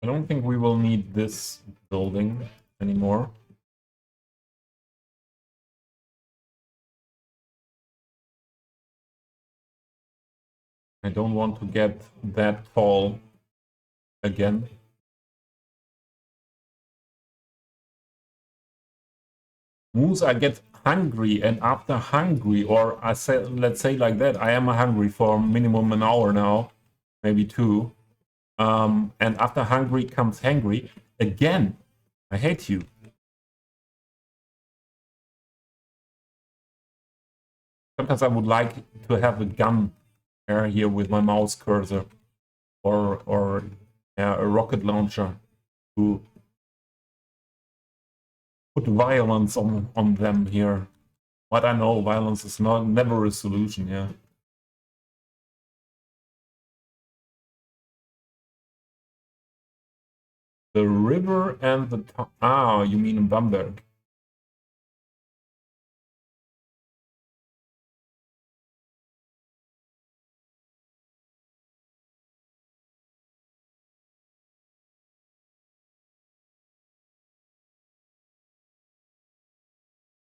I don't think we will need this building anymore. I don't want to get that tall again. Moose, I get hungry, and after hungry, or I say, let's say like that, I am hungry for minimum an hour now, maybe 2. And after hungry comes hangry again. I hate you. Sometimes I would like to have a gun here with my mouse cursor, or a rocket launcher to put violence on them here. But I know violence is never a solution. Yeah. The river and the you mean in Bamberg?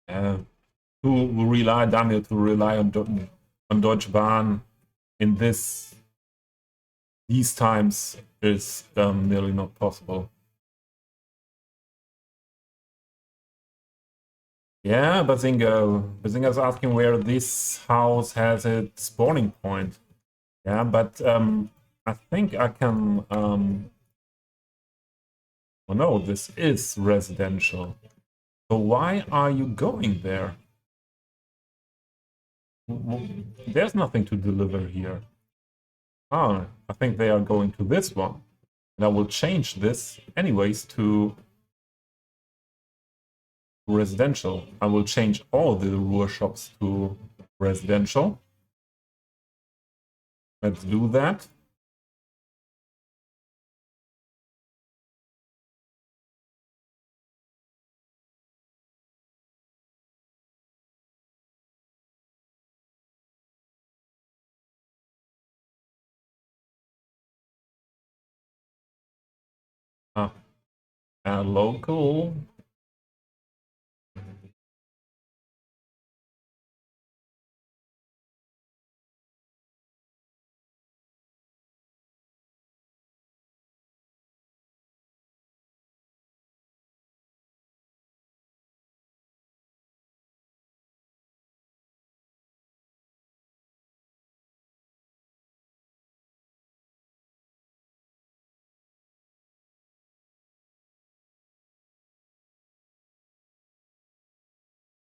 To rely, Daniel, to rely on Deutsche Bahn in these times is nearly not possible. Yeah, Bazinga is asking where this house has its spawning point. Yeah, but I think I can Oh no, this is residential. So why are you going there? There's nothing to deliver here. Ah, I think they are going to this one. And I will change this anyways to residential. I will change all the Ruhr shops to residential. Let's do that. Ah, local.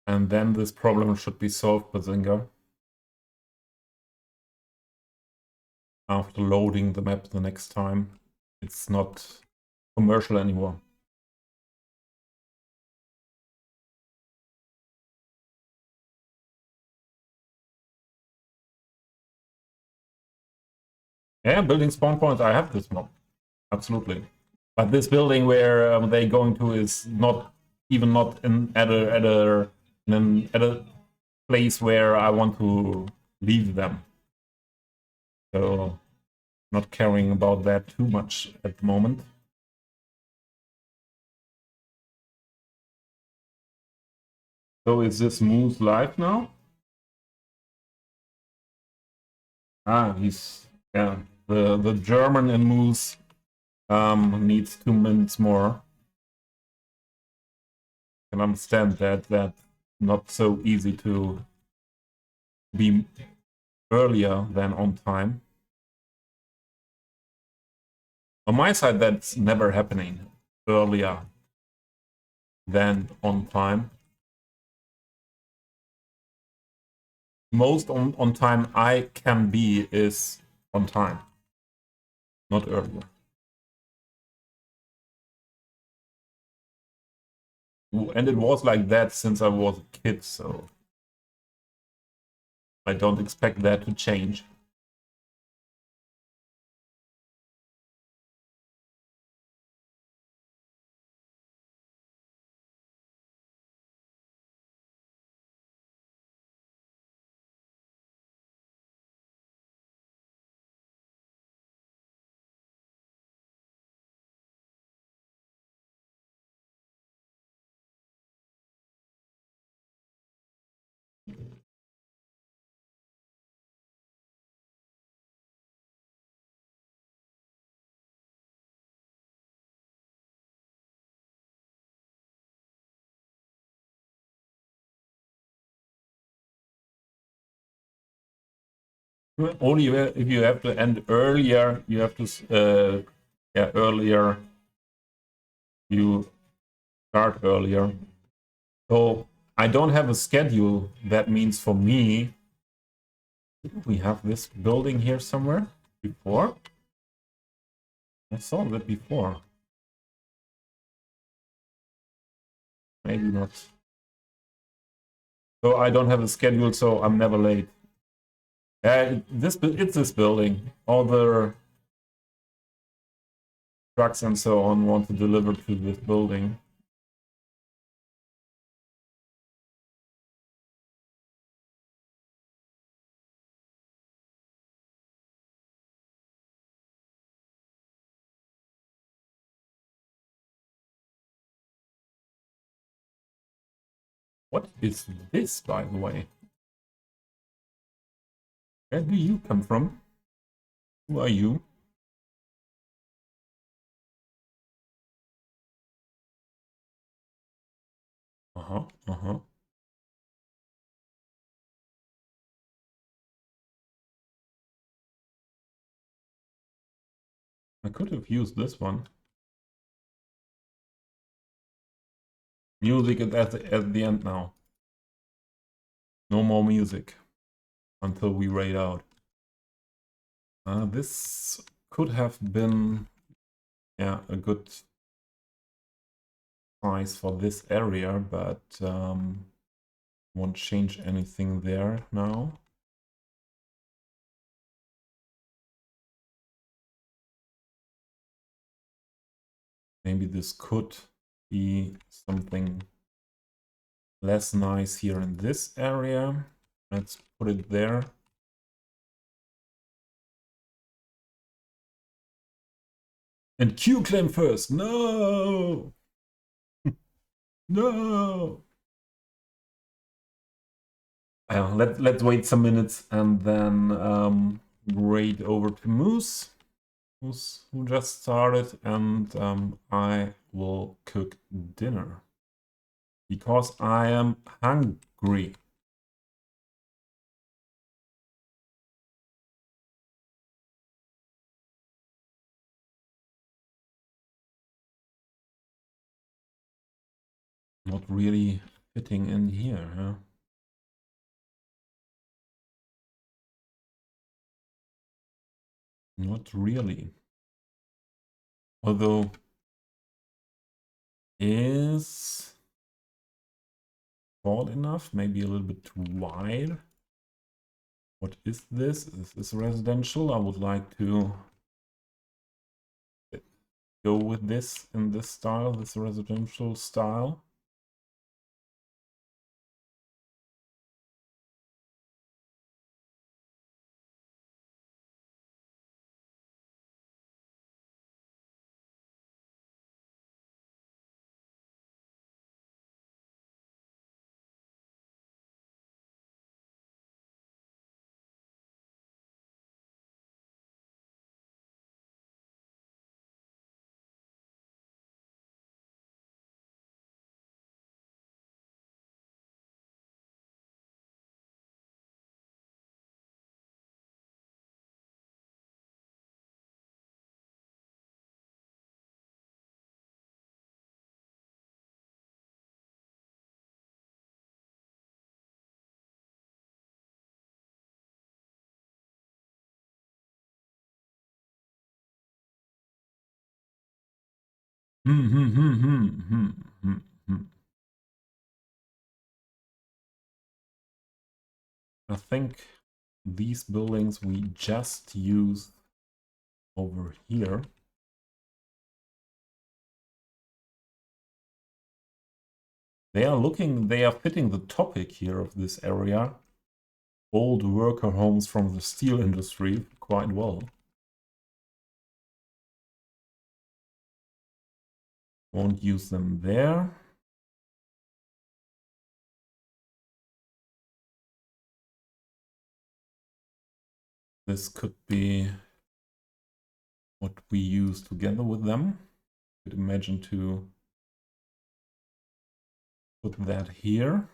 And then this problem should be solved, Bazinga. After loading the map the next time, it's not commercial anymore. Yeah, building spawn points, I have this mod. Absolutely. But this building where they're going to is not even not at a place where I want to leave them. So not caring about that too much at the moment. So is this Moose live now? Ah, he's yeah. The German in Moose needs 2 minutes more. I can understand that that's not so easy to be earlier than on time. On my side, that's never happening earlier than on time. Most on time I can be is on time, not earlier. And it was like that since I was a kid, so I don't expect that to change. Only if you have to end earlier, you have to yeah, earlier you start earlier. So I don't have a schedule. That means for me, we have this building here somewhere before. I saw that before. Maybe not. So I don't have a schedule, so I'm never late. It's this building. All the trucks and so on want to deliver to this building. What is this, by the way? Where do you come from? Who are you? Uh-huh, uh-huh. I could have used this one. Music is at the end now. No more music until we raid out. This could have been, yeah, a good price for this area, but won't change anything there now. Maybe this could be something less nice here in this area. Let's put it there. And Q claim first. No! No! Let's wait some minutes and then raid over to Moose, who just started, and I will cook dinner because I am hungry. Not really fitting in here, huh? Not really. Although, is tall enough? Maybe a little bit too wide. What is this? Is this residential? I would like to go with this in this style, this residential style. I think these buildings we just used over here. They are fitting the topic here of this area. Old worker homes from the steel industry quite well. Won't use them there. This could be what we use together with them. Could imagine to put that here.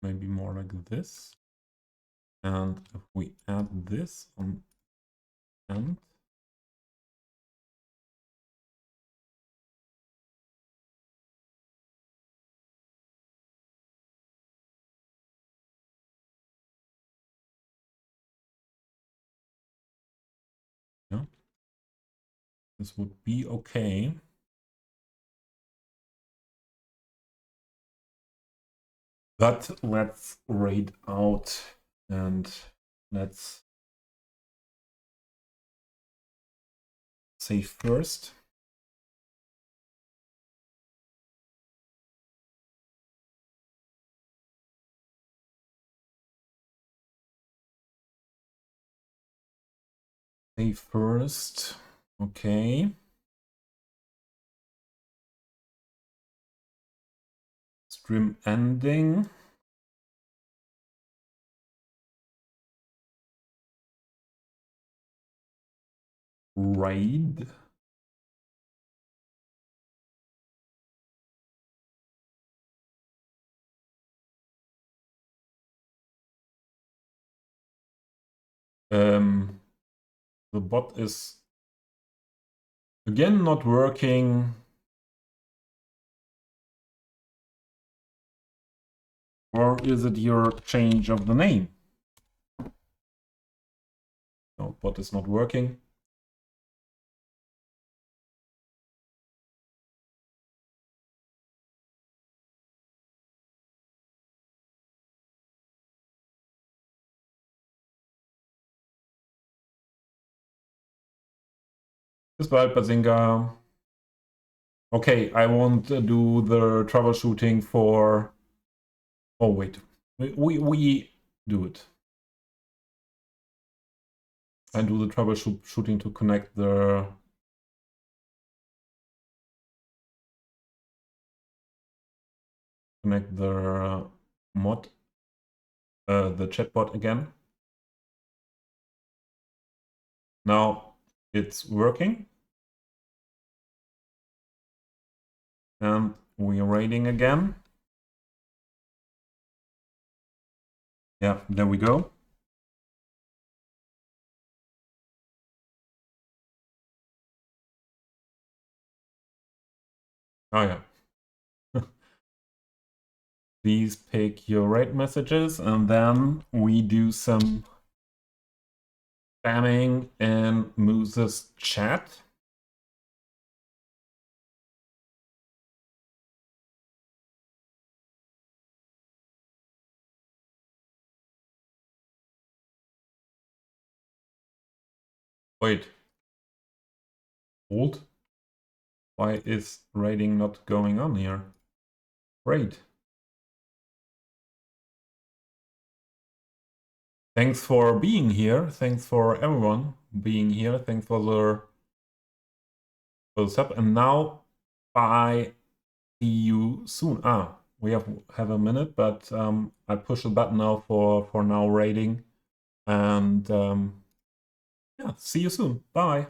Maybe more like this. And if we add this on end, yeah, this would be okay. But let's raid out and let's save first. Save first. Okay. Stream ending. Raid. The bot is again not working. Or is it your change of the name? No, bot is not working. Bis bald, Bazinga. Okay, I won't do the troubleshooting for... Oh, wait. We do it. I do the troubleshooting to connect the... Connect the mod, the chatbot again. Now it's working. And we're raiding again. Yeah, there we go. Oh yeah. Please pick your raid messages, and then we do some spamming in Moose's chat. Wait. Hold. Why is raiding not going on here? Great. Thanks for being here. Thanks for everyone being here. Thanks for the sub. And now, bye. See you soon. We have a minute, but I push the button now for now raiding. And yeah, see you soon. Bye.